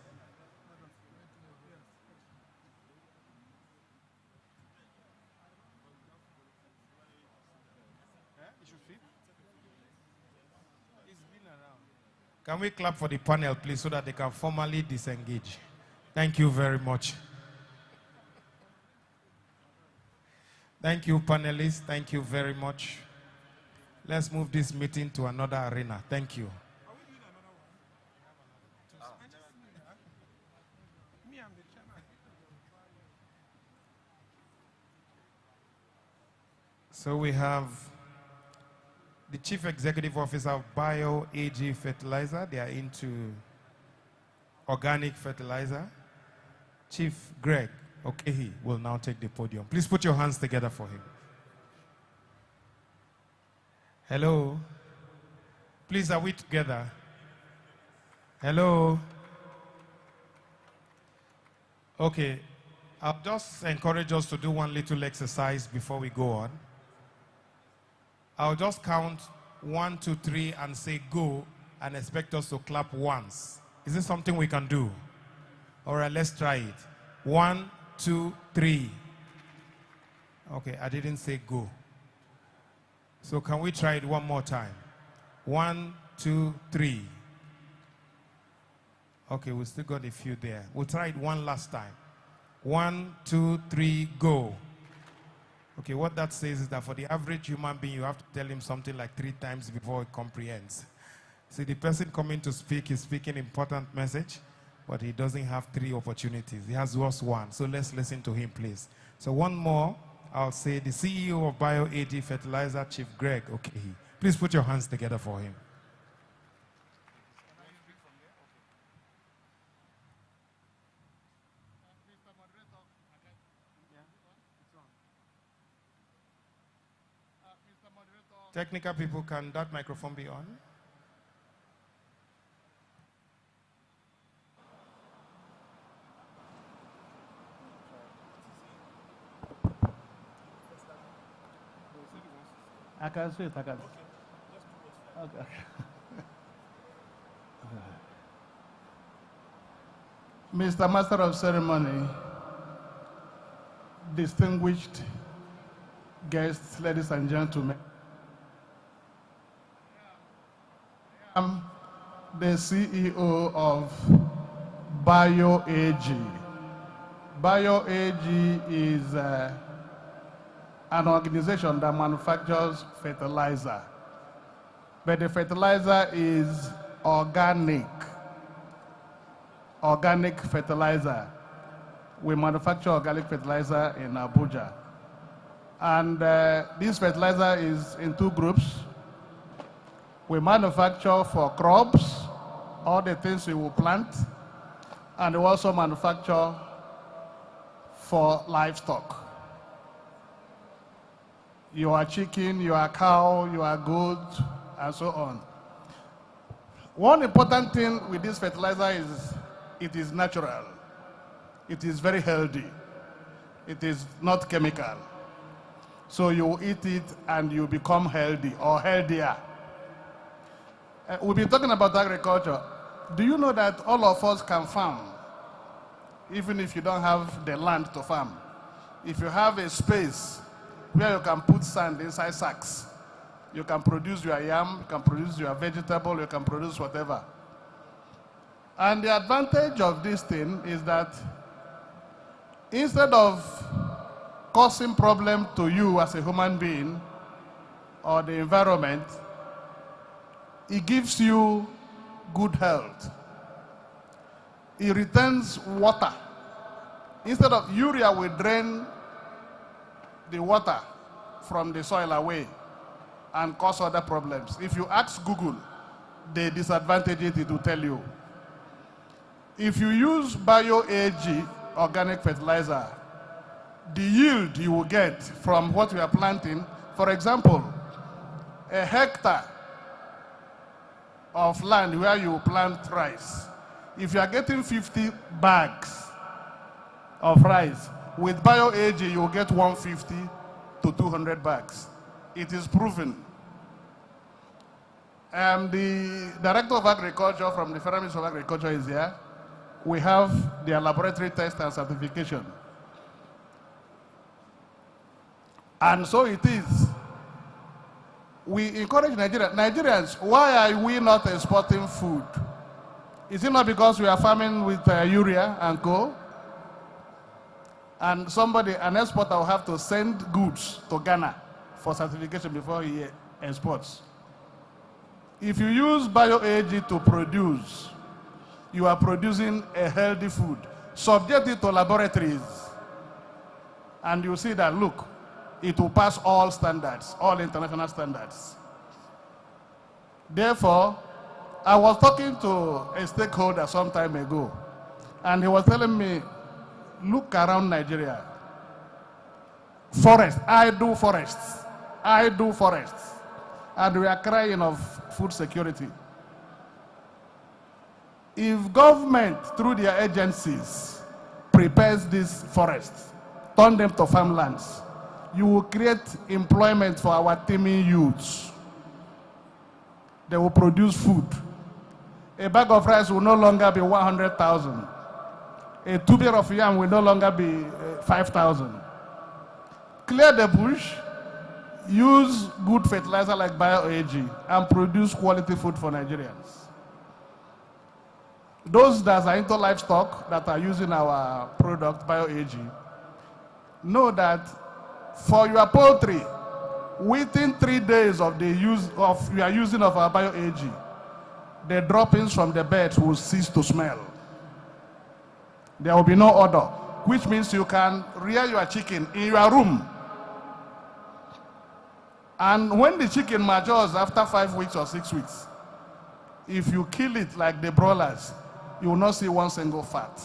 Can we clap for the panel, please, so that they can formally disengage? Thank you very much. Thank you, panelists. Thank you very much. Let's move this meeting to another arena. Thank you. So we have the Chief Executive Officer of Bio AG Fertilizer. They are into organic fertilizer. Chief Greg Okehi will now take the podium. Please put your hands together for him. Hello. Please, are we together? Hello. Okay. I'll just encourage us to do one little exercise before we go on. I'll just count 1, 2, 3 and say go and expect us to clap once. Is this something we can do? All right, let's try it. 1, 2, 3. Okay, I didn't say go. So can we try it one more time? 1, 2, 3. Okay, we still got a few there. We'll try it one last time. 1, 2, 3, go. Okay, what that says is that for the average human being, you have to tell him something like 3 times before he comprehends. See, the person coming to speak is speaking important message, but he doesn't have 3 opportunities. He has just 1. So let's listen to him, please. So one more, I'll say the CEO of BioAG Fertilizer, Chief Greg Okehi. Please put your hands together for him. Technical people, can that microphone be on? I can see it, I can. Okay. Mr. Master of Ceremony, distinguished guests, ladies and gentlemen, I'm the CEO of BioAG. BioAG is an organization that manufactures fertilizer. But the fertilizer is organic fertilizer. We manufacture organic fertilizer in Abuja. And this fertilizer is in 2 groups. We manufacture for crops, all the things we will plant, and we also manufacture for livestock. Your chicken, your cow, your goat, and so on. One important thing with this fertilizer is it is natural. It is very healthy. It is not chemical. So you eat it and you become healthy or healthier. We'll be talking about agriculture. Do you know that all of us can farm, even if you don't have the land to farm? If you have a space where you can put sand inside sacks, you can produce your yam, you can produce your vegetable, you can produce whatever. And the advantage of this thing is that instead of causing problem to you as a human being or the environment, it gives you good health. It retains water. Instead of urea, we drain the water from the soil away and cause other problems. If you ask Google the disadvantages, it will tell you. If you use BioAG organic fertilizer, the yield you will get from what we are planting, for example, a hectare of land where you plant rice, if you are getting 50 bags of rice, with BioAG you will get 150 to 200 bags. It is proven. The Director of Agriculture from the Federal Ministry of Agriculture is here. We have their laboratory test and certification. And so it is. We encourage Nigerians, why are we not exporting food? Is it not because we are farming with urea and co? And an exporter will have to send goods to Ghana for certification before he exports. If you use BioAG to produce, you are producing a healthy food. Subject it to laboratories, and you see that, look, it will pass all standards, all international standards. Therefore, I was talking to a stakeholder some time ago, and he was telling me, look around Nigeria. Forests, I do forests. And we are crying of food security. If government, through their agencies, prepares these forests, turn them to farmlands, you will create employment for our teeming youths. They will produce food. A bag of rice will no longer be 100,000. A tuber of yam will no longer be 5,000. Clear the bush, use good fertilizer like BioAG and produce quality food for Nigerians. Those that are into livestock that are using our product, BioAG, know that for your poultry, within 3 days of the use of you are using of our BioAG, the droppings from the beds will cease to smell. There will be no odor, which means you can rear your chicken in your room. And when the chicken matures after 5 weeks or 6 weeks, if you kill it like the broilers, you will not see one single fat.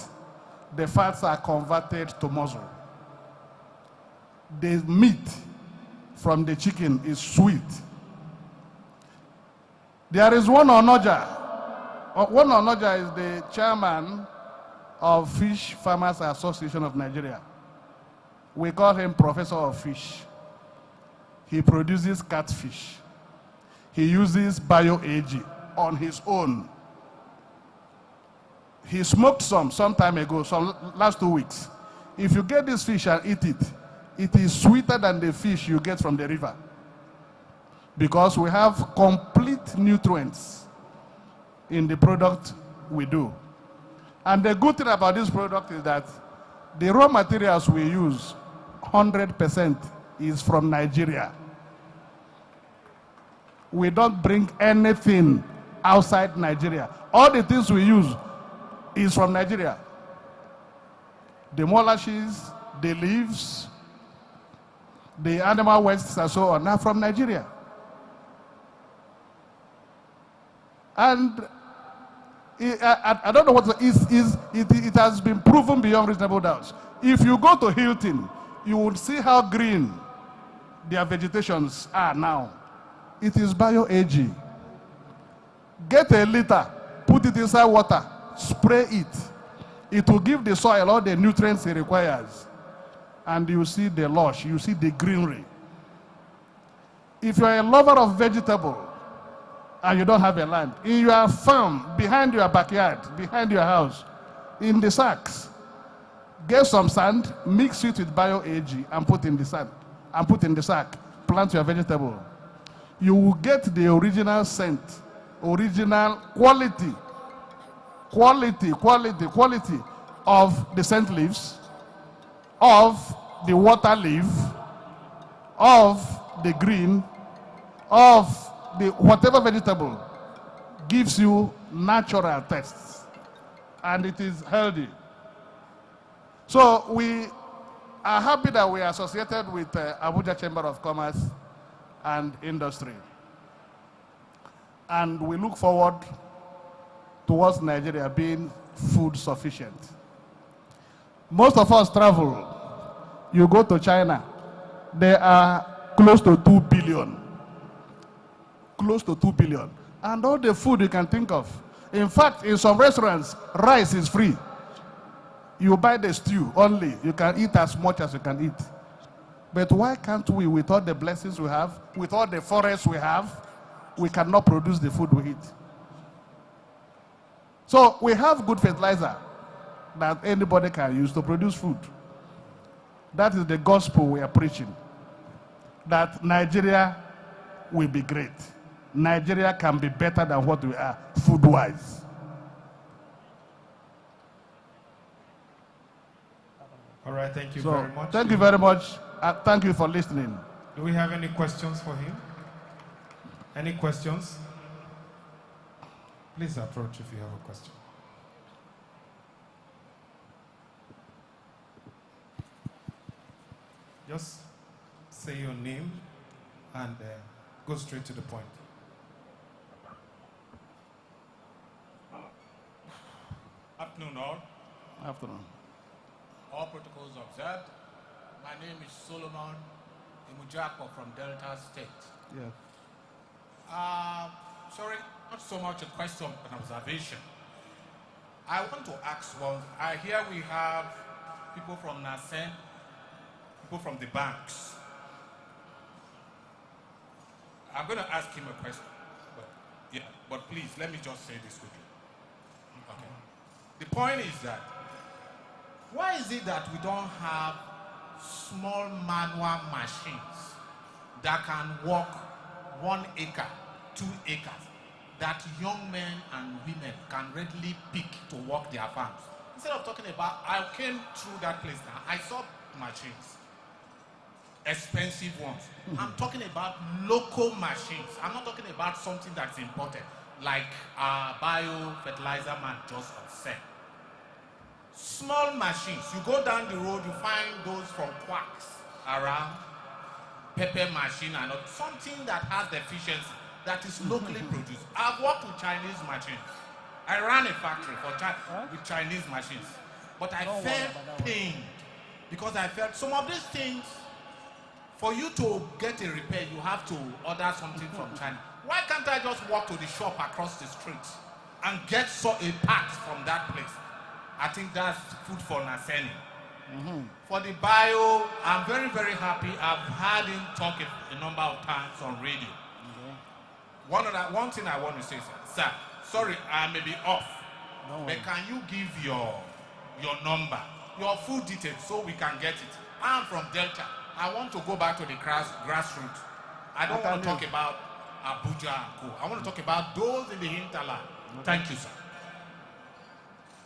The fats are converted to muscle. The meat from the chicken is sweet. There is one Onoja. One Onoja is the chairman of Fish Farmers Association of Nigeria. We call him Professor of Fish. He produces catfish. He uses BioAG on his own. He smoked some time ago, some last 2 weeks. If you get this fish and eat it, it is sweeter than the fish you get from the river. Because we have complete nutrients in the product we do. And the good thing about this product is that the raw materials we use, 100% is from Nigeria. We don't bring anything outside Nigeria. All the things we use is from Nigeria. The molasses, the leaves, the animal wastes and so on are from Nigeria. And I don't know what it has been proven beyond reasonable doubt. If you go to Hilton, you will see how green their vegetations are now. It is BioAG. Get a liter, put it inside water, spray it. It will give the soil all the nutrients it requires. And you see the lush, you see the greenery. If you are a lover of vegetable and you don't have a land, in your farm, behind your backyard, behind your house, in the sacks, get some sand, mix it with BioAG and put in the sand, and put in the sack, plant your vegetable. You will get the original scent, original quality of the scent leaves, of the water leaf, of the green, of the whatever vegetable gives you natural tastes, and it is healthy. So we are happy that we are associated with Abuja Chamber of Commerce and Industry. And we look forward towards Nigeria being food sufficient. Most of us travel. You go to China, there are close to 2 billion. Close to 2 billion. And all the food you can think of. In fact, in some restaurants, rice is free. You buy the stew only. You can eat as much as you can eat. But why can't we, with all the blessings we have, with all the forests we have, we cannot produce the food we eat? So we have good fertilizer that anybody can use to produce food. That is the gospel we are preaching. That Nigeria will be great. Nigeria can be better than what we are, food-wise. All right, thank you very much. Thank you very much. Thank you for listening. Do we have any questions for him? Any questions? Please approach if you have a question. Just say your name and go straight to the point. Afternoon, all. Afternoon. All protocols observed. My name is Solomon Imujako from Delta State. Yeah. Sorry, not so much a question, but an observation. I want to ask one. I hear we have people from NASEN, people from the banks. I'm going to ask him a question. But please, let me just say this quickly. Okay. The point is that, why is it that we don't have small manual machines that can work 1 acre, 2 acres, that young men and women can readily pick to work their farms. Instead of talking about, I came through that place now, I saw machines, expensive ones. I'm talking about local machines. I'm not talking about something that's imported, like bio fertilizer man just said. Small machines. You go down the road, you find those from Quacks around, pepper machine and something that has the efficiency, that is locally produced. I've worked with Chinese machines. I ran a factory with Chinese machines, but I felt pained because I felt some of these things, for you to get a repair, you have to order something from China. Why can't I just walk to the shop across the street and get a part from that place? I think that's food for Naseni. For the bio, I'm very, very happy. I've heard him talk a number of times on radio. One thing I want to say, sir, sorry, I may be off, but can you give your number, your full details, so we can get it? I'm from Delta. I want to go back to the grassroots. I don't want to talk about Abuja and Co. I want to talk about those in the hinterland. Thank you, sir.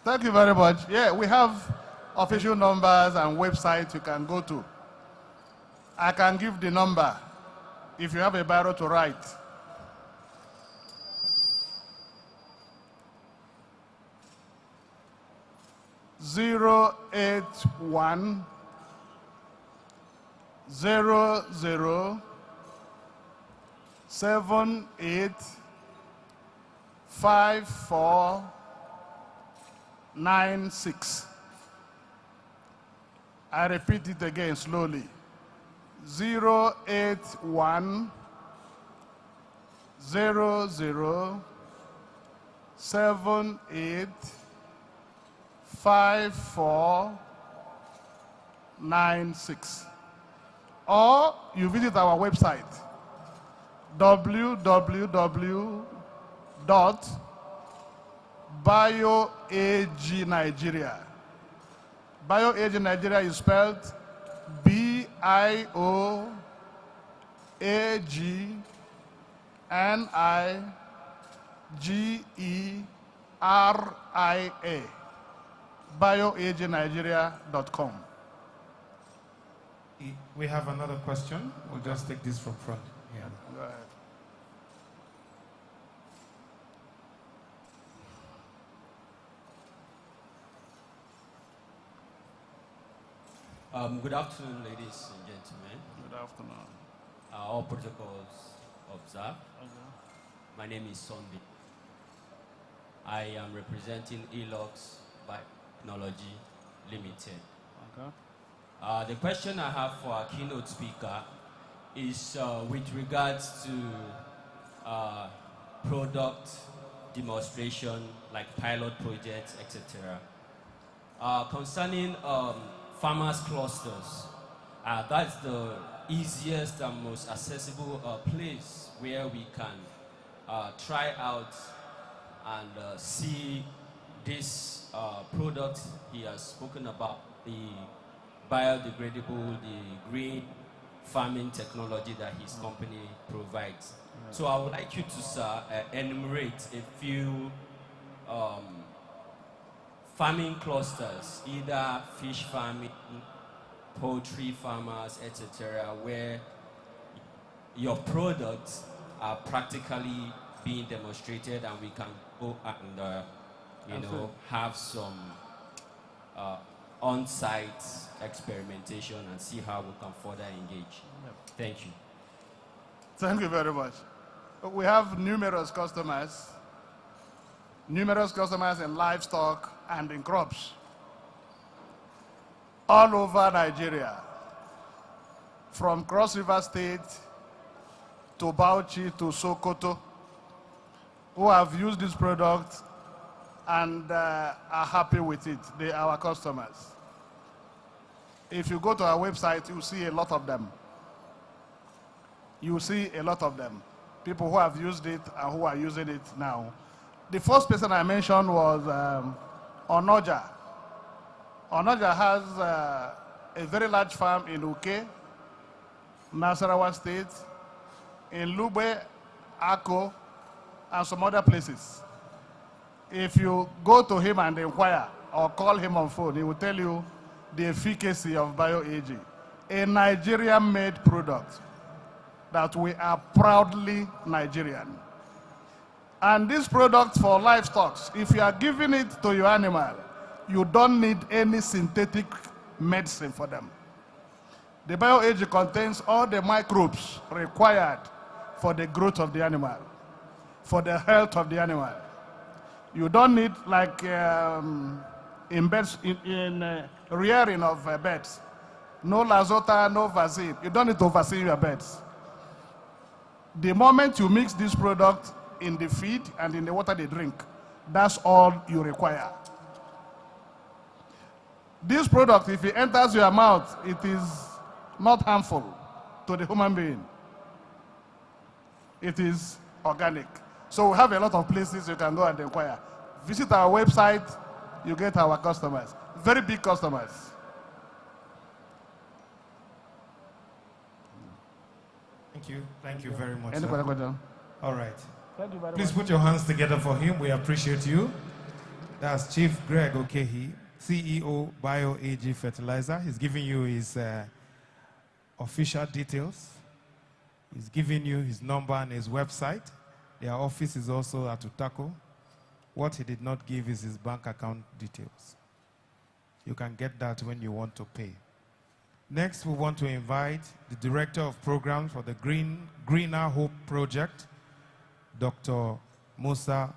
Thank you very much. Yeah, we have official numbers and websites you can go to. I can give the number if you have a biro to write. 081 00 78 5496. I repeat it again slowly. 081 00 78 5496. Or you visit our website www.bioagnigeria. BioAg Nigeria is spelled BIOAGNIGERIA. BioAgNigeria.com. We have another question. We'll just take this from front. Yeah. Go ahead. Good afternoon, ladies and gentlemen. Good afternoon. All protocols observed. Okay. My name is Sunday. I am representing Elux Technology Limited. Okay. The question I have for our keynote speaker is with regards to product demonstration, like pilot projects, etc. Concerning farmers clusters, that's the easiest and most accessible place where we can try out and see this product he has spoken about, the biodegradable, the green farming technology that his company provides. So I would like you to, sir, enumerate a few farming clusters, either fish farming, poultry farmers, etc., where your products are practically being demonstrated, and we can go and have some on-site experimentation and see how we can further engage. Thank you. Thank you very much. We have numerous customers in livestock and in crops all over Nigeria, from Cross River State to Bauchi to Sokoto, who have used this product and are happy with it. They are our customers. If you go to our website, you see a lot of them. You see a lot of them. People who have used it and who are using it now. The first person I mentioned was Onoja. Onoja has a very large farm in Uke, Nasarawa State, in Lube, Ako, and some other places. If you go to him and inquire or call him on phone, he will tell you the efficacy of BioAG, a Nigerian-made product that we are proudly Nigerian. And this product for livestock, if you are giving it to your animal, you don't need any synthetic medicine for them. The BioAG contains all the microbes required for the growth of the animal, for the health of the animal. You don't need, like in rearing of birds, no Lazota, no vaccine. You don't need to vaccine your birds. The moment you mix this product in the feed and in the water they drink, that's all you require. This product, if it enters your mouth, it is not harmful to the human being. It is organic. So we have a lot of places you can go and inquire. Visit our website, you get our customers. Very big customers. Thank you very much. Any question? All right. Thank you very Please much. put your hands together for him. We appreciate you. That's Chief Greg Okehi, CEO BioAG Fertilizer. He's giving you his official details. He's giving you his number and his website. Their office is also at Utako. What he did not give is his bank account details. You can get that when you want to pay. Next, we want to invite the Director of Programs for the Greener Hope Project, Dr. Musa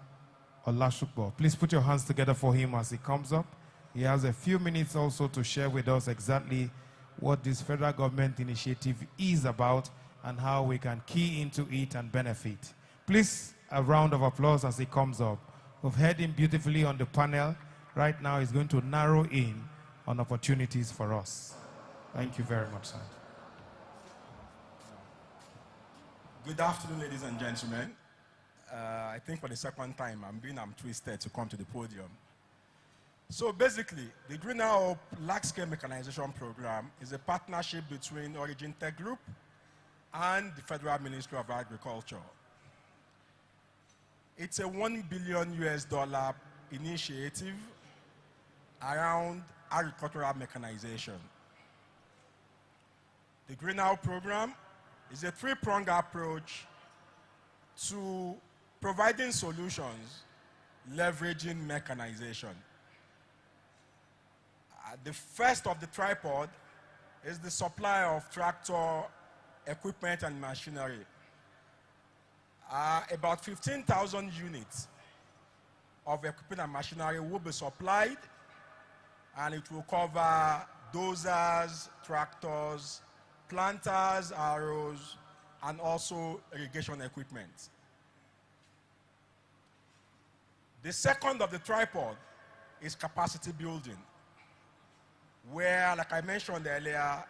Olashukbo. Please put your hands together for him as he comes up. He has a few minutes also to share with us exactly what this federal government initiative is about and how we can key into it and benefit. Please, a round of applause as he comes up. We've heard him beautifully on the panel. Right now, he's going to narrow in on opportunities for us. Thank you very much, sir. Good afternoon, ladies and gentlemen. I think for the second time, I'm twisted to come to the podium. So basically, the Greener Hope Large-Scale Mechanization Program is a partnership between Origin Tech Group and the Federal Ministry of Agriculture. It's a $1 billion initiative around agricultural mechanization. The Greener Hope program is a three-pronged approach to providing solutions leveraging mechanization. The first of the tripod is the supply of tractor equipment and machinery. About 15,000 units of equipment and machinery will be supplied, and it will cover dozers, tractors, planters, arrows, and also irrigation equipment. The second of the tripod is capacity building, where, like I mentioned earlier,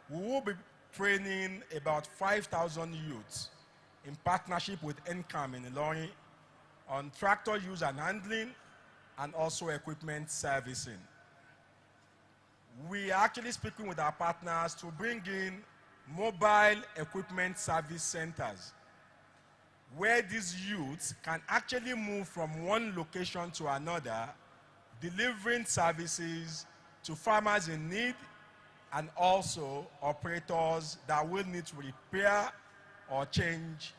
we will be training about 5,000 youths in partnership with NCAM in Ilorin on tractor use and handling and also equipment servicing. We are actually speaking with our partners to bring in mobile equipment service centers where these youths can actually move from one location to another, delivering services to farmers in need and also operators that will need to repair or change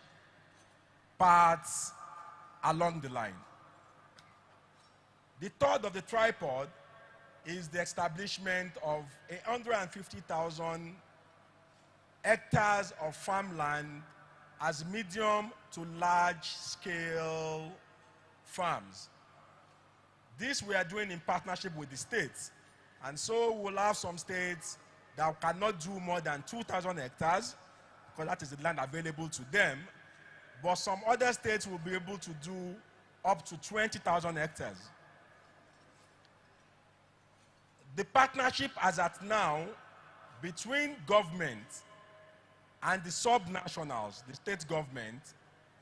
parts along the line. The third of the tripod is the establishment of 150,000 hectares of farmland as medium to large scale farms. This we are doing in partnership with the states. And so we'll have some states that cannot do more than 2,000 hectares because that is the land available to them. But some other states will be able to do up to 20,000 hectares. The partnership as at now between government and the subnationals, the state government,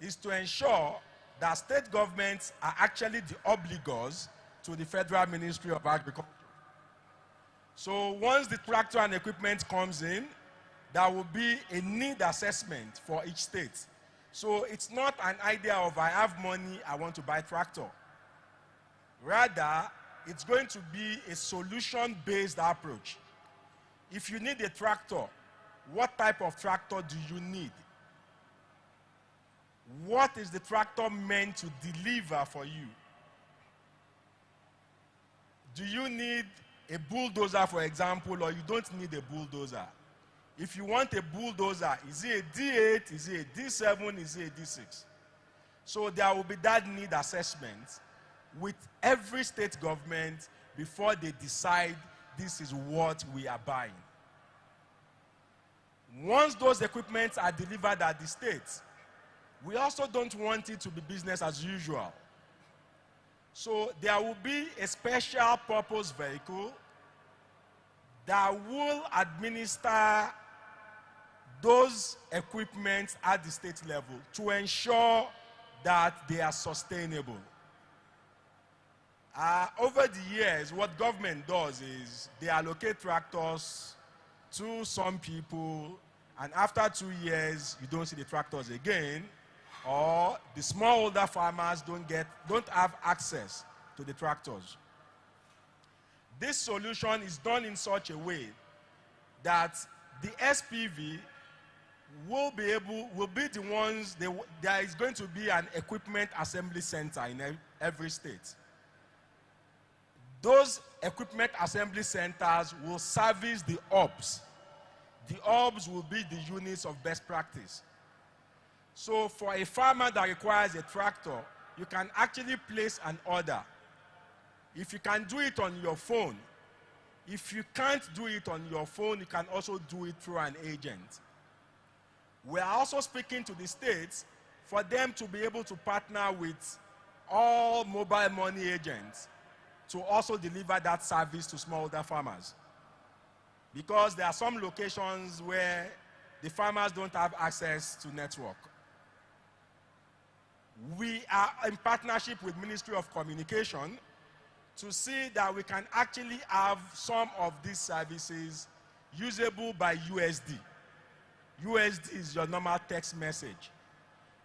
is to ensure that state governments are actually the obligors to the Federal Ministry of Agriculture. So once the tractor and equipment comes in, there will be a need assessment for each state. So it's not an idea of I have money, I want to buy tractor. Rather, it's going to be a solution-based approach. If you need a tractor, what type of tractor do you need? What is the tractor meant to deliver for you? Do you need a bulldozer, for example, or you don't need a bulldozer? If you want a bulldozer, is it a D8, is it a D7, is it a D6? So there will be that need assessment with every state government before they decide this is what we are buying. Once those equipments are delivered at the states, we also don't want it to be business as usual. So there will be a special purpose vehicle that will administer those equipments at the state level to ensure that they are sustainable. Over the years, what government does is they allocate tractors to some people, and after 2 years, you don't see the tractors again, or the smallholder farmers don't have access to the tractors. This solution is done in such a way that the SPV will be the ones, there is going to be an equipment assembly center in every state. Those equipment assembly centers will service the hubs. The hubs will be the units of best practice. So for a farmer that requires a tractor, you can actually place an order. If you can do it on your phone, if you can't do it on your phone, you can also do it through an agent. We are also speaking to the states for them to be able to partner with all mobile money agents to also deliver that service to smallholder farmers. Because there are some locations where the farmers don't have access to network. We are in partnership with Ministry of Communication to see that we can actually have some of these services usable by USD. USD is your normal text message.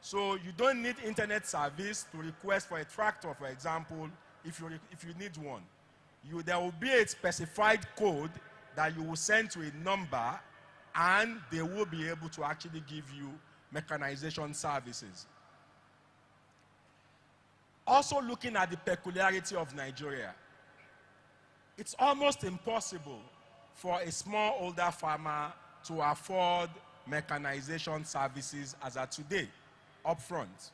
So you don't need internet service to request for a tractor, for example, if you need one. There will be a specified code that you will send to a number, and they will be able to actually give you mechanization services. Also looking at the peculiarity of Nigeria, it's almost impossible for a smallholder farmer to afford mechanization services as of today, upfront.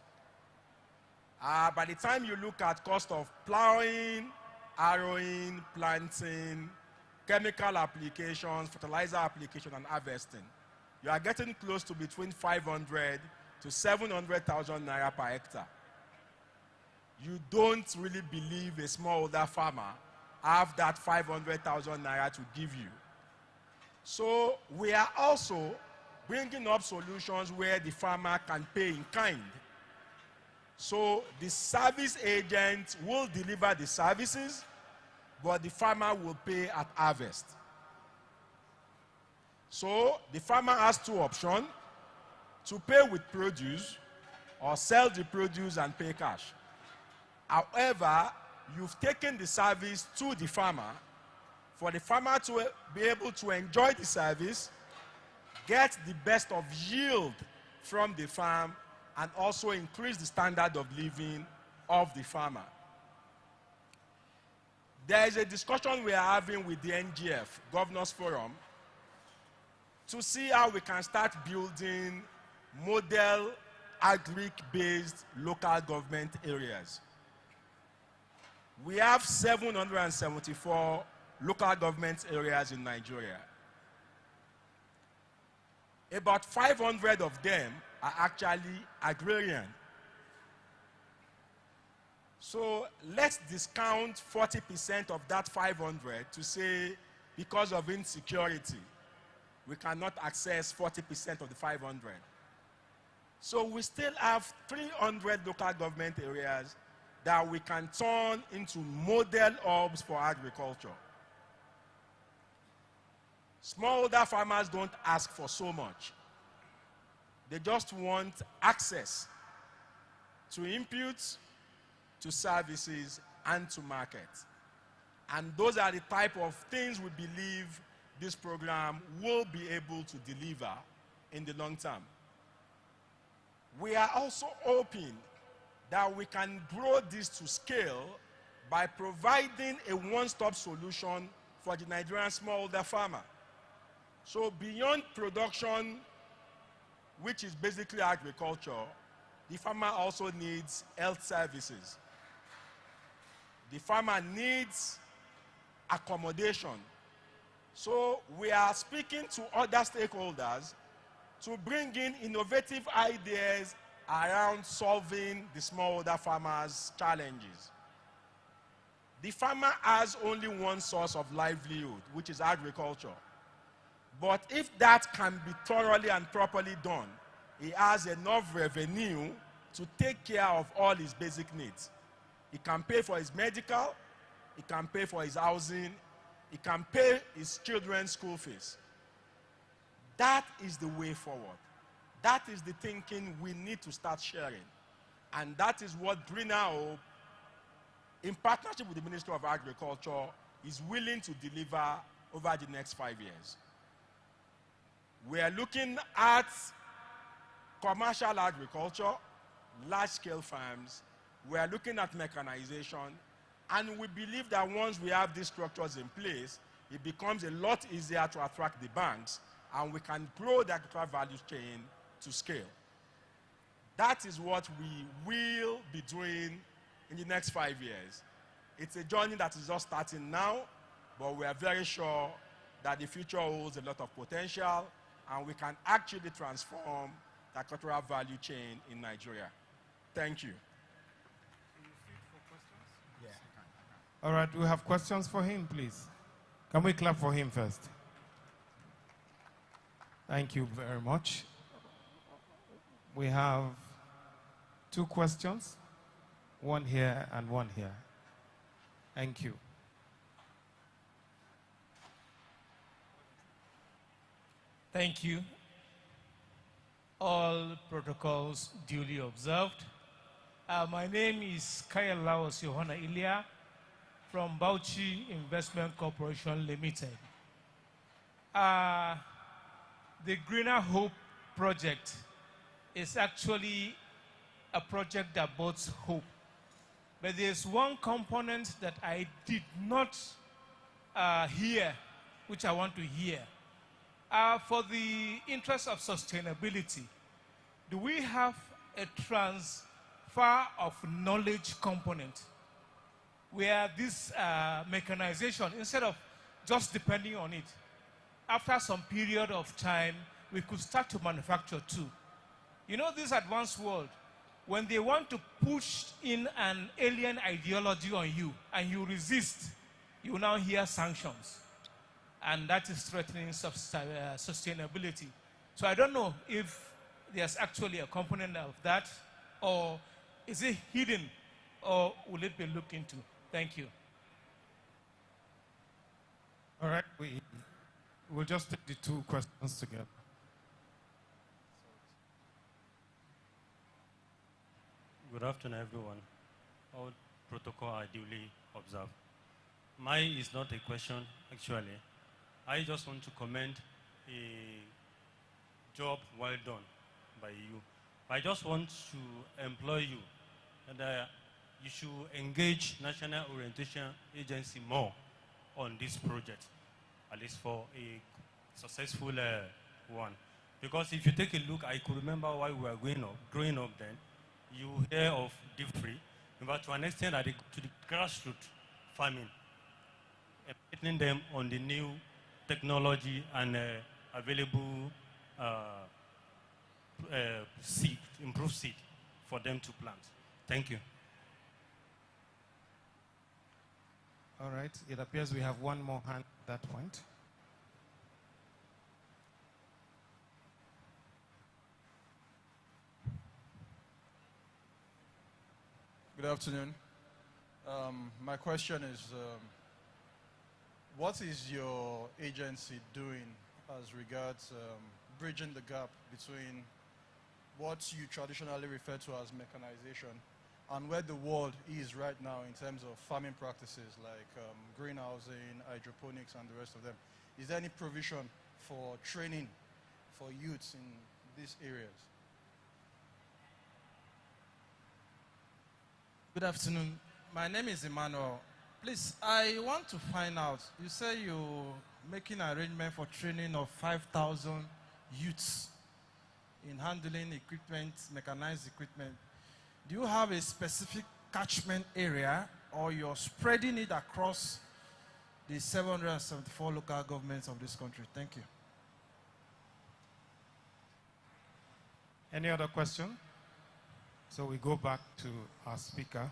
By the time you look at cost of plowing, harrowing, planting, chemical applications, fertilizer application, and harvesting, you are getting close to between 500 to 700,000 naira per hectare. You don't really believe a smallholder farmer have that 500,000 naira to give you. So we are also bringing up solutions where the farmer can pay in kind. So the service agent will deliver the services, but the farmer will pay at harvest. So the farmer has two options: to pay with produce or sell the produce and pay cash. However, you've taken the service to the farmer for the farmer to be able to enjoy the service, get the best of yield from the farm, and also increase the standard of living of the farmer. There is a discussion we are having with the NGF, Governors Forum, to see how we can start building model agric-based local government areas. We have 774 local government areas in Nigeria. About 500 of them are actually agrarian. So let's discount 40% of that 500 to say because of insecurity, we cannot access 40% of the 500. So we still have 300 local government areas that we can turn into model hubs for agriculture. Smallholder farmers don't ask for so much. They just want access to inputs, to services, and to market. And those are the type of things we believe this program will be able to deliver in the long term. We are also hoping that we can grow this to scale by providing a one-stop solution for the Nigerian smallholder farmer. So beyond production, which is basically agriculture, the farmer also needs health services. The farmer needs accommodation. So we are speaking to other stakeholders to bring in innovative ideas around solving the smallholder farmers' challenges. The farmer has only one source of livelihood, which is agriculture. But if that can be thoroughly and properly done, he has enough revenue to take care of all his basic needs. He can pay for his medical, he can pay for his housing, he can pay his children's school fees. That is the way forward. That is the thinking we need to start sharing. And that is what Greener Hope, in partnership with the Ministry of Agriculture, is willing to deliver over the next 5 years. We are looking at commercial agriculture, large-scale farms. We are looking at mechanization. And we believe that once we have these structures in place, it becomes a lot easier to attract the banks, and we can grow the agricultural value chain to scale. That is what we will be doing in the next 5 years. It's a journey that is just starting now, but we are very sure that the future holds a lot of potential, and we can actually transform the agricultural value chain in Nigeria. Thank you. All right, we have questions for him, please. Can we clap for him first? Thank you very much. We have 2 questions, one here and one here. Thank you. Thank you. All protocols duly observed. My name is Kaya Laos Yohana Ilya from Bauchi Investment Corporation Limited. The Greener Hope project is actually a project that bodes hope. But there's one component that I did not hear, which I want to hear. For the interest of sustainability, do we have a transfer of knowledge component where this mechanization, instead of just depending on it, after some period of time, we could start to manufacture too? You know, this advanced world, when they want to push in an alien ideology on you and you resist, you now hear sanctions. And that is threatening sustainability. So I don't know if there's actually a component of that, or is it hidden, or will it be looked into? Thank you. All right, we'll just take the 2 questions together. Good afternoon, everyone. All protocol are duly observed. Mine is not a question, actually. I just want to commend a job well done by you. I just want to employ you, and you should engage National Orientation Agency more on this project, at least for a successful one. Because if you take a look, I could remember while we were growing up then, you hear of deep free, but to an extent that they go to the grassroots farming, getting them on the new technology and available seed, improved seed for them to plant. Thank you. All right, it appears we have one more hand at that point. Good afternoon. My question is what is your agency doing as regards bridging the gap between what you traditionally refer to as mechanization and where the world is right now in terms of farming practices like greenhousing, hydroponics, and the rest of them? Is there any provision for training for youths in these areas? Good afternoon. My name is Emmanuel. Please, I want to find out, you say you're making arrangement for training of 5,000 youths in handling equipment, mechanized equipment. Do you have a specific catchment area, or you're spreading it across the 774 local governments of this country? Thank you. Any other question? So we go back to our speaker.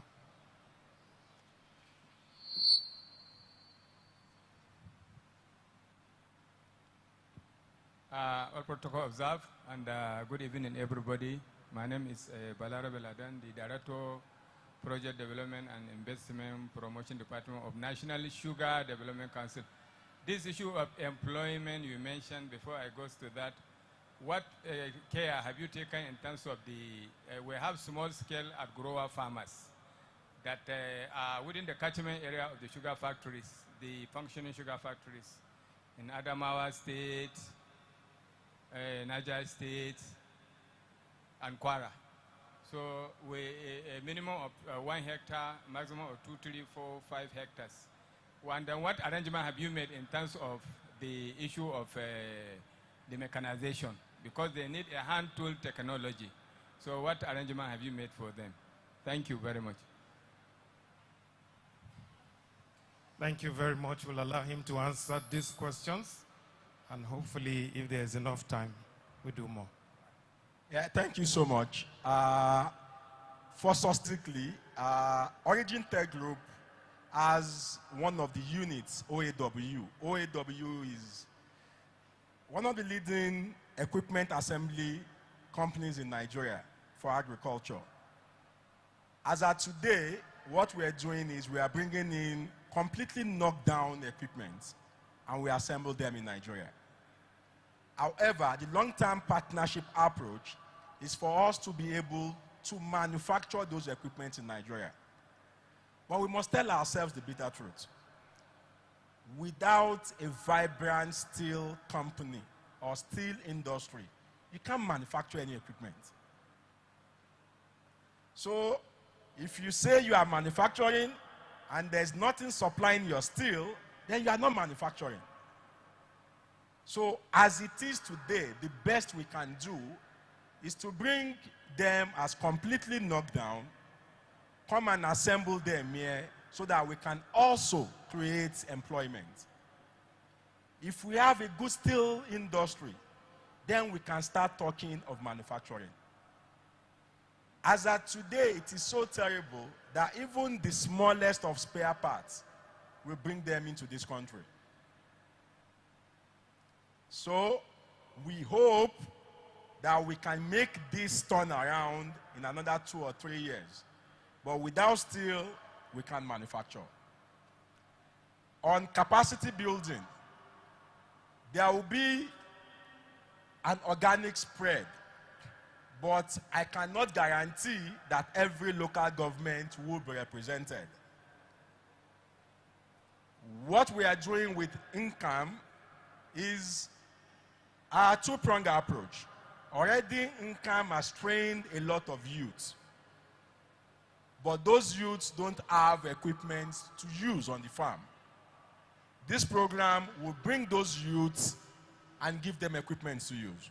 All protocol observed, and good evening, everybody. My name is Balara Beladan, the Director, Project Development and Investment Promotion Department of National Sugar Development Council. This issue of employment you mentioned, before I go to that, what care have you taken in terms of the, we have small-scale grower farmers that are within the catchment area of the sugar factories, the functioning sugar factories in Adamawa State, Niger State, and Kwara. So we a minimum of 1 hectare, maximum of 2, 3, 4, 5 hectares. And then what arrangement have you made in terms of the issue of the mechanization? Because they need a hand tool technology. So what arrangement have you made for them? Thank you very much. Thank you very much. We'll allow him to answer these questions. And hopefully, if there's enough time, we'll do more. Yeah, thank you so much. First, strictly, Origin Tech Group has one of the units, OAW. OAW is one of the leading equipment assembly companies in Nigeria for agriculture. As of today, what we are doing is we are bringing in completely knocked down equipment and we assemble them in Nigeria. However, the long-term partnership approach is for us to be able to manufacture those equipment in Nigeria. But we must tell ourselves the bitter truth. Without a vibrant steel company or steel industry, you can't manufacture any equipment. So, if you say you are manufacturing and there's nothing supplying your steel, then you are not manufacturing. So, as it is today, the best we can do is to bring them as completely knocked down, come and assemble them here so that we can also create employment. If we have a good steel industry, then we can start talking of manufacturing. As of today, it is so terrible that even the smallest of spare parts will bring them into this country. So, we hope that we can make this turn around in another 2 or 3 years. But without steel, we can't manufacture. On capacity building, there will be an organic spread, but I cannot guarantee that every local government will be represented. What we are doing with income is our two-pronged approach. Already, income has trained a lot of youths, but those youths don't have equipment to use on the farm. This program will bring those youths and give them equipment to use.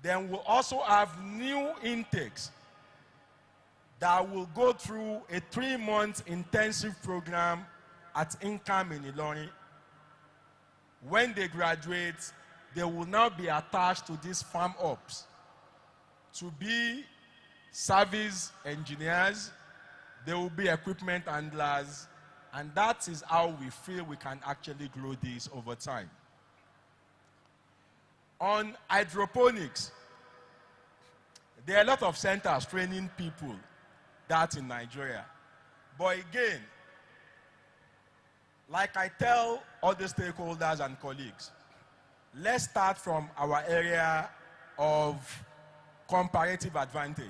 Then we'll also have new intakes that will go through a 3-month intensive program at Income in Ilorin. When they graduate, they will now be attached to these farm ops to be service engineers. They will be equipment handlers, and that is how we feel we can actually grow this over time. On hydroponics, there are a lot of centers training people that in Nigeria. But again, like I tell other stakeholders and colleagues, let's start from our area of comparative advantage.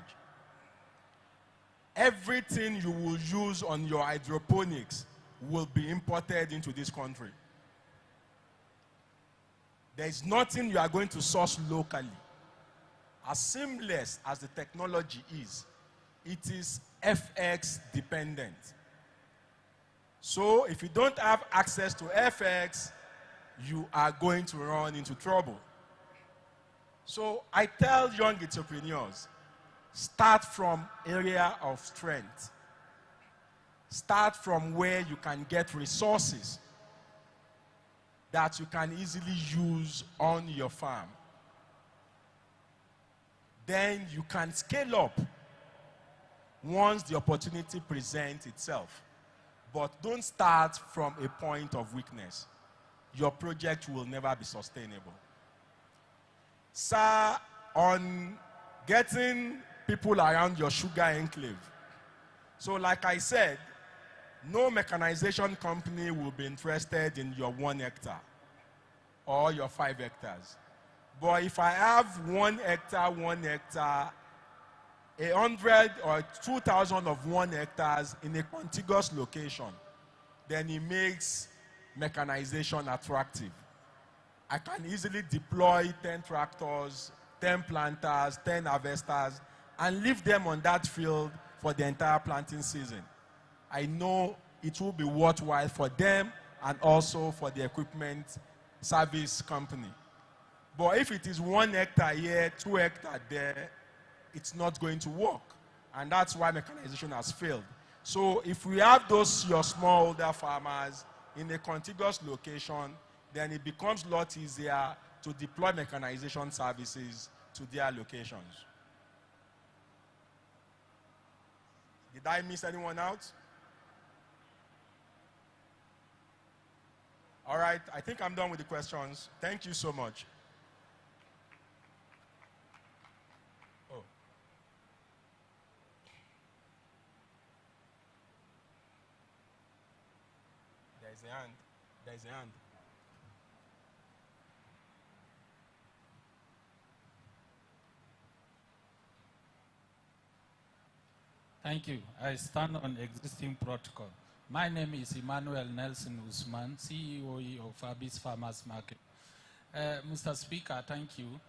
Everything you will use on your hydroponics will be imported into this country. There is nothing you are going to source locally. As seamless as the technology is, it is FX dependent. So if you don't have access to FX, you are going to run into trouble. So I tell young entrepreneurs, start from area of strength. Start from where you can get resources that you can easily use on your farm. Then you can scale up once the opportunity presents itself. But don't start from a point of weakness. Your project will never be sustainable. Sir, on getting people around your sugar enclave. So like I said, no mechanization company will be interested in your 1 hectare or your 5 hectares. But if I have 1 hectare, 100 or 2,000 of 1 hectares in a contiguous location, then it makes mechanization attractive. I can easily deploy 10 tractors, 10 planters, 10 harvesters, and leave them on that field for the entire planting season. I know it will be worthwhile for them and also for the equipment service company. But if it is 1 hectare here, 2 hectares there, it's not going to work. And that's why mechanization has failed. So if we have those your smallholder farmers in a contiguous location, then it becomes a lot easier to deploy mechanization services to their locations. Did I miss anyone out? All right, I think I'm done with the questions. Thank you so much. Oh. There's a hand. There's a hand. Thank you. I stand on existing protocol. My name is Emmanuel Nelson Usman, CEO of Fabis Farmers Market. Mr. Speaker, thank you.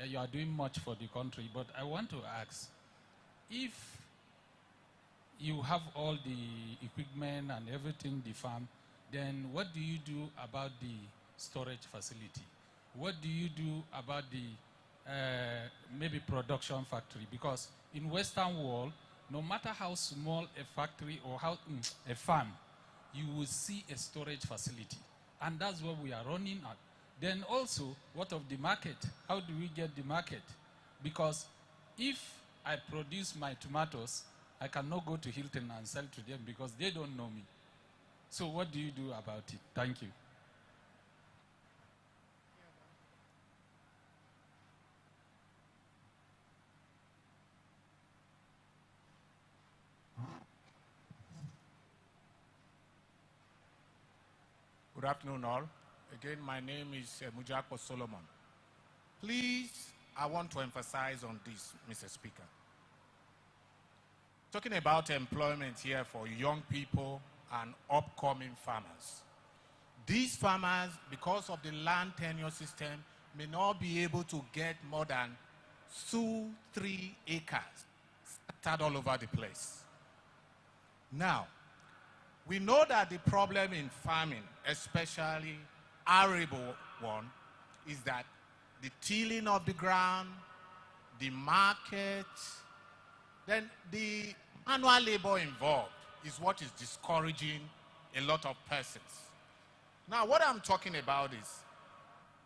You are doing much for the country, but I want to ask, if you have all the equipment and everything, the farm, then what do you do about the storage facility? What do you do about the maybe production factory? Because in Western world, no matter how small a factory or how a farm, you will see a storage facility. And that's what we are running at. Then also, what of the market? How do we get the market? Because if I produce my tomatoes, I cannot go to Hilton and sell to them because they don't know me. So what do you do about it? Thank you. Good afternoon, all. Again, my name is Mujako Solomon. Please, I want to emphasize on this, Mr. Speaker. Talking about employment here for young people and upcoming farmers. These farmers, because of the land tenure system, may not be able to get more than 2-3 acres scattered all over the place. Now, we know that the problem in farming, especially arable one, is that the tilling of the ground, the market, then the manual labor involved is what is discouraging a lot of persons. Now, what I'm talking about is,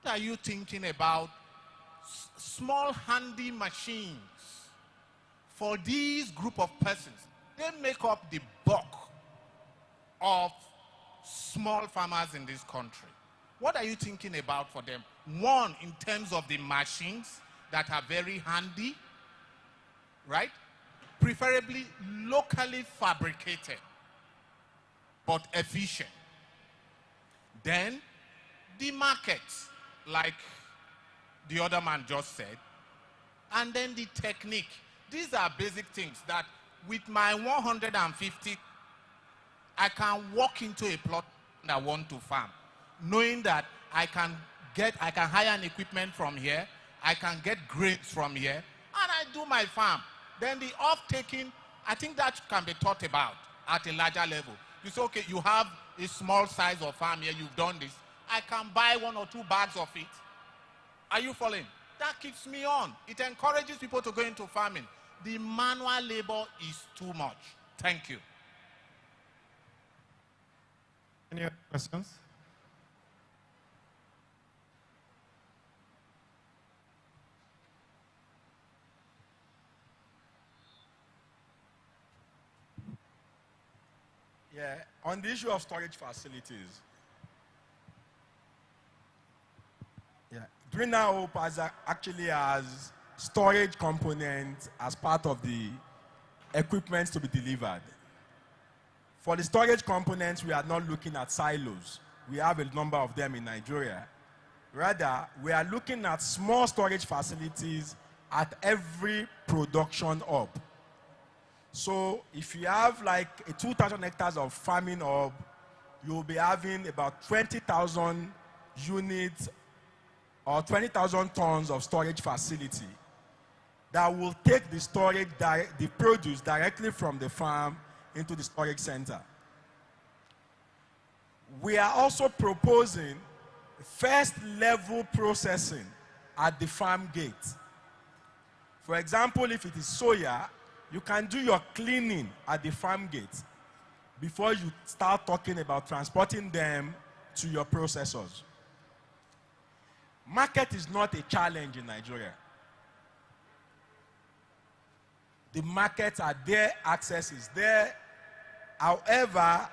what are you thinking about small handy machines for these group of persons? They make up the bulk of small farmers in this country. What are you thinking about for them? One, in terms of the machines that are very handy, right? Preferably locally fabricated, but efficient. Then the market, like the other man just said, and then the technique. These are basic things that with my 150, I can walk into a plot that I want to farm, knowing that I can hire an equipment from here, I can get grains from here, and I do my farm. Then the off-taking, I think that can be thought about at a larger level. You say, okay, you have a small size of farm here, you've done this. I can buy 1 or 2 bags of it. Are you following? That keeps me on. It encourages people to go into farming. The manual labor is too much. Thank you. Any other questions? Yeah, on the issue of storage facilities, Greener Hope actually has storage components as part of the equipment to be delivered. For the storage components, we are not looking at silos. We have a number of them in Nigeria. Rather, we are looking at small storage facilities at every production hub. So if you have like a 2,000 hectares of farming hub, you'll be having about 20,000 units or 20,000 tons of storage facility that will take the produce directly from the farm into the storage center. We are also proposing first level processing at the farm gate. For example, if it is soya, you can do your cleaning at the farm gate before you start talking about transporting them to your processors. Market is not a challenge in Nigeria. The markets are there, access is there. However,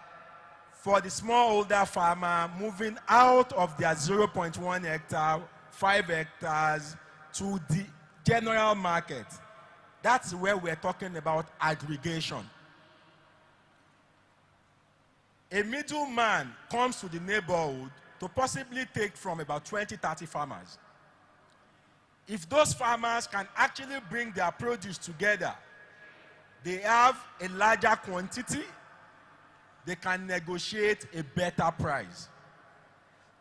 for the smallholder farmer moving out of their 0.1 hectare, 5 hectares to the general market, that's where we're talking about aggregation. A middleman comes to the neighborhood to possibly take from about 20, 30 farmers. If those farmers can actually bring their produce together, they have a larger quantity, they can negotiate a better price.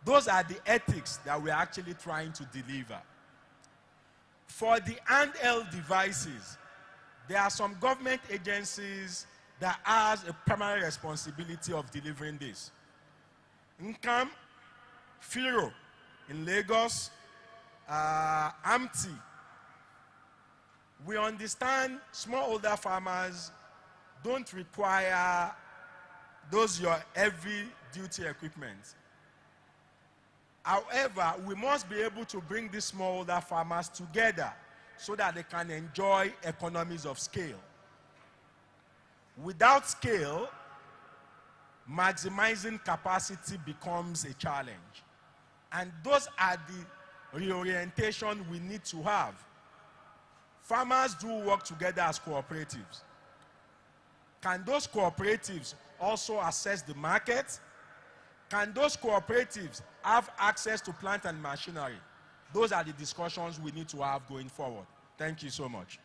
Those are the ethics that we're actually trying to deliver. For the handheld devices, there are some government agencies that has a primary responsibility of delivering this. Nkam, Firo in Lagos, AMTI. We understand smallholder farmers don't require your heavy duty equipment. However, we must be able to bring these smallholder farmers together so that they can enjoy economies of scale. Without scale, maximizing capacity becomes a challenge. And those are the reorientation we need to have. Farmers do work together as cooperatives. Can those cooperatives also access the market? Can those cooperatives have access to plant and machinery? Those are the discussions we need to have going forward. Thank you so much.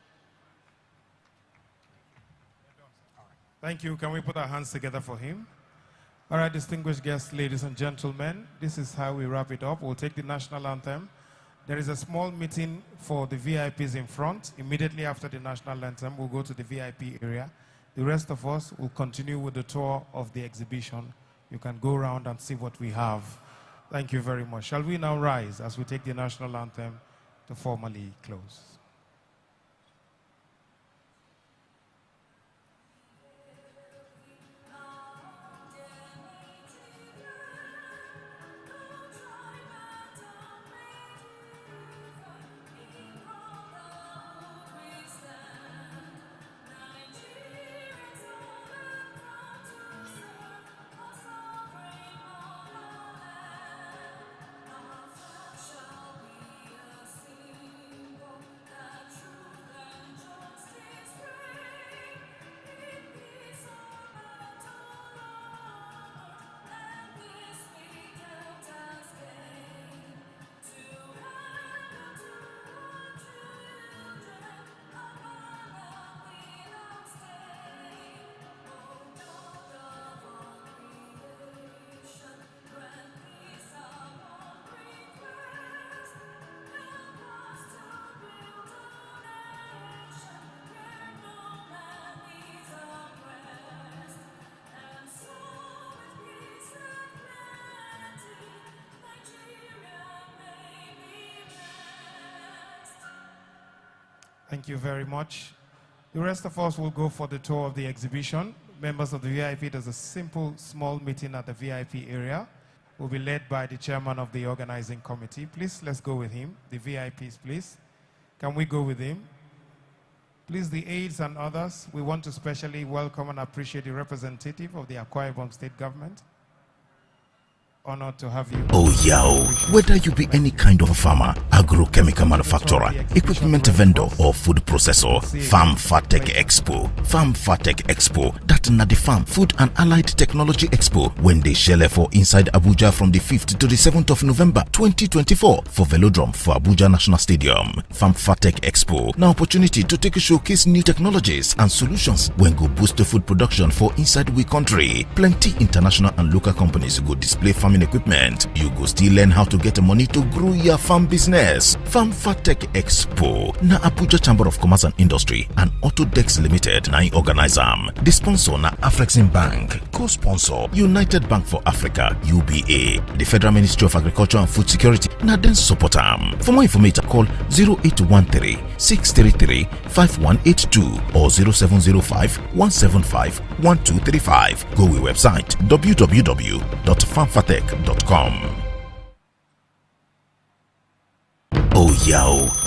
Thank you. Can we put our hands together for him? All right, distinguished guests, ladies and gentlemen, this is how we wrap it up. We'll take the national anthem. There is a small meeting for the VIPs in front. Immediately after the national anthem, we'll go to the VIP area. The rest of us will continue with the tour of the exhibition. You can go around and see what we have. Thank you very much. Shall we now rise as we take the national anthem to formally close? Thank you very much. The rest of us will go for the tour of the exhibition. Members of the VIP, there's a simple, small meeting at the VIP area. Will be led by the chairman of the organizing committee. Please, let's go with him. The VIPs, please. Can we go with him? Please, the aides and others, we want to specially welcome and appreciate the representative of the Akwa Ibom State Government. Honored to have you. Oh yeah, whether you be any kind of a farmer, agrochemical manufacturer, equipment vendor or food processor, Farmfatech Expo. Farmfatech Expo, that na the Farm, Food and Allied Technology Expo when they shell for inside Abuja from the 5th to the 7th of November 2024 for Velodrome for Abuja National Stadium. Farmfatech Expo, now opportunity to take a showcase new technologies and solutions when go boost the food production for inside we country. Plenty international and local companies go display farming equipment. You go still learn how to get money to grow your farm business. Farmfatech Expo na Abuja Chamber of Commerce and Industry and Autodex Limited na organize am. The sponsor na Afrexim Bank, co-sponsor United Bank for Africa UBA, the Federal Ministry of Agriculture and Food Security na then support am. For more information call 0813 633 5182 or 0705 175 1235. Go we website www.farmfatech.com. Oh yeah,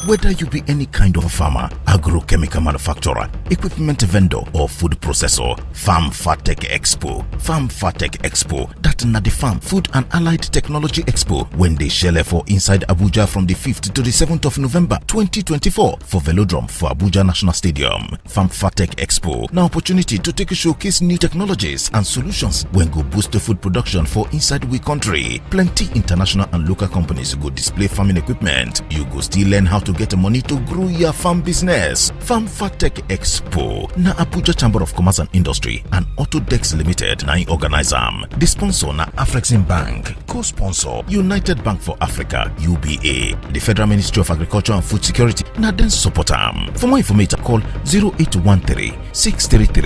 whether you be any kind of a farmer, agrochemical manufacturer, equipment vendor or food processor, Farmfatech Expo. Farmfatech Expo, that na the Farm, Food and Allied Technology Expo when they shell for inside Abuja from the 5th to the 7th of November 2024 for Velodrome for Abuja National Stadium. Farmfatech Expo, now opportunity to take a showcase new technologies and solutions when go boost the food production for inside we country. Plenty international and local companies go display farming equipment. You go still learn how to get money to grow your farm business. Farmfatech Expo na Abuja Chamber of Commerce and Industry and Autodex Limited na organize am. The sponsor na Afrexim Bank, co-sponsor United Bank for Africa UBA, the Federal Ministry of Agriculture and Food Security na then support am. For more information call 0813 633